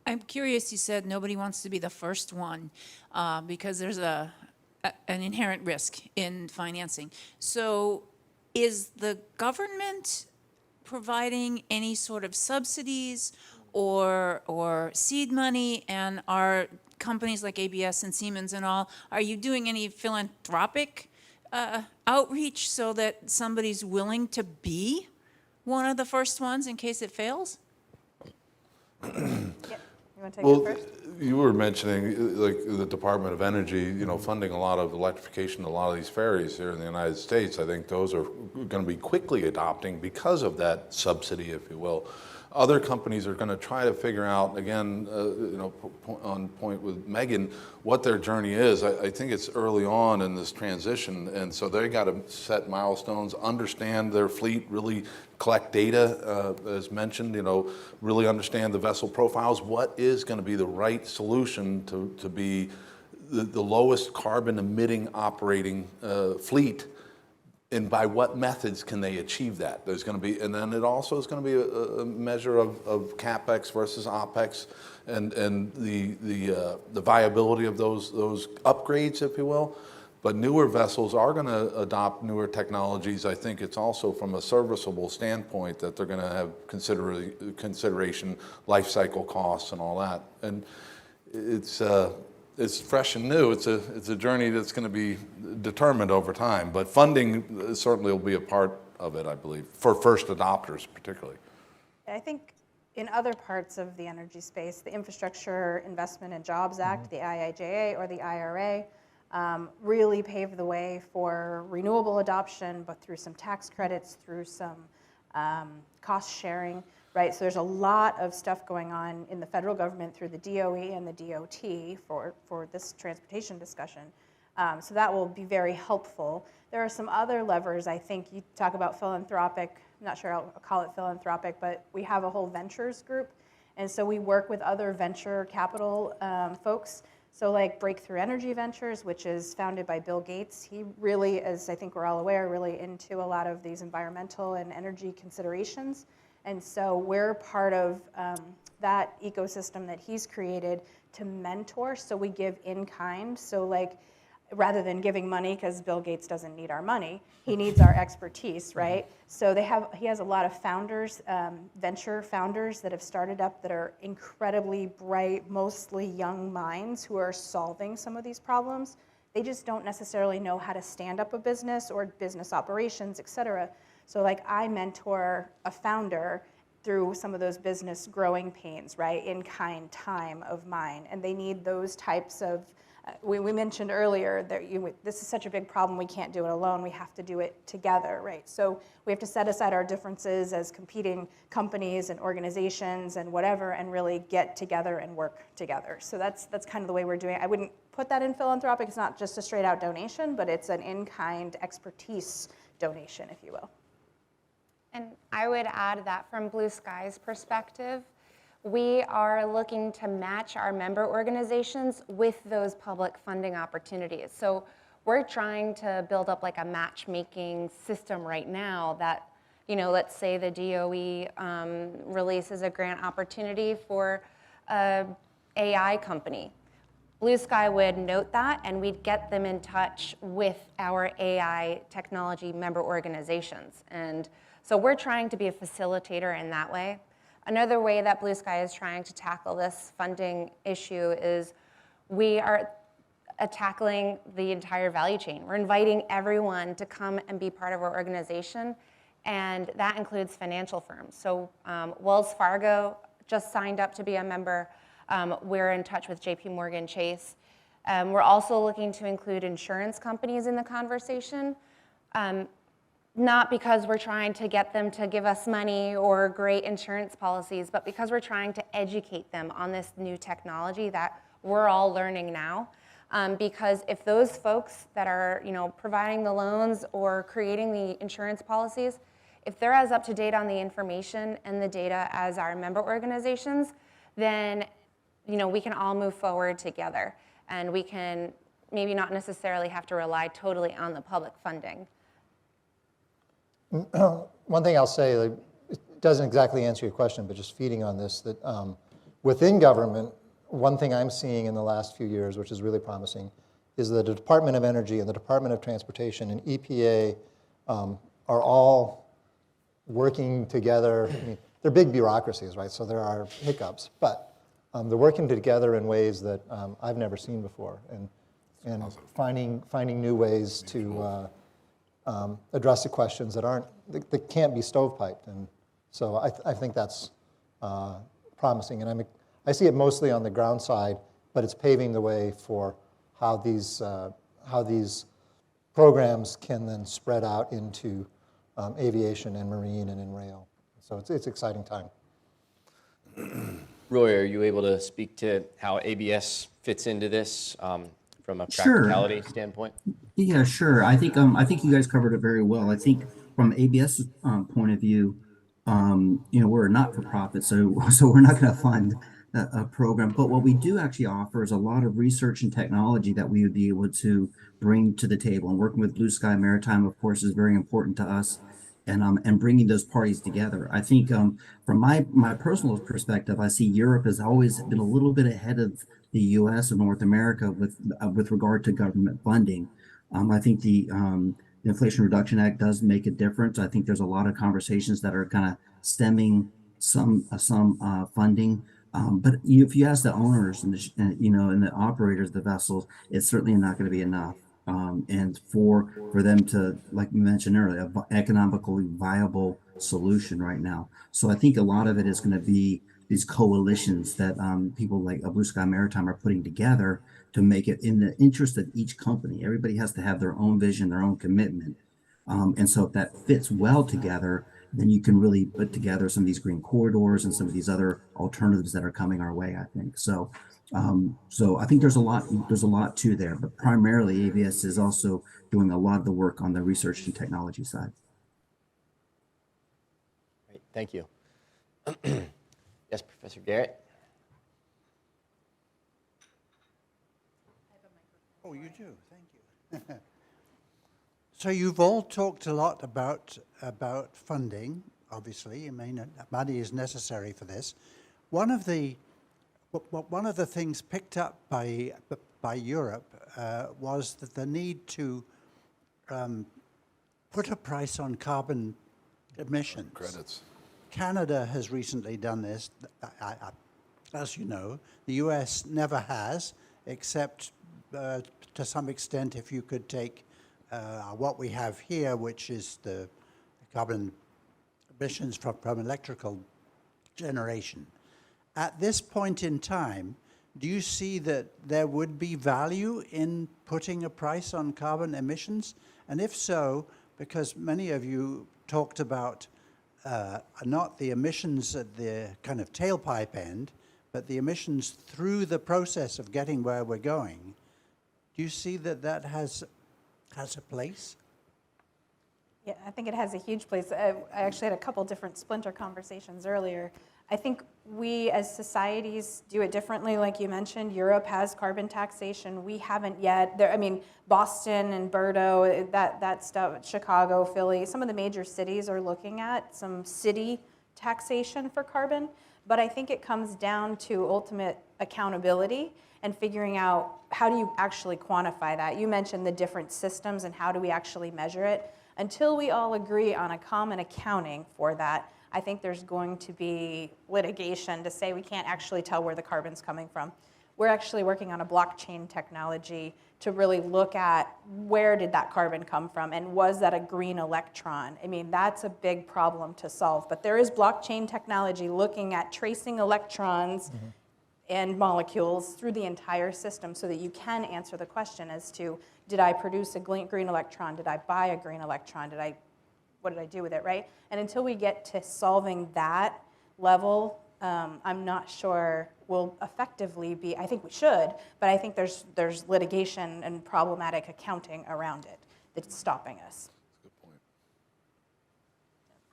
Speaker 17: I'm curious, you said nobody wants to be the first one because there's an inherent risk in financing. So is the government providing any sort of subsidies or seed money, and are companies like ABS and Siemens and all, are you doing any philanthropic outreach so that somebody's willing to be one of the first ones in case it fails?
Speaker 13: You want to take it first?
Speaker 11: You were mentioning, like, the Department of Energy, funding a lot of electrification, a lot of these ferries here in the United States. I think those are going to be quickly adopting because of that subsidy, if you will. Other companies are going to try to figure out, again, on point with Megan, what their journey is. I think it's early on in this transition, and so they got to set milestones, understand their fleet, really collect data, as mentioned, really understand the vessel profiles. What is going to be the right solution to be the lowest carbon emitting operating fleet? And by what methods can they achieve that? There's going to be, and then it also is going to be a measure of CapEx versus OpEx, and the viability of those upgrades, if you will. But newer vessels are going to adopt newer technologies. I think it's also from a serviceable standpoint that they're going to have consideration, life cycle costs, and all that. And it's fresh and new. It's a journey that's going to be determined over time, but funding certainly will be a part of it, I believe, for first adopters particularly.
Speaker 13: I think in other parts of the energy space, the Infrastructure Investment and Jobs Act, the IIJA or the IRA, really paved the way for renewable adoption, but through some tax credits, through some cost sharing. Right, so there's a lot of stuff going on in the federal government through the DOE and the DOT for this transportation discussion. So that will be very helpful. There are some other levers. I think you talk about philanthropic, I'm not sure I'll call it philanthropic, but we have a whole ventures group. And so we work with other venture capital folks. So like Breakthrough Energy Ventures, which is founded by Bill Gates. He really, as I think we're all aware, really into a lot of these environmental and energy considerations. And so we're part of that ecosystem that he's created to mentor. So we give in kind. So like, rather than giving money, because Bill Gates doesn't need our money, he needs our expertise, right? So he has a lot of founders, venture founders that have started up that are incredibly bright, mostly young minds who are solving some of these problems. They just don't necessarily know how to stand up a business or business operations, et cetera. So like I mentor a founder through some of those business growing pains, right, in kind time of mine. And they need those types of, we mentioned earlier that this is such a big problem, we can't do it alone, we have to do it together, right? So we have to set aside our differences as competing companies and organizations and whatever and really get together and work together. So that's kind of the way we're doing it. I wouldn't put that in philanthropic, it's not just a straight out donation, but it's an in-kind expertise donation, if you will.
Speaker 6: And I would add that from Blue Sky's perspective, we are looking to match our member organizations with those public funding opportunities. So we're trying to build up like a matchmaking system right now that, let's say the DOE releases a grant opportunity for an AI company. Blue Sky would note that, and we'd get them in touch with our AI technology member organizations. And so we're trying to be a facilitator in that way. Another way that Blue Sky is trying to tackle this funding issue is we are tackling the entire value chain. We're inviting everyone to come and be part of our organization, and that includes financial firms. So Wells Fargo just signed up to be a member. We're in touch with JP Morgan Chase. We're also looking to include insurance companies in the conversation. Not because we're trying to get them to give us money or great insurance policies, but because we're trying to educate them on this new technology that we're all learning now. Because if those folks that are providing the loans or creating the insurance policies, if they're as up to date on the information and the data as our member organizations, then we can all move forward together, and we can maybe not necessarily have to rely totally on the public funding.
Speaker 8: One thing I'll say, it doesn't exactly answer your question, but just feeding on this, that within government, one thing I'm seeing in the last few years, which is really promising, is that the Department of Energy and the Department of Transportation and EPA are all working together. I mean, they're big bureaucracies, right? So there are hiccups, but they're working together in ways that I've never seen before, and finding new ways to address the questions that can't be stovepiped. And so I think that's promising. And I see it mostly on the ground side, but it's paving the way for how these programs can then spread out into aviation and marine and in rail. So it's an exciting time.
Speaker 1: Roy, are you able to speak to how ABS fits into this from a
Speaker 10: Sure.
Speaker 1: practicality standpoint?
Speaker 10: Yeah, sure. I think you guys covered it very well. I think from ABS's point of view, we're a not-for-profit, so we're not going to fund a program. But what we do actually offer is a lot of research and technology that we would be able to bring to the table. And working with Blue Sky Maritime, of course, is very important to us. And bringing those parties together. I think from my personal perspective, I see Europe has always been a little bit ahead of the U.S. and North America with regard to government funding. I think the Inflation Reduction Act does make a difference. I think there's a lot of conversations that are kind of stemming some funding. But if you ask the owners and the operators of the vessels, it's certainly not going to be enough. And for them to, like we mentioned earlier, an economically viable solution right now. So I think a lot of it is going to be these coalitions that people like Blue Sky Maritime are putting together to make it in the interest of each company. Everybody has to have their own vision, their own commitment. And so if that fits well together, then you can really put together some of these green corridors and some of these other alternatives that are coming our way, I think. So I think there's a lot to there, but primarily ABS is also doing a lot of the work on the research and technology side.
Speaker 1: Great, thank you. Yes, Professor Garrett.
Speaker 18: Oh, you do. Thank you. So you've all talked a lot about funding. Obviously, I mean, money is necessary for this. One of the things picked up by Europe was that the need to put a price on carbon emissions.
Speaker 11: Credits.
Speaker 18: Canada has recently done this. As you know, the U.S. never has, except to some extent if you could take what we have here, which is the carbon emissions from electrical generation. At this point in time, do you see that there would be value in putting a price on carbon emissions? And if so, because many of you talked about not the emissions at the kind of tailpipe end, but the emissions through the process of getting where we're going, do you see that has a place?
Speaker 13: Yeah, I think it has a huge place. I actually had a couple different splinter conversations earlier. I think we as societies do it differently, like you mentioned. Europe has carbon taxation. We haven't yet. I mean, Boston and Bordeaux, that stuff, Chicago, Philly, some of the major cities are looking at some city taxation for carbon. But I think it comes down to ultimate accountability and figuring out how do you actually quantify that. You mentioned the different systems and how do we actually measure it. Until we all agree on a common accounting for that, I think there's going to be litigation to say we can't actually tell where the carbon's coming from. We're actually working on a blockchain technology to really look at where did that carbon come from and was that a green electron? I mean, that's a big problem to solve. But there is blockchain technology looking at tracing electrons and molecules through the entire system so that you can answer the question as to, did I produce a green electron? Did I buy a green electron? What did I do with it, right? And until we get to solving that level, I'm not sure we'll effectively be, I think we should, but I think there's litigation and problematic accounting around it that's stopping us.
Speaker 11: Good point.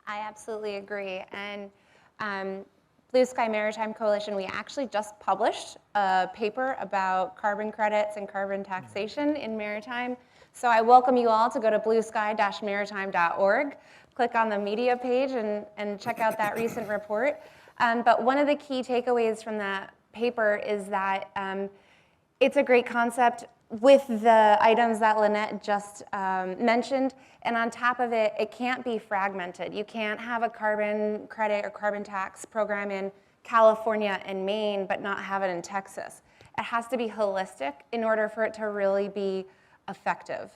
Speaker 6: I absolutely agree. And Blue Sky Maritime Coalition, we actually just published a paper about carbon credits and carbon taxation in maritime. So I welcome you all to go to bluesky-maritime.org, click on the media page and check out that recent report. But one of the key takeaways from that paper is that it's a great concept with the items that Linette just mentioned. And on top of it, it can't be fragmented. You can't have a carbon credit or carbon tax program in California and Maine, but not have it in Texas. It has to be holistic in order for it to really be effective.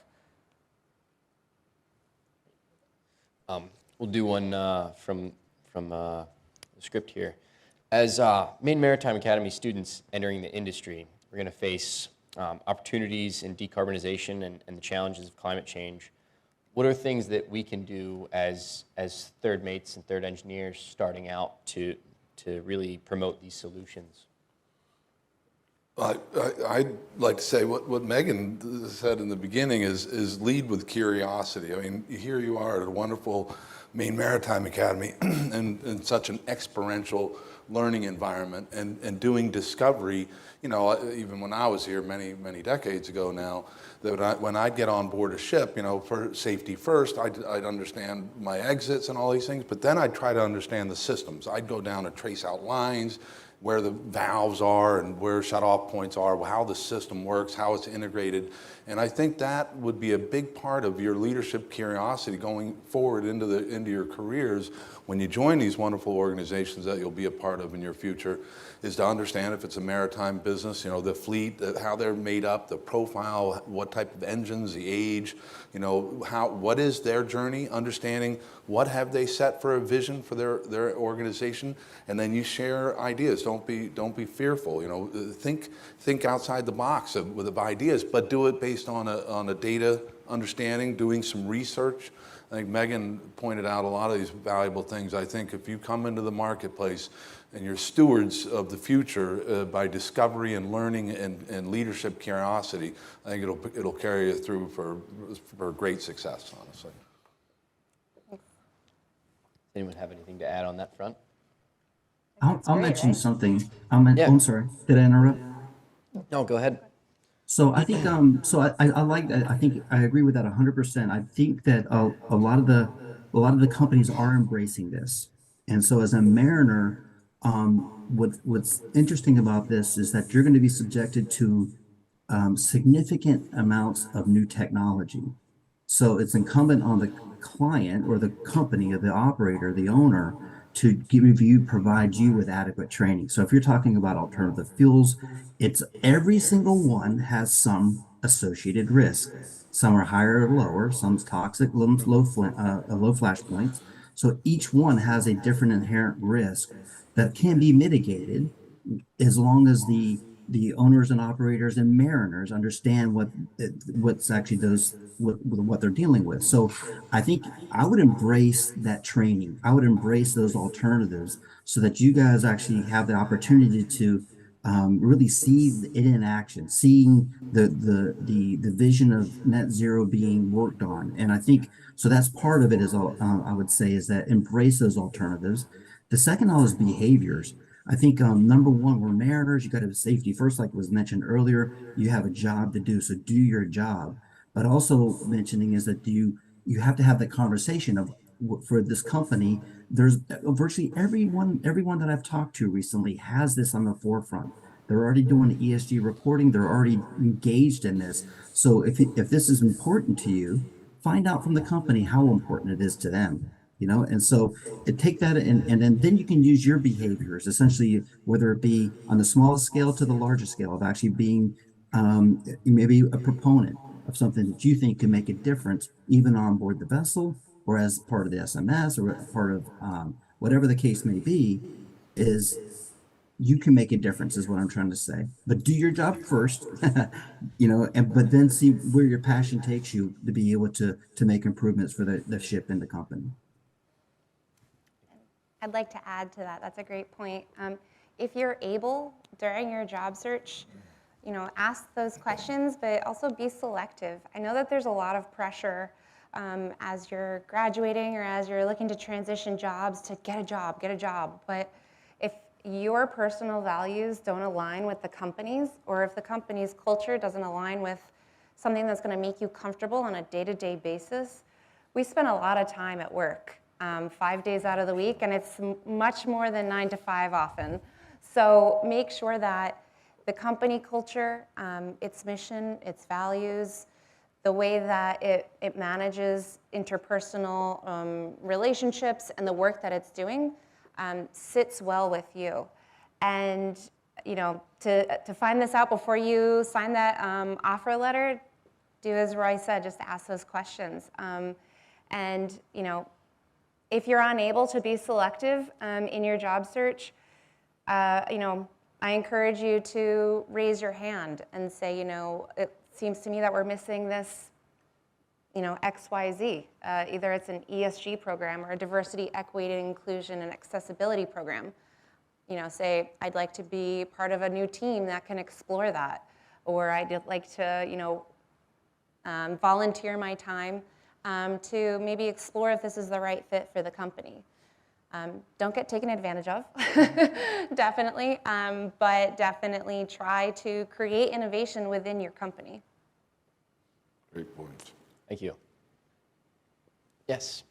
Speaker 1: We'll do one from the script here. As Maine Maritime Academy students entering the industry, we're going to face opportunities in decarbonization and the challenges of climate change. What are things that we can do as third mates and third engineers starting out to really promote these solutions?
Speaker 11: I'd like to say what Megan said in the beginning is lead with curiosity. I mean, here you are at a wonderful Maine Maritime Academy in such an experiential learning environment and doing discovery. You know, even when I was here many decades ago now, that when I'd get on board a ship, you know, for safety first, I'd understand my exits and all these things, but then I'd try to understand the systems. I'd go down and trace out lines, where the valves are and where shut-off points are, how the system works, how it's integrated. And I think that would be a big part of your leadership curiosity going forward into your careers when you join these wonderful organizations that you'll be a part of in your future, is to understand if it's a maritime business, you know, the fleet, how they're made up, the profile, what type of engines, the age, you know, what is their journey, understanding what have they set for a vision for their organization, and then you share ideas. Don't be fearful, you know, think outside the box with ideas, but do it based on a data understanding, doing some research. I think Megan pointed out a lot of these valuable things. I think if you come into the marketplace and you're stewards of the future by discovery and learning and leadership curiosity, I think it'll carry you through for great success, honestly.
Speaker 1: Anyone have anything to add on that front?
Speaker 10: I'll mention something. I'm sorry, did I interrupt?
Speaker 1: No, go ahead.
Speaker 10: So I think, I like that. I think I agree with that 100%. I think that a lot of the companies are embracing this. And so as a mariner, what's interesting about this is that you're going to be subjected to significant amounts of new technology. So it's incumbent on the client or the company or the operator, the owner, to provide you with adequate training. So if you're talking about alternative fuels, it's every single one has some associated risk. Some are higher or lower, some's toxic, low flash points. So each one has a different inherent risk that can be mitigated as long as the owners and operators and mariners understand what's actually what they're dealing with. So I think I would embrace that training. I would embrace those alternatives so that you guys actually have the opportunity to really see it in action, seeing the vision of net zero being worked on. And I think so that's part of it is I would say is that embrace those alternatives. The second is behaviors. I think number one, we're mariners. You got to have safety first, like was mentioned earlier. You have a job to do, so do your job. But also mentioning is that you have to have the conversation of for this company. There's virtually everyone that I've talked to recently has this on the forefront. They're already doing ESG reporting. They're already engaged in this. So if this is important to you, find out from the company how important it is to them. You know, and so take that and then you can use your behaviors, essentially, whether it be on the smallest scale to the largest scale of actually being maybe a proponent of something that you think can make a difference, even on board the vessel or as part of the SMS or part of whatever the case may be, is you can make a difference is what I'm trying to say. But do your job first, you know, but then see where your passion takes you to be able to make improvements for the ship and the company.
Speaker 6: I'd like to add to that. That's a great point. If you're able during your job search, you know, ask those questions, but also be selective. I know that there's a lot of pressure as you're graduating or as you're looking to transition jobs to get a job. But if your personal values don't align with the company's, or if the company's culture doesn't align with something that's going to make you comfortable on a day-to-day basis, we spend a lot of time at work. 5 days out of the week, and it's much more than 9 to 5 often. So make sure that the company culture, its mission, its values, the way that it manages interpersonal relationships and the work that it's doing sits well with you. And you know, to find this out before you sign that offer letter, do as Roy said, just ask those questions. And you know, if you're unable to be selective in your job search, I encourage you to raise your hand and say, it seems to me that we're missing this, XYZ. Either it's an ESG program or a diversity, equity, inclusion, and accessibility program. Say, I'd like to be part of a new team that can explore that. Or I'd like to, volunteer my time to maybe explore if this is the right fit for the company. Don't get taken advantage of, definitely, but definitely try to create innovation within your company.
Speaker 11: Great point.
Speaker 1: Thank you. Yes.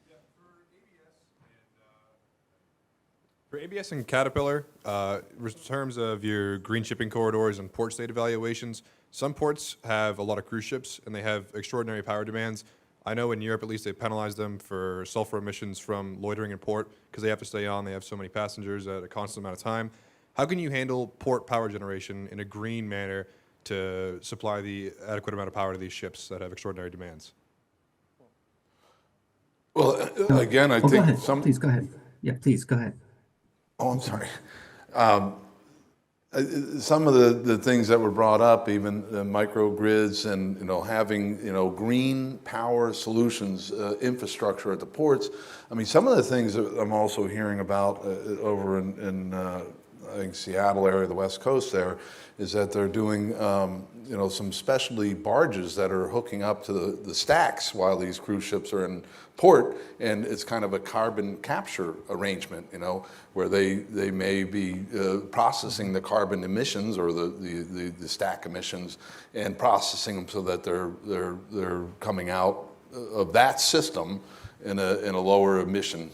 Speaker 19: For ABS and Caterpillar, in terms of your green shipping corridors and port state evaluations, some ports have a lot of cruise ships and they have extraordinary power demands. I know in Europe, at least, they penalize them for sulfur emissions from loitering in port because they have to stay on. They have so many passengers at a constant amount of time. How can you handle port power generation in a green manner to supply the adequate amount of power to these ships that have extraordinary demands?
Speaker 11: Well, again, I
Speaker 10: Go
Speaker 11: think
Speaker 10: ahead. Please go ahead. Yeah, please go ahead.
Speaker 11: Oh, I'm sorry. Some of the things that were brought up, even microgrids and having green power solutions, infrastructure at the ports. I mean, some of the things that I'm also hearing about over in I think Seattle area, the West Coast there, is that they're doing some specialty barges that are hooking up to the stacks while these cruise ships are in port, and it's kind of a carbon capture arrangement, where they may be processing the carbon emissions or the stack emissions and processing them so that they're coming out of that system in a lower emission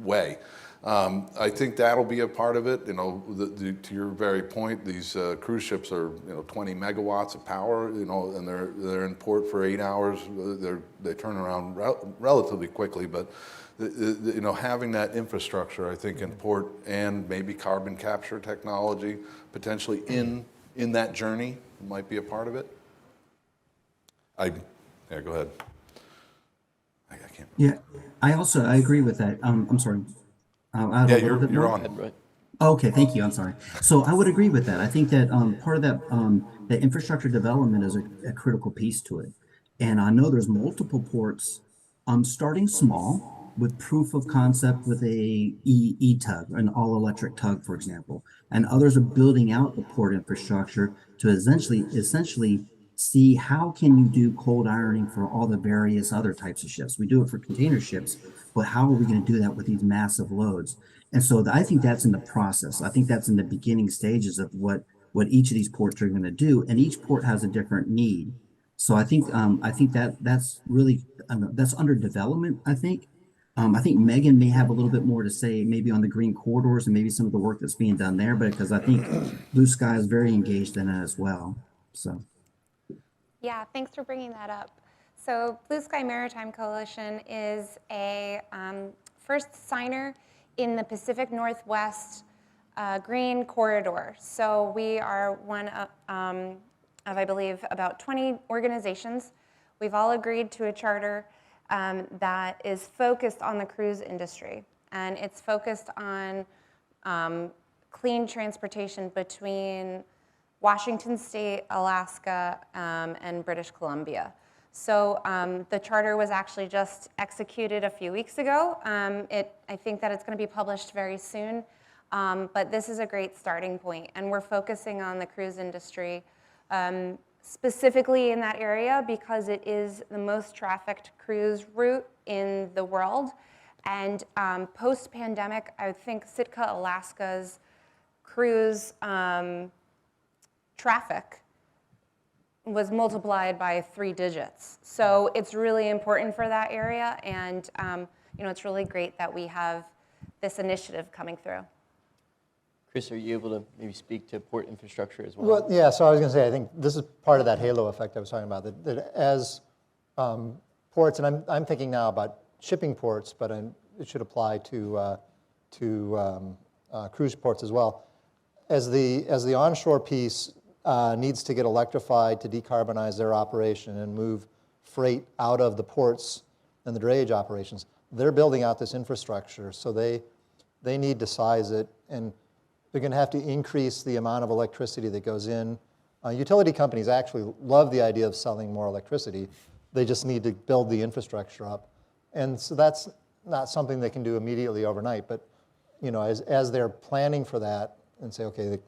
Speaker 11: way. I think that'll be a part of it. To your very point, these cruise ships are 20 megawatts of power, and they're in port for 8 hours. They turn around relatively quickly, but having that infrastructure, I think, in port and maybe carbon capture technology potentially in that journey might be a part of it. Yeah, go ahead. I can't.
Speaker 10: Yeah, I agree with that. I'm sorry.
Speaker 11: Yeah, you're on.
Speaker 1: Right.
Speaker 10: Okay, thank you. I'm sorry. So I would agree with that. I think that part of that, the infrastructure development is a critical piece to it. And I know there's multiple ports starting small with proof of concept with a e-tug, an all-electric tug, for example. And others are building out the port infrastructure to essentially see how can you do cold ironing for all the various other types of ships. We do it for container ships, but how are we going to do that with these massive loads? And so I think that's in the process. I think that's in the beginning stages of what each of these ports are going to do, and each port has a different need. So I think that's really that's under development. I think Megan may have a little bit more to say, maybe on the green corridors and maybe some of the work that's being done there, because I think Blue Sky is very engaged in it as well. So.
Speaker 6: Yeah, thanks for bringing that up. So Blue Sky Maritime Coalition is a first signer in the Pacific Northwest Green Corridor. So we are one of, I believe, about 20 organizations. We've all agreed to a charter that is focused on the cruise industry. And it's focused on clean transportation between Washington State, Alaska, and British Columbia. So the charter was actually just executed a few weeks ago. I think that it's going to be published very soon, but this is a great starting point, and we're focusing on the cruise industry specifically in that area because it is the most trafficked cruise route in the world. And post-pandemic, I think Sitka, Alaska's cruise traffic was multiplied by 3 digits. So it's really important for that area, and it's really great that we have this initiative coming through.
Speaker 1: Chris, are you able to maybe speak to port infrastructure as well?
Speaker 8: Well, yeah, so I was going to say, I think this is part of that halo effect I was talking about, that as ports, and I'm thinking now about shipping ports, but it should apply to cruise ports as well. As the onshore piece needs to get electrified to decarbonize their operation and move freight out of the ports and the drayage operations, they're building out this infrastructure, so they need to size it. And They're going to have to increase the amount of electricity that goes in. Utility companies actually love the idea of selling more electricity. They just need to build the infrastructure up. And so that's not something they can do immediately overnight. But as they're planning for that and say, okay,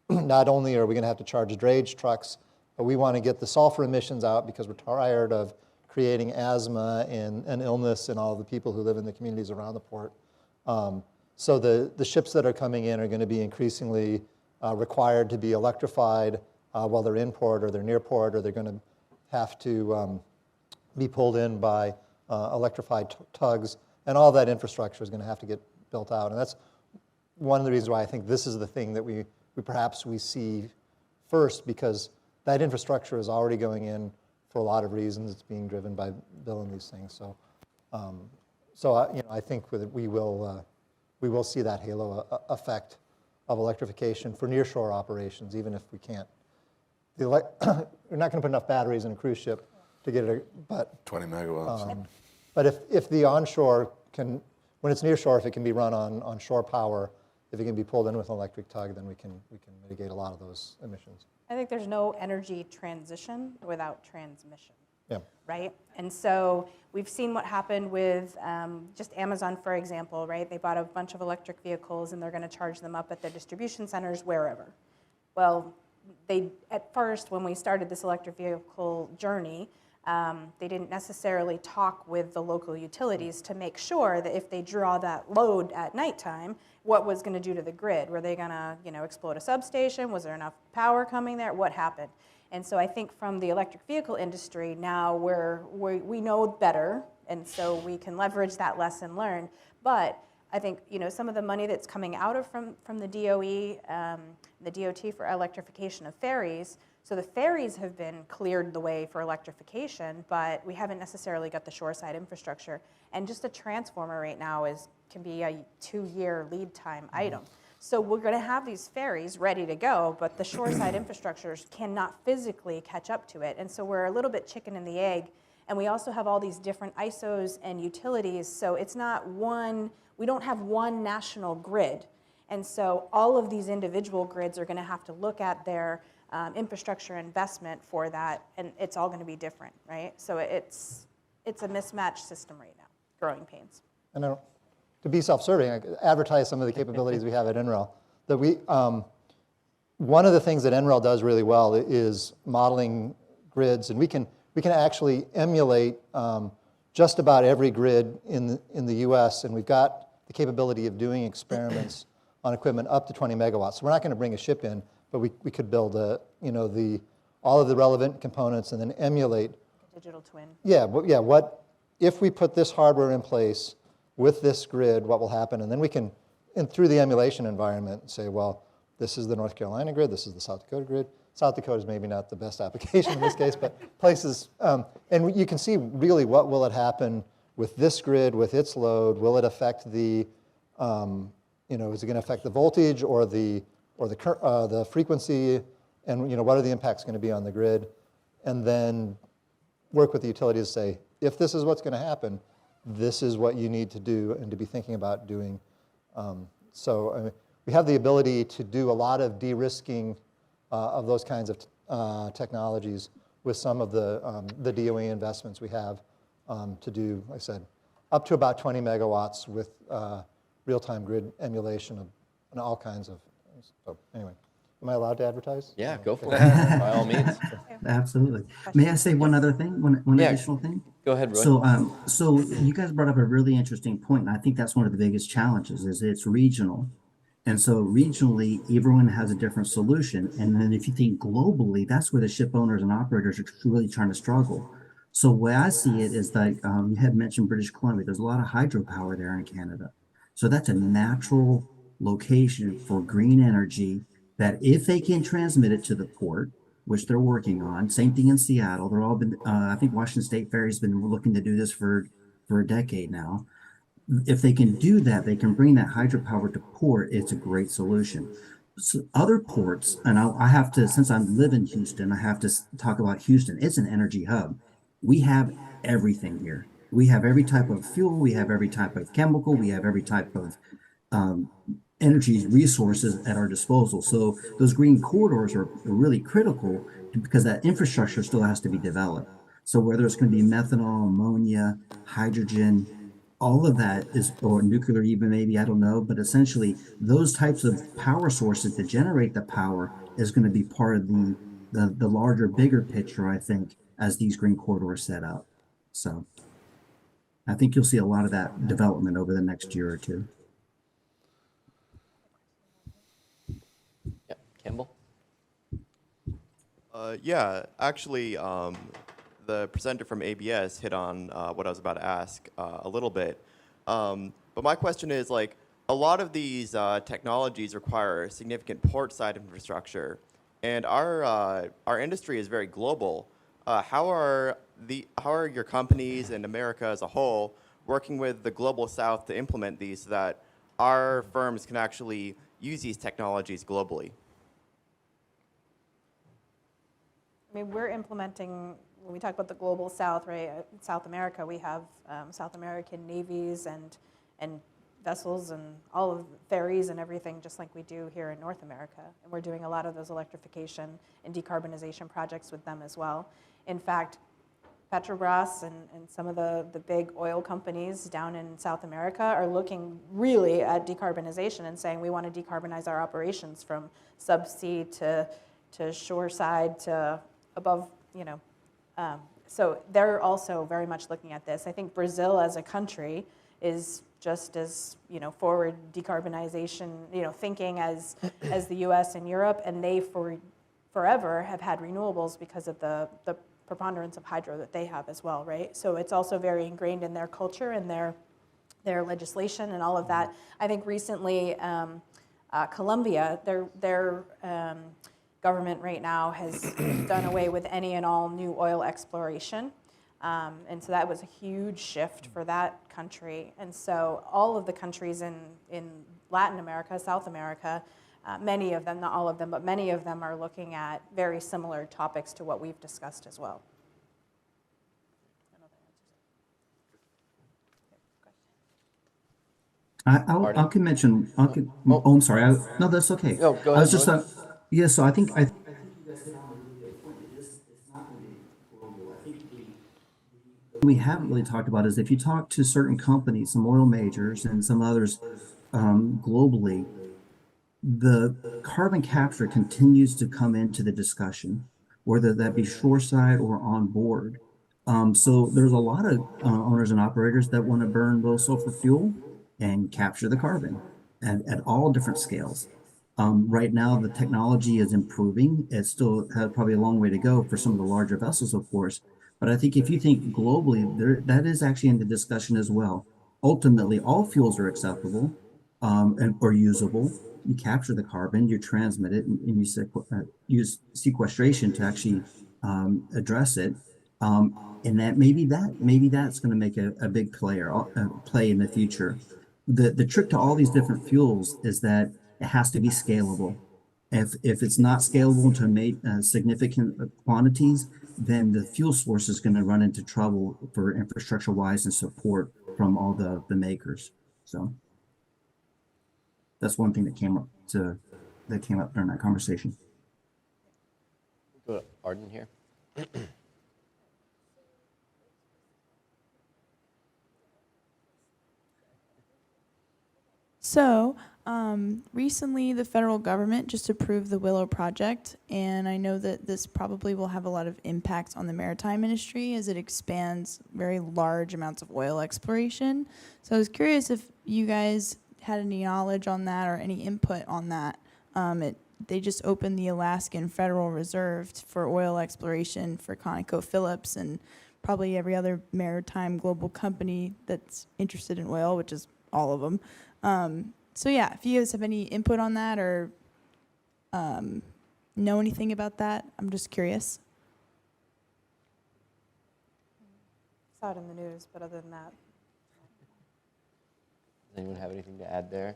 Speaker 8: not only are we going to have to charge drayage trucks, but we want to get the sulfur emissions out because we're tired of creating asthma and illness in all the people who live in the communities around the port. So the ships that are coming in are going to be increasingly required to be electrified while they're in port or they're near port, or they're going to have to be pulled in by electrified tugs, and all that infrastructure is going to have to get built out. And that's one of the reasons why I think this is the thing that we perhaps see first, because that infrastructure is already going in for a lot of reasons. It's being driven by building these things. So, I think we will see that halo effect of electrification for nearshore operations, even if we can't. We're not going to put enough batteries in a cruise ship to get it, but
Speaker 11: 20 megawatts.
Speaker 8: But if the onshore can, when it's nearshore, if it can be run on shore power, if it can be pulled in with an electric tug, then we can mitigate a lot of those emissions.
Speaker 13: I think there's no energy transition without transmission.
Speaker 8: Yeah.
Speaker 13: Right? And so we've seen what happened with just Amazon, for example, right? They bought a bunch of electric vehicles and they're going to charge them up at their distribution centers wherever. Well, at first, when we started this electric vehicle journey, they didn't necessarily talk with the local utilities to make sure that if they draw that load at nighttime, what was going to do to the grid? Were they going to, explode a substation? Was there enough power coming there? What happened? And so I think from the electric vehicle industry now, we know better, and so we can leverage that lesson learned. But I think some of the money that's coming out of from the DOE, the DOT for electrification of ferries. So the ferries have been cleared the way for electrification, but we haven't necessarily got the shoreside infrastructure. And just a transformer right now can be a 2-year lead time item. So we're going to have these ferries ready to go, but the shoreside infrastructures cannot physically catch up to it. And so we're a little bit chicken and the egg. And we also have all these different ISOs and utilities. So it's not we don't have one national grid. And so all of these individual grids are going to have to look at their infrastructure investment for that, and it's all going to be different, right? So it's a mismatched system right now, growing pains.
Speaker 8: And to be self-serving, I could advertise some of the capabilities we have at NREL. One of the things that NREL does really well is modeling grids, and we can actually emulate just about every grid in the U.S., and we've got the capability of doing experiments on equipment up to 20 megawatts. So we're not going to bring a ship in, but we could build all of the relevant components and then emulate.
Speaker 13: Digital twin.
Speaker 8: Yeah, what if we put this hardware in place with this grid, what will happen? And then we can, through the emulation environment, say, well, this is the North Carolina grid, this is the South Dakota grid. South Dakota is maybe not the best application in this case, but places, and you can see really what will it happen with this grid, with its load. Will it affect the, is it going to affect the voltage or the frequency, and what are the impacts going to be on the grid? And then work with the utilities to say, if this is what's going to happen, this is what you need to do and to be thinking about doing. We have the ability to do a lot of de-risking of those kinds of technologies with some of the DOE investments we have to do, like I said, up to about 20 megawatts with real-time grid emulation and all kinds of things. So anyway, am I allowed to advertise?
Speaker 1: Yeah, go for it, by all means.
Speaker 10: Absolutely. May I say one other thing, one additional thing?
Speaker 1: Go ahead, Roy.
Speaker 10: So you guys brought up a really interesting point, and I think that's one of the biggest challenges is it's regional. And so regionally, everyone has a different solution. And then if you think globally, that's where the ship owners and operators are really trying to struggle. So the way I see it is like you had mentioned British Columbia. There's a lot of hydropower there in Canada. So that's a natural location for green energy that if they can transmit it to the port, which they're working on, same thing in Seattle. They're all been, I think Washington State Ferry's been looking to do this for a decade now. If they can do that, they can bring that hydropower to port. It's a great solution. So other ports, and I have to, since I live in Houston, I have to talk about Houston. It's an energy hub. We have everything here. We have every type of fuel. We have every type of chemical. We have every type of energy resources at our disposal. So those green corridors are really critical because that infrastructure still has to be developed. So whether it's going to be methanol, ammonia, hydrogen, all of that is, or nuclear even maybe, I don't know, but essentially those types of power sources to generate the power is going to be part of the larger, bigger picture, I think, as these green corridors set up. So I think you'll see a lot of that development over the next year or two.
Speaker 1: Campbell?
Speaker 20: Yeah, actually, the presenter from ABS hit on what I was about to ask a little bit. But my question is, like, a lot of these technologies require significant port-side infrastructure, and our industry is very global. How are your companies and America as a whole working with the global South to implement these so that our firms can actually use these technologies globally?
Speaker 13: I mean, we're implementing, when we talk about the global South, right, South America, we have South American navies and vessels and all of ferries and everything, just like we do here in North America. And we're doing a lot of those electrification and decarbonization projects with them as well. In fact, Petrobras and some of the big oil companies down in South America are looking really at decarbonization and saying we want to decarbonize our operations from subsea to shoreside to above, you know. So they're also very much looking at this. I think Brazil as a country is just as, you know, forward decarbonization, you know, thinking as the US and Europe, and they forever have had renewables because of the preponderance of hydro that they have as well, right? So it's also very ingrained in their culture and their legislation and all of that. I think recently Colombia, their government right now has done away with any and all new oil exploration. And so that was a huge shift for that country. And so all of the countries in Latin America, South America, many of them, not all of them, but many of them are looking at very similar topics to what we've discussed as well.
Speaker 10: I can mention, oh, I'm sorry. No, that's okay.
Speaker 1: No, go ahead.
Speaker 10: I was just, yeah, so I think we haven't really talked about is if you talk to certain companies, some oil majors and some others globally, the carbon capture continues to come into the discussion, whether that be shoreside or on board. So there's a lot of owners and operators that want to burn low sulfur fuel and capture the carbon at all different scales. Right now, the technology is improving. It still has probably a long way to go for some of the larger vessels, of course. But I think if you think globally, that is actually in the discussion as well. Ultimately, all fuels are acceptable or usable. You capture the carbon, you transmit it, and you use sequestration to actually address it. And maybe that's going to make a big play in the future. The trick to all these different fuels is that it has to be scalable. If it's not scalable to make significant quantities, then the fuel source is going to run into trouble for infrastructure-wise and support from all the makers. So that's one thing that came up during that conversation.
Speaker 1: Go to Arden here.
Speaker 5: So, recently the federal government just approved the Willow project, and I know that this probably will have a lot of impact on the maritime industry as it expands very large amounts of oil exploration. So I was curious if you guys had any knowledge on that or any input on that. They just opened the Alaskan Federal Reserve for oil exploration for ConocoPhillips and probably every other maritime global company that's interested in oil, which is all of them. So yeah, if you guys have any input on that or know anything about that, I'm just curious.
Speaker 13: Saw it in the news, but other than that.
Speaker 1: Does anyone have anything to add there?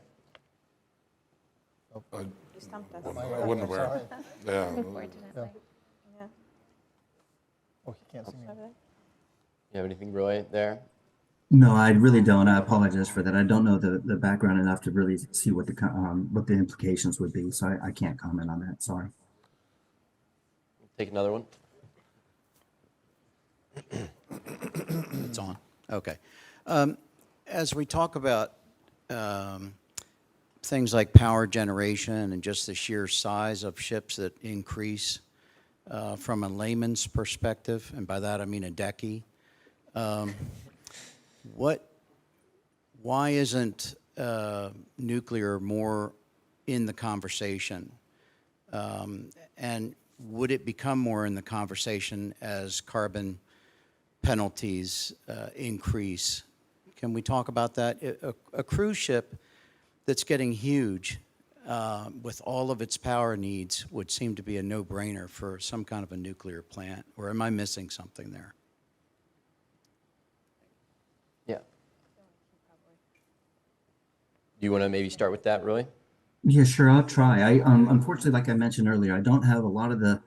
Speaker 13: You stumped us.
Speaker 11: I wasn't aware. Yeah.
Speaker 13: Yeah.
Speaker 8: Oh, he can't see me.
Speaker 1: You have anything, Roy, there?
Speaker 10: No, I really don't. I apologize for that. I don't know the background enough to really see what the implications would be, so I can't comment on that. Sorry.
Speaker 1: Take another one.
Speaker 21: It's on. Okay. As we talk about things like power generation and just the sheer size of ships that increase from a layman's perspective, and by that I mean a decky, why isn't nuclear more in the conversation? And would it become more in the conversation as carbon penalties increase? Can we talk about that? A cruise ship that's getting huge with all of its power needs would seem to be a no-brainer for some kind of a nuclear plant, or am I missing something there?
Speaker 1: Yeah. Do you want to maybe start with that, Roy?
Speaker 10: Yeah, sure. I'll try. Unfortunately, like I mentioned earlier, I don't have a lot of the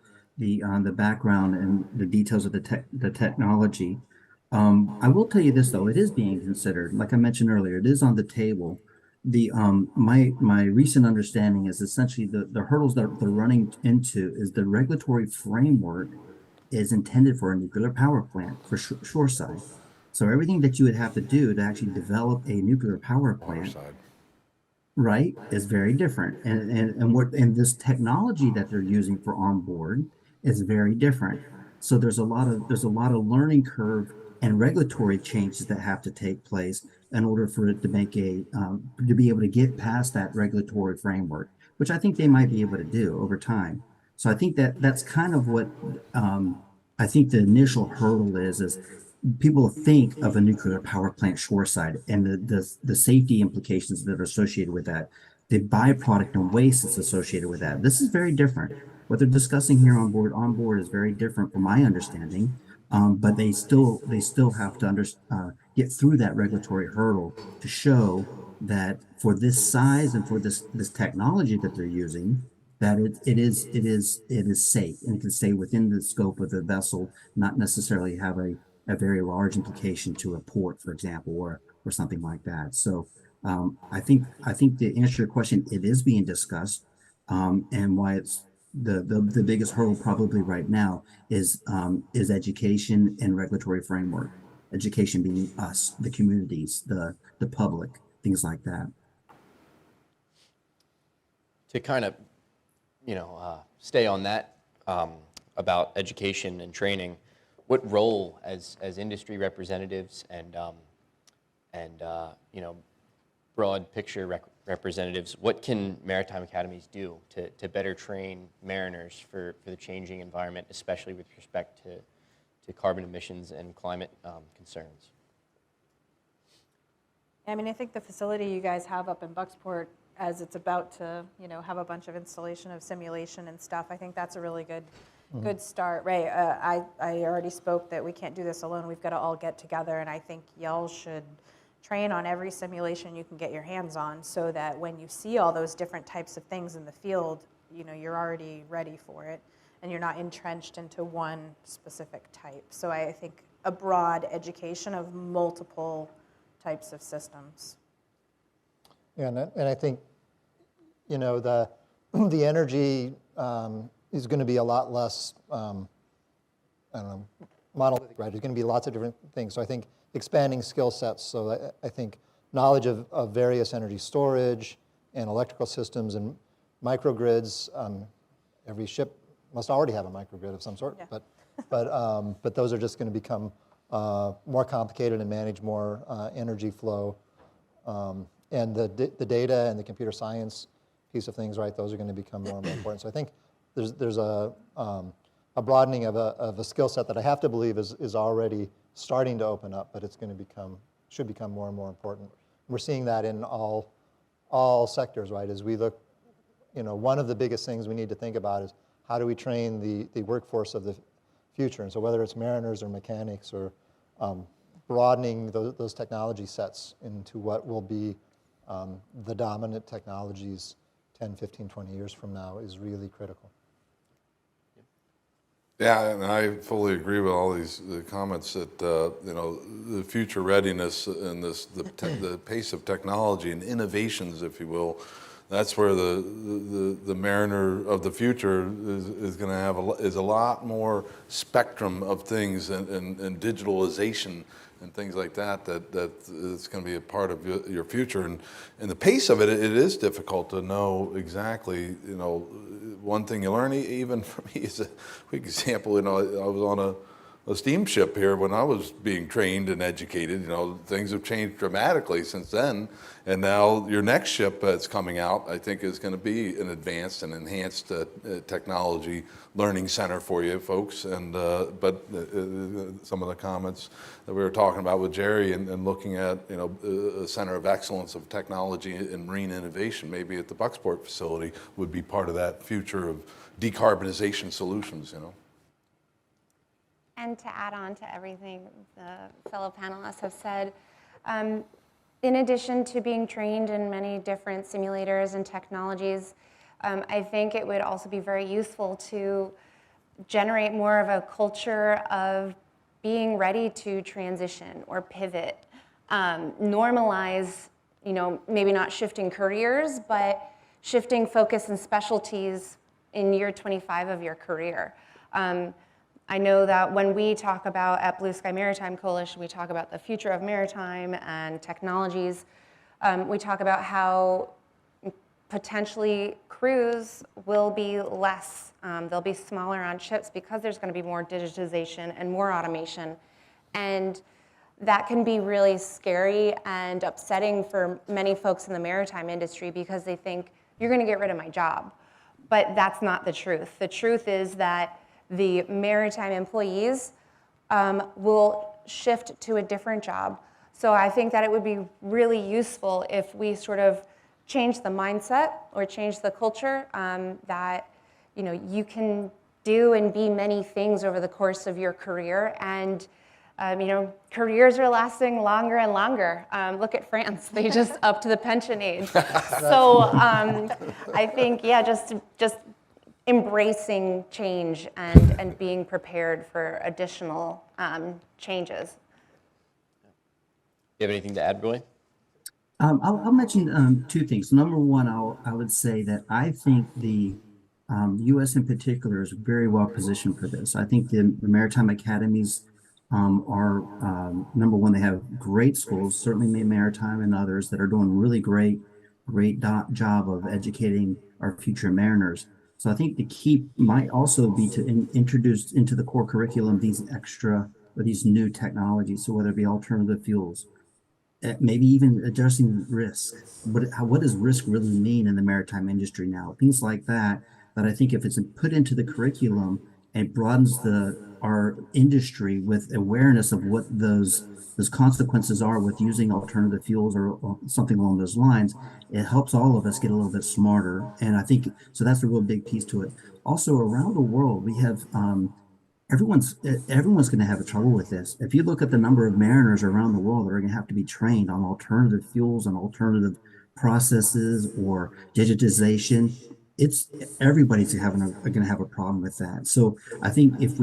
Speaker 10: background and the details of the technology. I will tell you this though, it is being considered. Like I mentioned earlier, it is on the table. My recent understanding is essentially the hurdles that they're running into is the regulatory framework is intended for a nuclear power plant for shoreside. So everything that you would have to do to actually develop a nuclear power plant, right, is very different. And this technology that they're using for onboard is very different. So there's a lot of learning curve and regulatory changes that have to take place in order for it to make to be able to get past that regulatory framework, which I think they might be able to do over time. So I think that's kind of what I think the initial hurdle is people think of a nuclear power plant shoreside and the safety implications that are associated with that, the byproduct and waste that's associated with that. This is very different. What they're discussing here on board is very different from my understanding, but they still have to get through that regulatory hurdle to show that for this size and for this technology that they're using, that it is safe and it can stay within the scope of the vessel, not necessarily have a very large implication to a port, for example, or something like that. So I think to answer your question, it is being discussed, and why it's the biggest hurdle probably right now is education and regulatory framework. Education being us, the communities, the public, things like that.
Speaker 1: To kind of, stay on that about education and training. What role as industry representatives and broad picture representatives, what can maritime academies do to better train mariners for the changing environment, especially with respect to carbon emissions and climate concerns?
Speaker 13: I mean, I think the facility you guys have up in Bucksport, as it's about to, have a bunch of installation of simulation and stuff, I think that's a really good start, right? I already spoke that we can't do this alone. We've got to all get together, and I think y'all should train on every simulation you can get your hands on so that when you see all those different types of things in the field, you're already ready for it, and you're not entrenched into one specific type. So I think a broad education of multiple types of systems.
Speaker 8: Yeah, and I think, the energy is going to be a lot less, monolithic, right? There's going to be lots of different things. So I think expanding skill sets. So I think knowledge of various energy storage and electrical systems and microgrids. Every ship must already have a microgrid of some sort, yeah. but those are just going to become more complicated and manage more energy flow. And the data and the computer science piece of things, right? Those are going to become more and more important. So I think there's a broadening of a skill set that I have to believe is already starting to open up, but it's going to should become more and more important. We're seeing that in all sectors, right? As we look, one of the biggest things we need to think about is how do we train the workforce of the future? And so whether it's mariners or mechanics or broadening those technology sets into what will be the dominant technologies 10, 15, 20 years from now is really critical.
Speaker 11: Yeah, and I fully agree with all these comments that the future readiness and the pace of technology and innovations, if you will, that's where the mariner of the future is going to have a lot more spectrum of things and digitalization and things like that it's going to be a part of your future. And the pace of it is difficult to know exactly. One thing you learn, even for me, is a quick example. I was on a steamship here when I was being trained and educated. Things have changed dramatically since then, and now your next ship that's coming out, I think, is going to be an advanced and enhanced technology learning center for you folks. And but some of the comments that we were talking about with Jerry and looking at a center of excellence of technology and marine innovation, maybe at the Bucksport facility, would be part of that future of decarbonization solutions.
Speaker 6: And to add on to everything the fellow panelists have said, in addition to being trained in many different simulators and technologies, I think it would also be very useful to generate more of a culture of being ready to transition or pivot, normalize, maybe not shifting careers, but shifting focus and specialties in year 25 of your career. I know that when we talk about, at Blue Sky Maritime Coalition, we talk about the future of maritime and technologies. We talk about how potentially crews will be less, they'll be smaller on ships because there's going to be more digitization and more automation. And that can be really scary and upsetting for many folks in the maritime industry because they think, you're going to get rid of my job. But that's not the truth. The truth is that the maritime employees will shift to a different job. So I think that it would be really useful if we sort of change the mindset or change the culture that you can do and be many things over the course of your career. And careers are lasting longer and longer. Look at France; they just upped the pension age. So I think, just embracing change and being prepared for additional changes.
Speaker 1: You have anything to add, Roy?
Speaker 10: I'll mention two things. Number one, I would say that I think the U.S. in particular is very well positioned for this. I think the maritime academies are, number one, they have great schools, certainly Maine Maritime and others that are doing really great job of educating our future mariners. So I think the key might also be to introduce into the core curriculum these new technologies. So whether it be alternative fuels, maybe even addressing risk. What does risk really mean in the maritime industry now? Things like that I think if it's put into the curriculum and broadens our industry with awareness of what those consequences are with using alternative fuels or something along those lines, it helps all of us get a little bit smarter. And I think, so that's a real big piece to it. Also around the world, we have, everyone's going to have trouble with this. If you look at the number of mariners around the world that are going to have to be trained on alternative fuels and alternative processes or digitization, everybody's going to have a problem with that. So I think if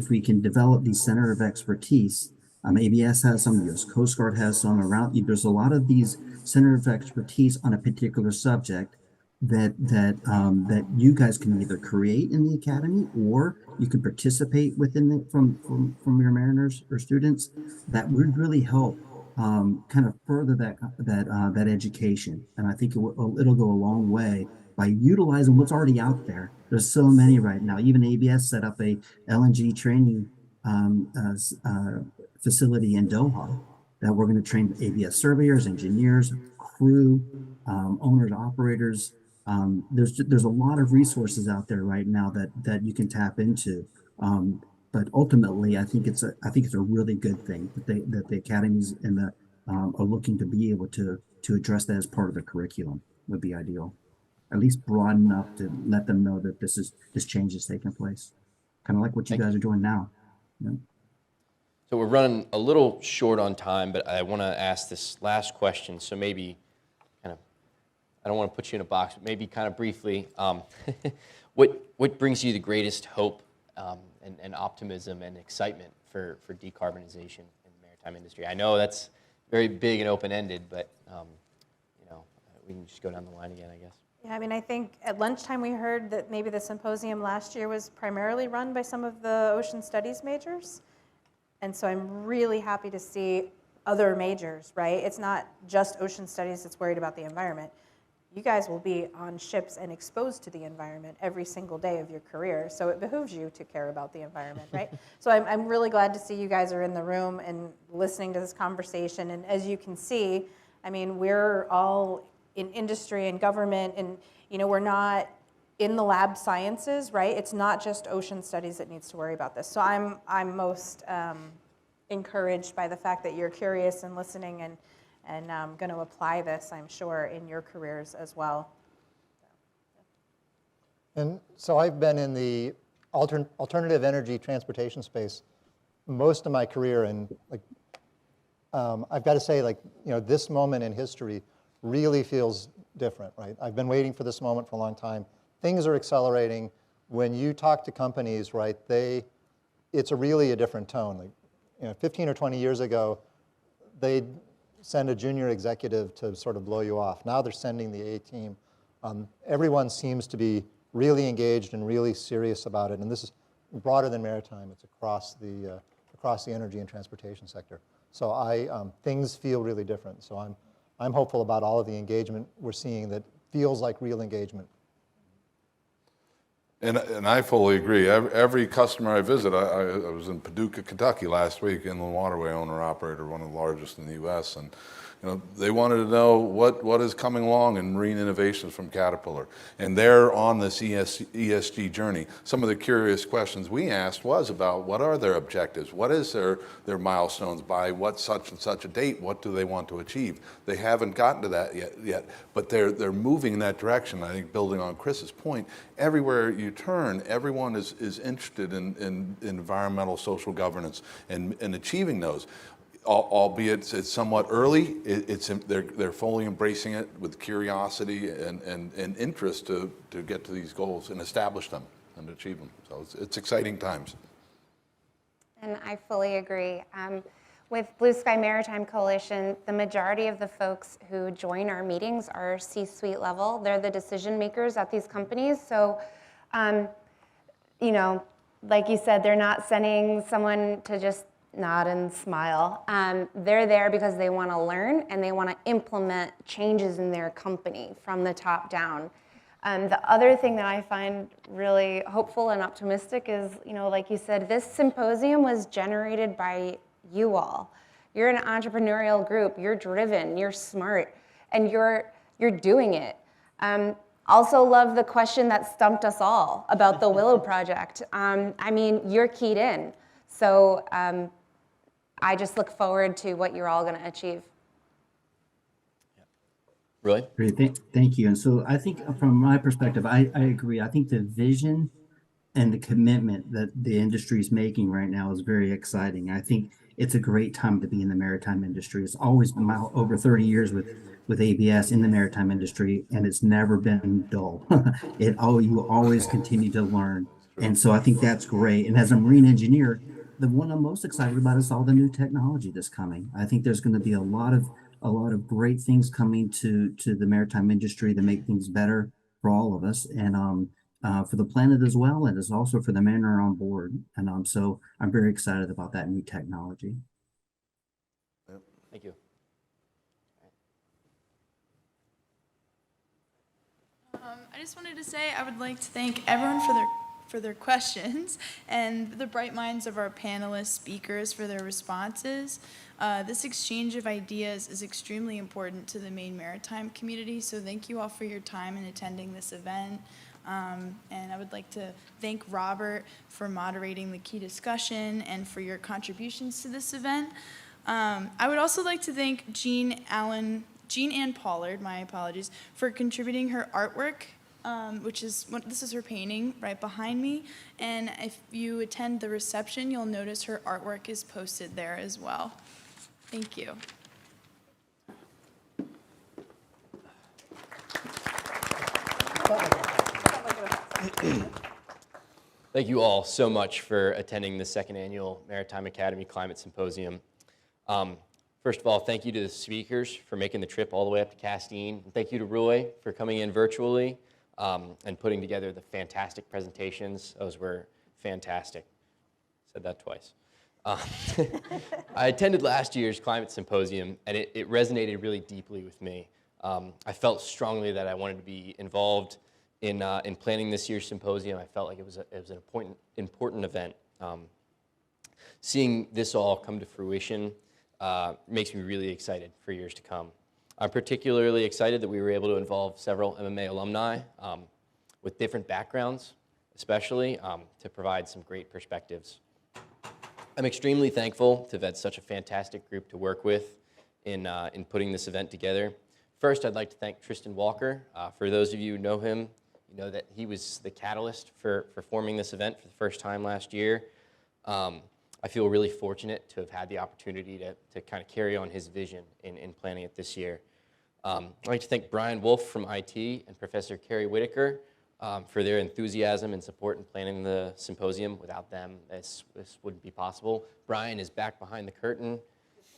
Speaker 10: we can develop these center of expertise, ABS has some, U.S. Coast Guard has some around. There's a lot of these center of expertise on a particular subject that you guys can either create in the academy or you can participate within it from your mariners or students. That would really help kind of further that education, and I think it'll go a long way by utilizing what's already out there. There's so many right now. Even ABS set up a LNG training facility in Doha that we're going to train ABS surveyors, engineers, crew, owners, operators. There's a lot of resources out there right now that you can tap into. But ultimately, I think it's a really good thing that the academies and are looking to be able to address that as part of the curriculum. Would be ideal. At least broad enough to let them know that this change is taking place. Kind of like what you guys are doing now. Yeah.
Speaker 1: So we're running a little short on time, but I want to ask this last question. So maybe kind of, I don't want to put you in a box, but maybe kind of briefly, what brings you the greatest hope and optimism and excitement for decarbonization in the maritime industry. I know that's very big and open-ended, but we can just go down the line again, I guess.
Speaker 2: Yeah, I mean, I think at lunchtime we heard that maybe the symposium last year was primarily run by some of the ocean studies majors. And so I'm really happy to see other majors, right? It's not just ocean studies that's worried about the environment. You guys will be on ships and exposed to the environment every single day of your career. So it behooves you to care about the environment, right? So I'm really glad to see you guys are in the room and listening to this conversation. And as you can see, I mean, we're all in industry and government, and we're not in the lab sciences, right? It's not just ocean studies that needs to worry about this. So I'm most encouraged by the fact that you're curious and listening and going to apply this, I'm sure, in your careers as well.
Speaker 8: And so I've been in the alternative energy transportation space most of my career, and I've got to say, this moment in history really feels different, right? I've been waiting for this moment for a long time. Things are accelerating. When you talk to companies, right, it's really a different tone. 15 or 20 years ago, they'd send a junior executive to sort of blow you off. Now they're sending the A-team. Everyone seems to be really engaged and really serious about it. And this is broader than maritime. It's across the energy and transportation sector. So things feel really different. So I'm hopeful about all of the engagement we're seeing that feels like real engagement.
Speaker 11: And I fully agree. Every customer I visit, I was in Paducah, Kentucky last week, inland waterway owner-operator, one of the largest in the U.S., and they wanted to know what is coming along in marine innovations from Caterpillar. And they're on this ESG journey. Some of the curious questions we asked was about what are their objectives? What is their milestones by what such and such a date? What do they want to achieve? They haven't gotten to that yet, but they're moving in that direction. I think building on Chris's point, everywhere you turn, everyone is interested in environmental social governance and achieving those. Albeit it's somewhat early, they're fully embracing it with curiosity and interest to get to these goals and establish them and achieve them. So it's exciting times.
Speaker 6: And I fully agree. With Blue Sky Maritime Coalition, the majority of the folks who join our meetings are C-suite level. They're the decision makers at these companies. So, like you said, they're not sending someone to just nod and smile. They're there because they want to learn and they want to implement changes in their company from the top down. The other thing that I find really hopeful and optimistic is, like you said, this symposium was generated by you all. You're an entrepreneurial group. You're driven. You're smart, and you're doing it. Also love the question that stumped us all about the Willow Project. You're keyed in. So I just look forward to what you're all going to achieve.
Speaker 1: Really?
Speaker 10: Great, thank you. And so I think from my perspective, I agree. I think the vision and the commitment that the industry is making right now is very exciting. I think it's a great time to be in the maritime industry. It's always been over 30 years with ABS in the maritime industry, and it's never been dull. You always continue to learn. And so I think that's great. And as a marine engineer, the one I'm most excited about is all the new technology that's coming. I think there's going to be a lot of great things coming to the maritime industry to make things better for all of us, and for the planet as well, and as also for the men who are on board. And so I'm very excited about that new technology.
Speaker 1: Thank you.
Speaker 5: I just wanted to say I would like to thank everyone for their questions and the bright minds of our panelists, speakers for their responses. This exchange of ideas is extremely important to the Maine maritime community, so thank you all for your time in attending this event. And I would like to thank Robert for moderating the key discussion and for your contributions to this event. I would also like to thank Jean Ann Pollard, my apologies, for contributing her artwork, this is her painting right behind me. And if you attend the reception, you'll notice her artwork is posted there as well. Thank you.
Speaker 1: Thank you all so much for attending the second annual Maritime Academy Climate Symposium. First of all, thank you to the speakers for making the trip all the way up to Castine. And thank you to Roy for coming in virtually and putting together the fantastic presentations. Those were fantastic. Said that twice. I attended last year's Climate Symposium, and it resonated really deeply with me. I felt strongly that I wanted to be involved in planning this year's symposium. I felt like it was an important event. Seeing this all come to fruition makes me really excited for years to come. I'm particularly excited that we were able to involve several MMA alumni with different backgrounds, especially to provide some great perspectives. I'm extremely thankful to have had such a fantastic group to work with in putting this event together. First, I'd like to thank Tristan Walker. For those of you who know him, you know that he was the catalyst for forming this event for the first time last year. I feel really fortunate to have had the opportunity to kind of carry on his vision in planning it this year. I'd like to thank Brian Wolf from IT and Professor Carrie Whitaker for their enthusiasm and support in planning the symposium. Without them, this wouldn't be possible. Brian is back behind the curtain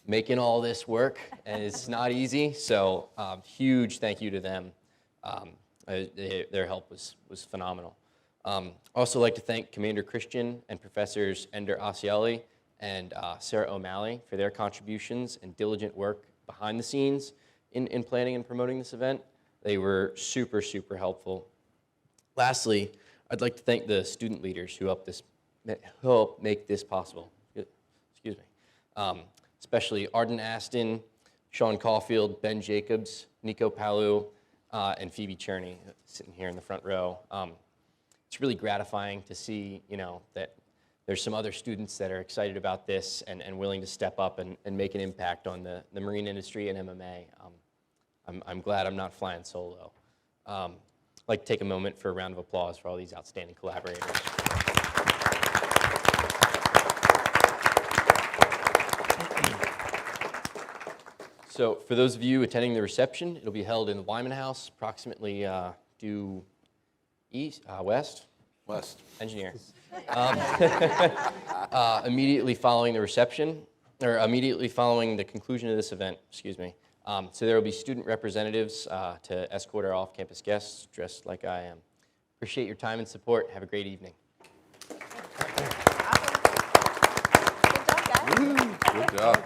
Speaker 1: making all this work, and it's not easy, so huge thank you to them. Their help was phenomenal. Also like to thank Commander Christian and Professors Ender Asiali and Sarah O'Malley for their contributions and diligent work behind the scenes in planning and promoting this event. They were super, super helpful. Lastly, I'd like to thank the student leaders who helped make this possible. Excuse me. Especially Arden Aston, Sean Caulfield, Ben Jacobs, Nico Palu, and Phoebe Cherney sitting here in the front row. It's really gratifying to see, that there's some other students that are excited about this and willing to step up and make an impact on the marine industry and MMA. I'm glad I'm not flying solo. I'd like to take a moment for a round of applause for all these outstanding collaborators. So for those of you attending the reception, it'll be held in the Wyman House, approximately due west?
Speaker 11: West.
Speaker 1: Engineer. Immediately following the reception, or immediately following the conclusion of this event, excuse me. So there will be student representatives to escort our off-campus guests dressed like I am. Appreciate your time and support. Have a great evening.
Speaker 11: Good job.